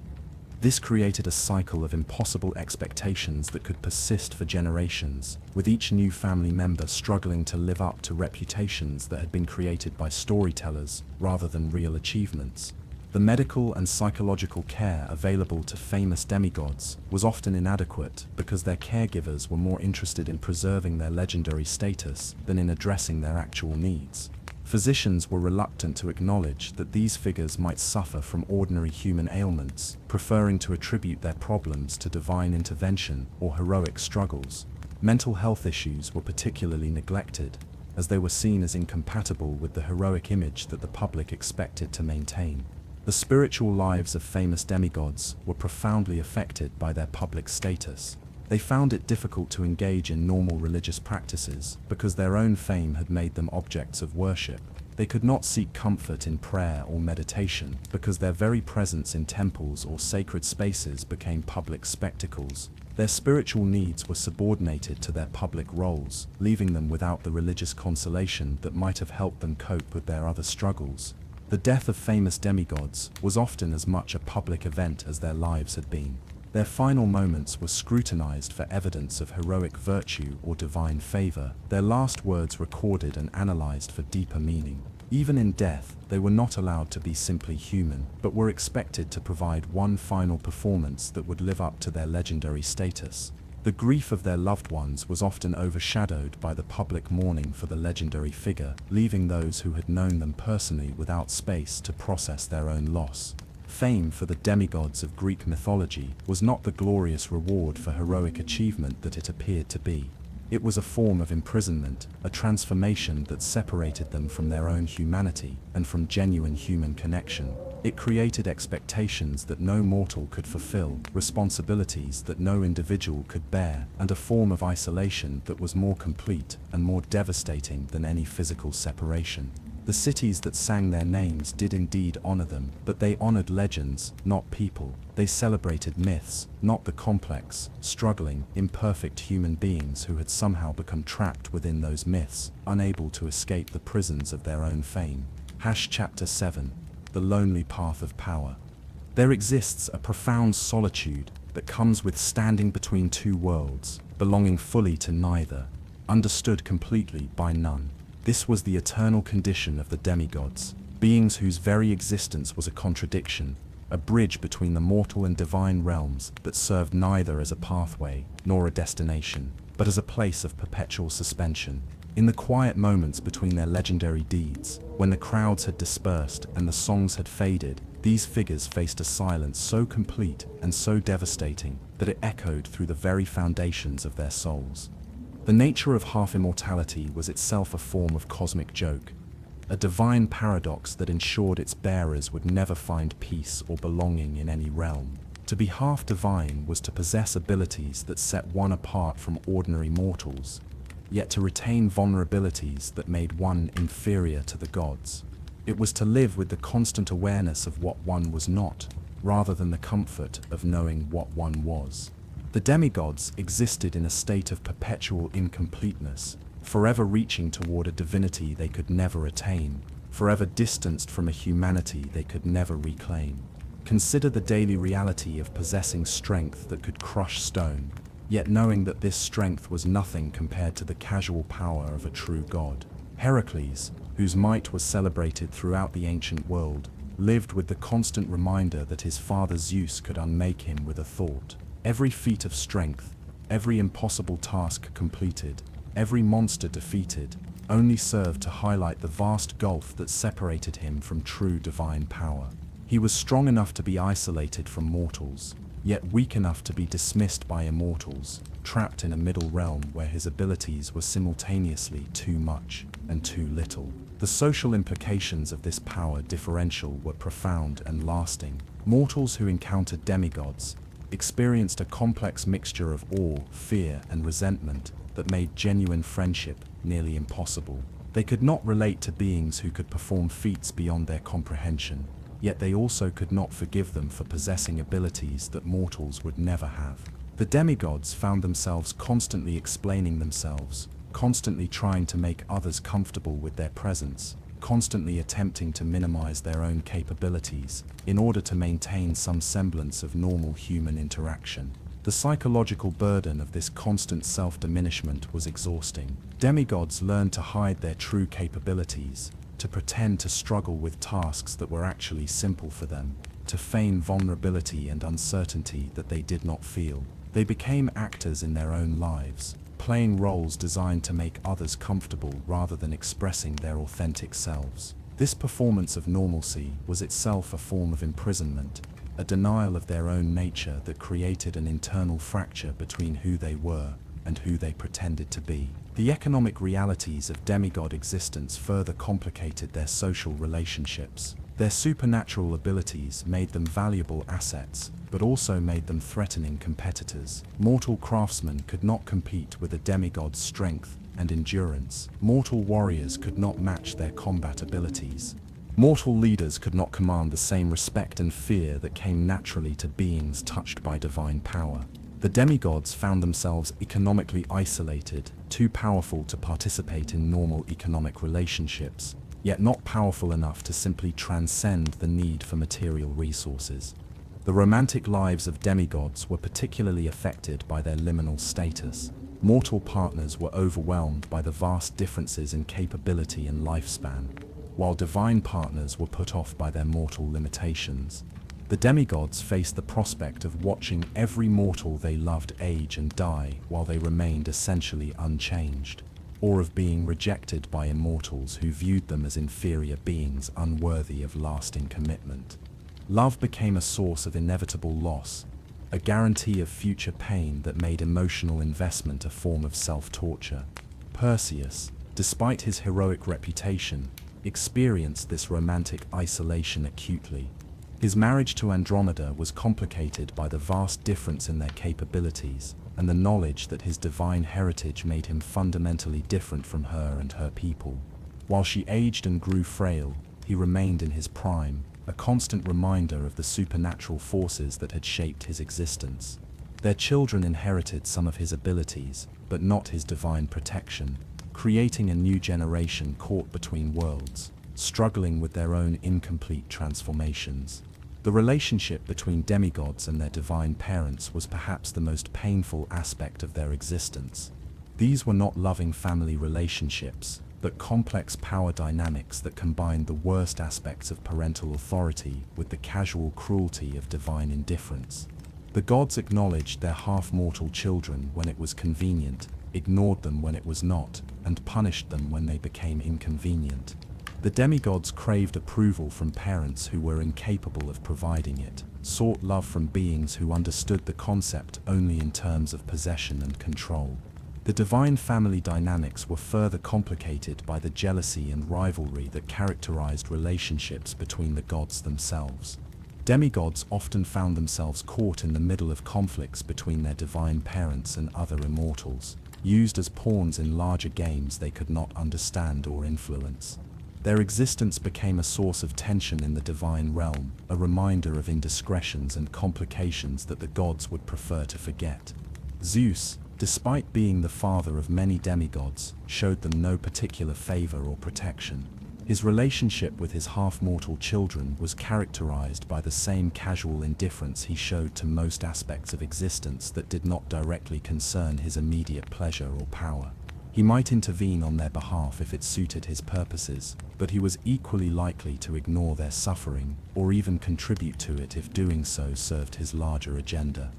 [SPEAKER 1] This created a cycle of impossible expectations that could persist for generations, with each new family member struggling to live up to reputations that had been created by storytellers rather than real achievements. The medical and psychological care available to famous demigods was often inadequate because their caregivers were more interested in preserving their legendary status than in addressing their actual needs. Physicians were reluctant to acknowledge that these figures might suffer from ordinary human ailments, preferring to attribute their problems to divine intervention or heroic struggles. Mental health issues were particularly neglected, as they were seen as incompatible with the heroic image that the public expected to maintain. The spiritual lives of famous demigods were profoundly affected by their public status. They found it difficult to engage in normal religious practices because their own fame had made them objects of worship. They could not seek comfort in prayer or meditation because their very presence in temples or sacred spaces became public spectacles. Their spiritual needs were subordinated to their public roles, leaving them without the religious consolation that might have helped them cope with their other struggles. The death of famous demigods was often as much a public event as their lives had been. Their final moments were scrutinized for evidence of heroic virtue or divine favor, their last words recorded and analyzed for deeper meaning. Even in death, they were not allowed to be simply human, but were expected to provide one final performance that would live up to their legendary status. The grief of their loved ones was often overshadowed by the public mourning for the legendary figure, leaving those who had known them personally without space to process their own loss. Fame for the demigods of Greek mythology was not the glorious reward for heroic achievement that it appeared to be. It was a form of imprisonment, a transformation that separated them from their own humanity and from genuine human connection. It created expectations that no mortal could fulfill, responsibilities that no individual could bear, and a form of isolation that was more complete and more devastating than any physical separation. The cities that sang their names did indeed honor them, but they honored legends, not people. They celebrated myths, not the complex, struggling, imperfect human beings who had somehow become trapped within those myths, unable to escape the prisons of their own fame. Chapter 7. The Lonely Path of Power. There exists a profound solitude that comes with standing between two worlds, belonging fully to neither, understood completely by none. This was the eternal condition of the demigods, beings whose very existence was a contradiction, a bridge between the mortal and divine realms that served neither as a pathway nor a destination, but as a place of perpetual suspension. In the quiet moments between their legendary deeds, when the crowds had dispersed and the songs had faded, these figures faced a silence so complete and so devastating that it echoed through the very foundations of their souls. The nature of half-immortality was itself a form of cosmic joke, a divine paradox that ensured its bearers would never find peace or belonging in any realm. To be half-divine was to possess abilities that set one apart from ordinary mortals, yet to retain vulnerabilities that made one inferior to the gods. It was to live with the constant awareness of what one was not, rather than the comfort of knowing what one was. The demigods existed in a state of perpetual incompleteness, forever reaching toward a divinity they could never attain, forever distanced from a humanity they could never reclaim. Consider the daily reality of possessing strength that could crush stone, yet knowing that this strength was nothing compared to the casual power of a true god. Heracles, whose might was celebrated throughout the ancient world, lived with the constant reminder that his father Zeus could unmake him with a thought. Every feat of strength, every impossible task completed, every monster defeated, only served to highlight the vast gulf that separated him from true divine power. He was strong enough to be isolated from mortals, yet weak enough to be dismissed by immortals, trapped in a middle realm where his abilities were simultaneously too much and too little. The social implications of this power differential were profound and lasting. Mortals who encountered demigods experienced a complex mixture of awe, fear, and resentment that made genuine friendship nearly impossible. They could not relate to beings who could perform feats beyond their comprehension, yet they also could not forgive them for possessing abilities that mortals would never have. The demigods found themselves constantly explaining themselves, constantly trying to make others comfortable with their presence, constantly attempting to minimize their own capabilities in order to maintain some semblance of normal human interaction. The psychological burden of this constant self-diminishment was exhausting. Demigods learned to hide their true capabilities, to pretend to struggle with tasks that were actually simple for them, to feign vulnerability and uncertainty that they did not feel. They became actors in their own lives, playing roles designed to make others comfortable rather than expressing their authentic selves. This performance of normalcy was itself a form of imprisonment, a denial of their own nature that created an internal fracture between who they were and who they pretended to be. The economic realities of demigod existence further complicated their social relationships. Their supernatural abilities made them valuable assets, but also made them threatening competitors. Mortal craftsmen could not compete with a demigod's strength and endurance. Mortal warriors could not match their combat abilities. Mortal leaders could not command the same respect and fear that came naturally to beings touched by divine power. The demigods found themselves economically isolated, too powerful to participate in normal economic relationships, yet not powerful enough to simply transcend the need for material resources. The romantic lives of demigods were particularly affected by their liminal status. Mortal partners were overwhelmed by the vast differences in capability and lifespan, while divine partners were put off by their mortal limitations. The demigods faced the prospect of watching every mortal they loved age and die while they remained essentially unchanged, or of being rejected by immortals who viewed them as inferior beings unworthy of lasting commitment. Love became a source of inevitable loss, a guarantee of future pain that made emotional investment a form of self-torture. Perseus, despite his heroic reputation, experienced this romantic isolation acutely. His marriage to Andromeda was complicated by the vast difference in their capabilities, and the knowledge that his divine heritage made him fundamentally different from her and her people. While she aged and grew frail, he remained in his prime, a constant reminder of the supernatural forces that had shaped his existence. Their children inherited some of his abilities, but not his divine protection, creating a new generation caught between worlds, struggling with their own incomplete transformations. The relationship between demigods and their divine parents was perhaps the most painful aspect of their existence. These were not loving family relationships, but complex power dynamics that combined the worst aspects of parental authority with the casual cruelty of divine indifference. The gods acknowledged their half-mortal children when it was convenient, ignored them when it was not, and punished them when they became inconvenient. The demigods craved approval from parents who were incapable of providing it, sought love from beings who understood the concept only in terms of possession and control. The divine family dynamics were further complicated by the jealousy and rivalry that characterized relationships between the gods themselves. Demigods often found themselves caught in the middle of conflicts between their divine parents and other immortals, used as pawns in larger games they could not understand or influence. Their existence became a source of tension in the divine realm, a reminder of indiscretions and complications that the gods would prefer to forget. Zeus, despite being the father of many demigods, showed them no particular favor or protection. His relationship with his half-mortal children was characterized by the same casual indifference he showed to most aspects of existence that did not directly concern his immediate pleasure or power. He might intervene on their behalf if it suited his purposes, but he was equally likely to ignore their suffering, or even contribute to it if doing so served his larger agenda.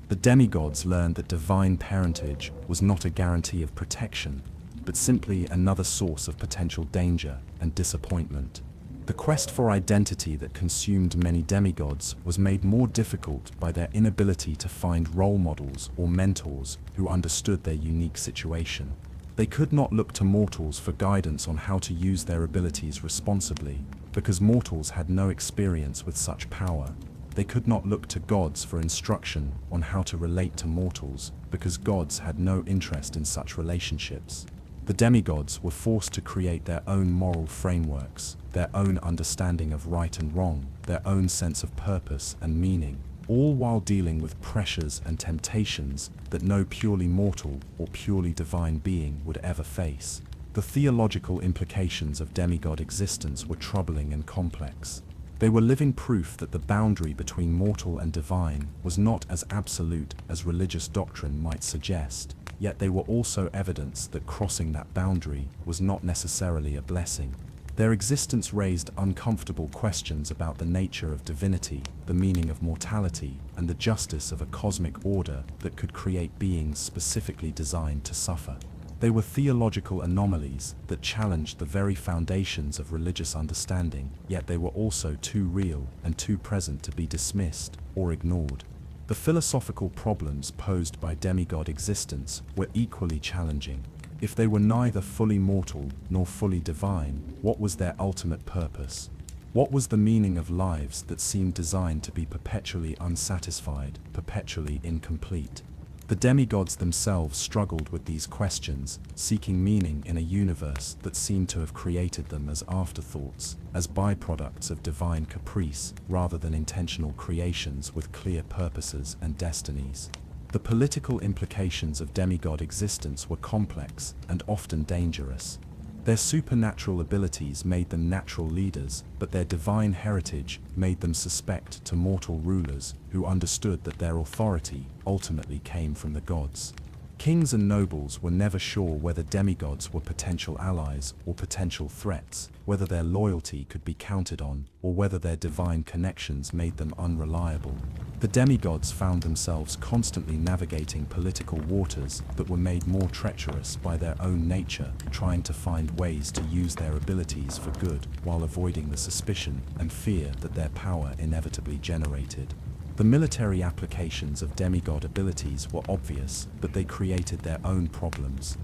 [SPEAKER 1] The demigods learned that divine parentage was not a guarantee of protection, but simply another source of potential danger and disappointment. The quest for identity that consumed many demigods was made more difficult by their inability to find role models or mentors who understood their unique situation. They could not look to mortals for guidance on how to use their abilities responsibly, because mortals had no experience with such power. They could not look to gods for instruction on how to relate to mortals, because gods had no interest in such relationships. The demigods were forced to create their own moral frameworks, their own understanding of right and wrong, their own sense of purpose and meaning, all while dealing with pressures and temptations that no purely mortal or purely divine being would ever face. The theological implications of demigod existence were troubling and complex. They were living proof that the boundary between mortal and divine was not as absolute as religious doctrine might suggest, yet they were also evidence that crossing that boundary was not necessarily a blessing. Their existence raised uncomfortable questions about the nature of divinity, the meaning of mortality, and the justice of a cosmic order that could create beings specifically designed to suffer. They were theological anomalies that challenged the very foundations of religious understanding, yet they were also too real and too present to be dismissed or ignored. The philosophical problems posed by demigod existence were equally challenging. If they were neither fully mortal nor fully divine, what was their ultimate purpose? What was the meaning of lives that seemed designed to be perpetually unsatisfied, perpetually incomplete? The demigods themselves struggled with these questions, seeking meaning in a universe that seemed to have created them as afterthoughts, as byproducts of divine caprice, rather than intentional creations with clear purposes and destinies. The political implications of demigod existence were complex and often dangerous. Their supernatural abilities made them natural leaders, but their divine heritage made them suspect to mortal rulers who understood that their authority ultimately came from the gods. Kings and nobles were never sure whether demigods were potential allies or potential threats, whether their loyalty could be counted on, or whether their divine connections made them unreliable. The demigods found themselves constantly navigating political waters that were made more treacherous by their own nature, trying to find ways to use their abilities for good while avoiding the suspicion and fear that their power inevitably generated. The military applications of demigod abilities were obvious, but they created their own problems.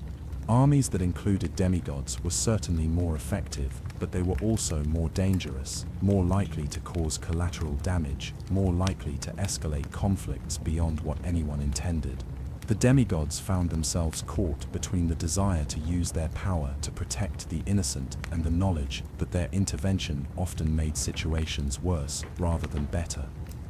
[SPEAKER 1] Armies that included demigods were certainly more effective, but they were also more dangerous, more likely to cause collateral damage, more likely to escalate conflicts beyond what anyone intended. The demigods found themselves caught between the desire to use their power to protect the innocent and the knowledge that their intervention often made situations worse rather than better.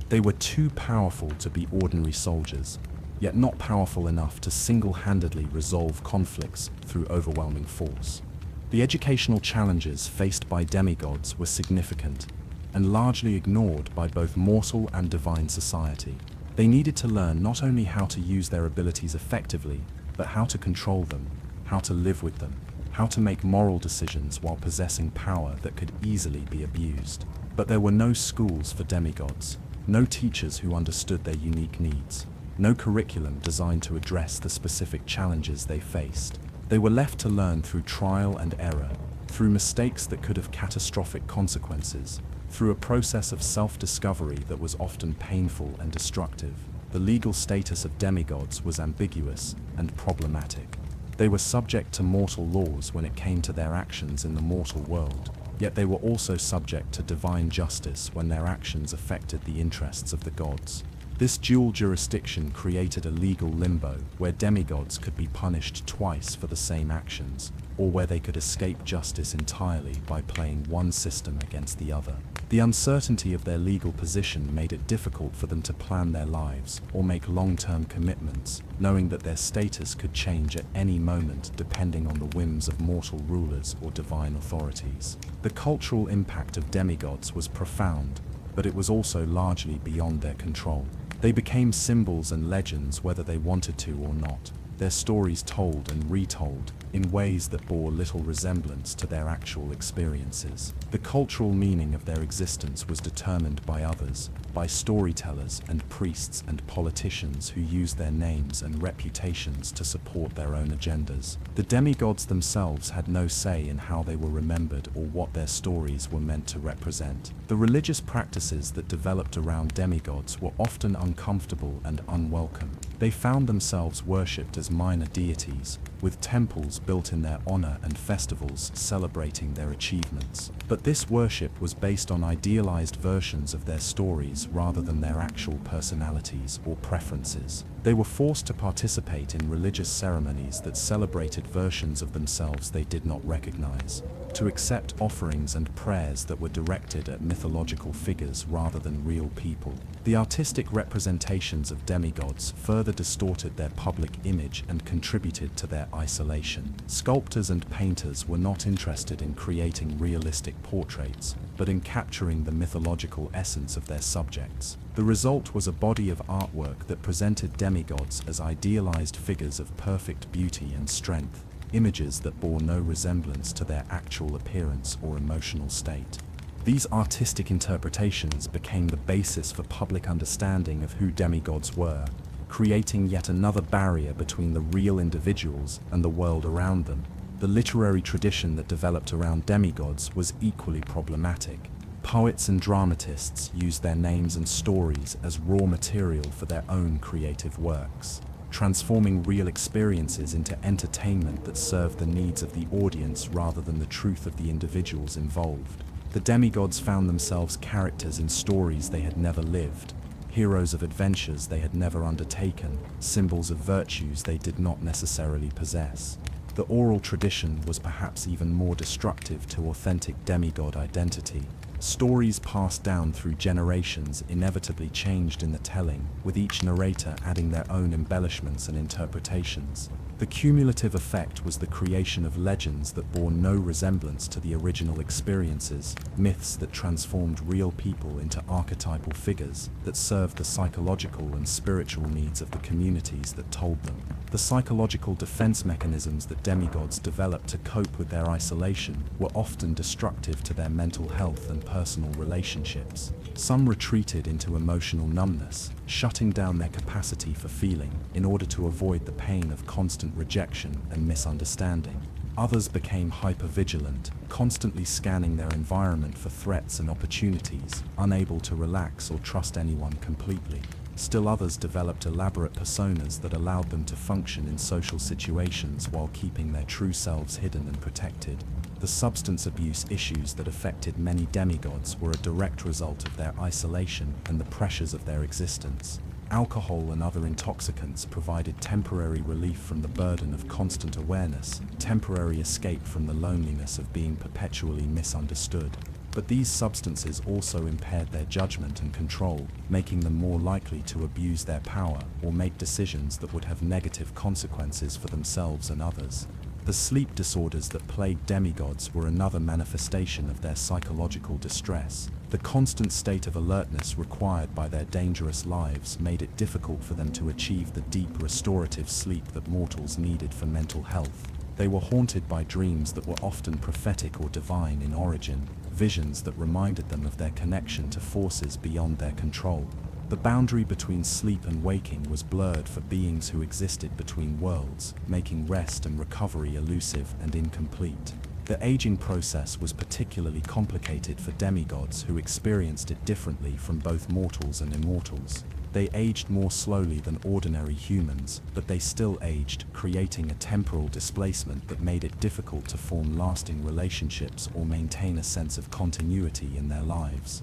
[SPEAKER 1] They were too powerful to be ordinary soldiers, yet not powerful enough to single-handedly resolve conflicts through overwhelming force. The educational challenges faced by demigods were significant, and largely ignored by both mortal and divine society. They needed to learn not only how to use their abilities effectively, but how to control them, how to live with them, how to make moral decisions while possessing power that could easily be abused. But there were no schools for demigods. No teachers who understood their unique needs. No curriculum designed to address the specific challenges they faced. They were left to learn through trial and error, through mistakes that could have catastrophic consequences, through a process of self-discovery that was often painful and destructive. The legal status of demigods was ambiguous and problematic. They were subject to mortal laws when it came to their actions in the mortal world. Yet they were also subject to divine justice when their actions affected the interests of the gods. This dual jurisdiction created a legal limbo where demigods could be punished twice for the same actions, or where they could escape justice entirely by playing one system against the other. The uncertainty of their legal position made it difficult for them to plan their lives or make long-term commitments, knowing that their status could change at any moment depending on the whims of mortal rulers or divine authorities. The cultural impact of demigods was profound, but it was also largely beyond their control. They became symbols and legends whether they wanted to or not, their stories told and retold in ways that bore little resemblance to their actual experiences. The cultural meaning of their existence was determined by others, by storytellers and priests and politicians who used their names and reputations to support their own agendas. The demigods themselves had no say in how they were remembered or what their stories were meant to represent. The religious practices that developed around demigods were often uncomfortable and unwelcome. They found themselves worshipped as minor deities, with temples built in their honor and festivals celebrating their achievements. But this worship was based on idealized versions of their stories rather than their actual personalities or preferences. They were forced to participate in religious ceremonies that celebrated versions of themselves they did not recognize. to accept offerings and prayers that were directed at mythological figures rather than real people. The artistic representations of demigods further distorted their public image and contributed to their isolation. Sculptors and painters were not interested in creating realistic portraits, but in capturing the mythological essence of their subjects. The result was a body of artwork that presented demigods as idealized figures of perfect beauty and strength, images that bore no resemblance to their actual appearance or emotional state. These artistic interpretations became the basis for public understanding of who demigods were, creating yet another barrier between the real individuals and the world around them. The literary tradition that developed around demigods was equally problematic. Poets and dramatists used their names and stories as raw material for their own creative works, transforming real experiences into entertainment that served the needs of the audience rather than the truth of the individuals involved. The demigods found themselves characters in stories they had never lived, heroes of adventures they had never undertaken, symbols of virtues they did not necessarily possess. The oral tradition was perhaps even more destructive to authentic demigod identity. Stories passed down through generations inevitably changed in the telling, with each narrator adding their own embellishments and interpretations. The cumulative effect was the creation of legends that bore no resemblance to the original experiences, myths that transformed real people into archetypal figures that served the psychological and spiritual needs of the communities that told them. The psychological defense mechanisms that demigods developed to cope with their isolation were often destructive to their mental health and personal relationships. Some retreated into emotional numbness, shutting down their capacity for feeling in order to avoid the pain of constant rejection and misunderstanding. Others became hypervigilant, constantly scanning their environment for threats and opportunities, unable to relax or trust anyone completely. Still others developed elaborate personas that allowed them to function in social situations while keeping their true selves hidden and protected. The substance abuse issues that affected many demigods were a direct result of their isolation and the pressures of their existence. Alcohol and other intoxicants provided temporary relief from the burden of constant awareness, temporary escape from the loneliness of being perpetually misunderstood. But these substances also impaired their judgment and control, making them more likely to abuse their power or make decisions that would have negative consequences for themselves and others. The sleep disorders that plagued demigods were another manifestation of their psychological distress. The constant state of alertness required by their dangerous lives made it difficult for them to achieve the deep restorative sleep that mortals needed for mental health. They were haunted by dreams that were often prophetic or divine in origin, visions that reminded them of their connection to forces beyond their control. The boundary between sleep and waking was blurred for beings who existed between worlds, making rest and recovery elusive and incomplete. The aging process was particularly complicated for demigods who experienced it differently from both mortals and immortals. They aged more slowly than ordinary humans, but they still aged, creating a temporal displacement that made it difficult to form lasting relationships or maintain a sense of continuity in their lives.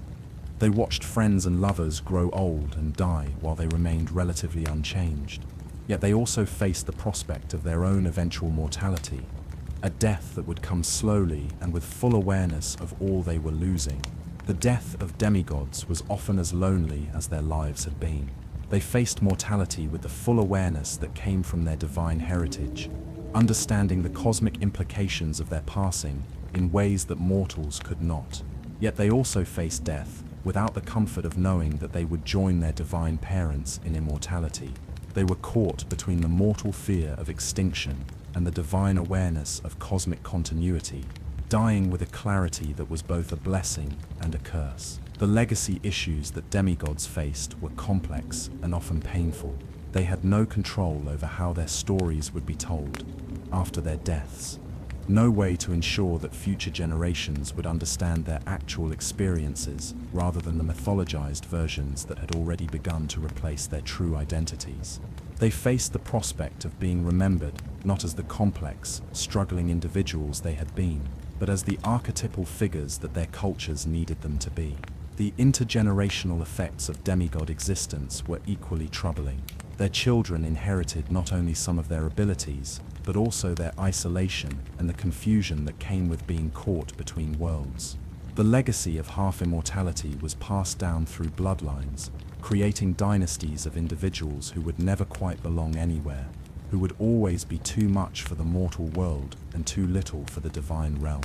[SPEAKER 1] They watched friends and lovers grow old and die while they remained relatively unchanged. Yet they also faced the prospect of their own eventual mortality, a death that would come slowly and with full awareness of all they were losing. The death of demigods was often as lonely as their lives had been. They faced mortality with the full awareness that came from their divine heritage, understanding the cosmic implications of their passing in ways that mortals could not. Yet they also faced death without the comfort of knowing that they would join their divine parents in immortality. They were caught between the mortal fear of extinction and the divine awareness of cosmic continuity, dying with a clarity that was both a blessing and a curse. The legacy issues that demigods faced were complex and often painful. They had no control over how their stories would be told after their deaths. No way to ensure that future generations would understand their actual experiences rather than the mythologized versions that had already begun to replace their true identities. They faced the prospect of being remembered not as the complex, struggling individuals they had been, but as the archetypal figures that their cultures needed them to be. The intergenerational effects of demigod existence were equally troubling. Their children inherited not only some of their abilities, but also their isolation and the confusion that came with being caught between worlds. The legacy of half-immortality was passed down through bloodlines, creating dynasties of individuals who would never quite belong anywhere, who would always be too much for the mortal world and too little for the divine realm.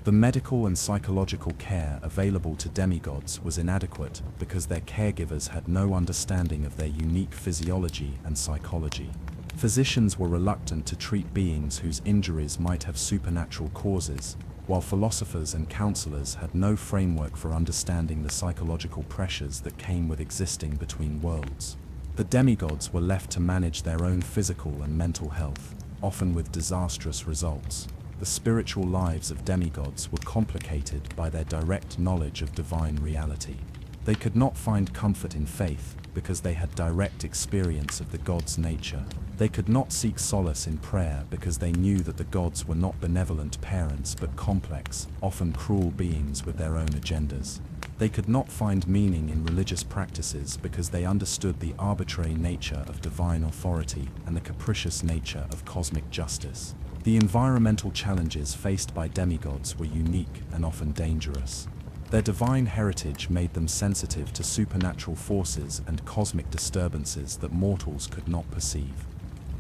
[SPEAKER 1] The medical and psychological care available to demigods was inadequate because their caregivers had no understanding of their unique physiology and psychology. Physicians were reluctant to treat beings whose injuries might have supernatural causes, while philosophers and counselors had no framework for understanding the psychological pressures that came with existing between worlds. The demigods were left to manage their own physical and mental health, often with disastrous results. The spiritual lives of demigods were complicated by their direct knowledge of divine reality. They could not find comfort in faith because they had direct experience of the gods' nature. They could not seek solace in prayer because they knew that the gods were not benevolent parents but complex, often cruel beings with their own agendas. They could not find meaning in religious practices because they understood the arbitrary nature of divine authority and the capricious nature of cosmic justice. The environmental challenges faced by demigods were unique and often dangerous. Their divine heritage made them sensitive to supernatural forces and cosmic disturbances that mortals could not perceive.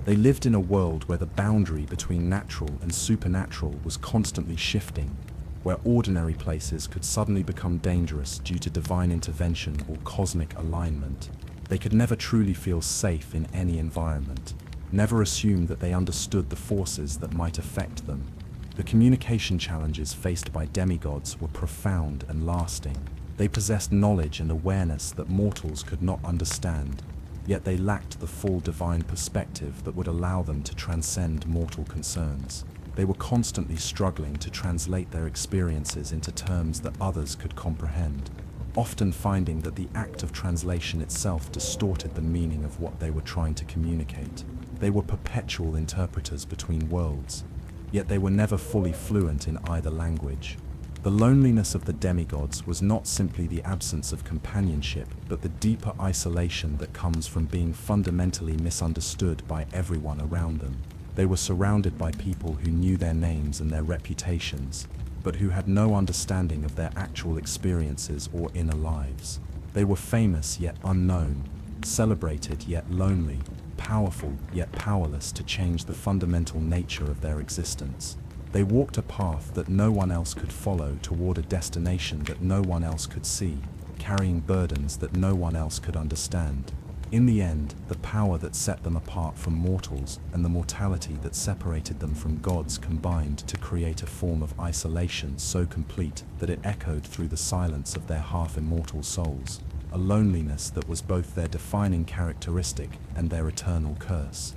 [SPEAKER 1] They lived in a world where the boundary between natural and supernatural was constantly shifting, where ordinary places could suddenly become dangerous due to divine intervention or cosmic alignment. They could never truly feel safe in any environment, never assume that they understood the forces that might affect them. The communication challenges faced by demigods were profound and lasting. They possessed knowledge and awareness that mortals could not understand, yet they lacked the full divine perspective that would allow them to transcend mortal concerns. They were constantly struggling to translate their experiences into terms that others could comprehend, often finding that the act of translation itself distorted the meaning of what they were trying to communicate. They were perpetual interpreters between worlds, yet they were never fully fluent in either language. The loneliness of the demigods was not simply the absence of companionship, but the deeper isolation that comes from being fundamentally misunderstood by everyone around them. They were surrounded by people who knew their names and their reputations, but who had no understanding of their actual experiences or inner lives. They were famous yet unknown, celebrated yet lonely, powerful yet powerless to change the fundamental nature of their existence. They walked a path that no one else could follow toward a destination that no one else could see, carrying burdens that no one else could understand. In the end, the power that set them apart from mortals and the mortality that separated them from gods combined to create a form of isolation so complete that it echoed through the silence of their half-immortal souls, a loneliness that was both their defining characteristic and their eternal curse.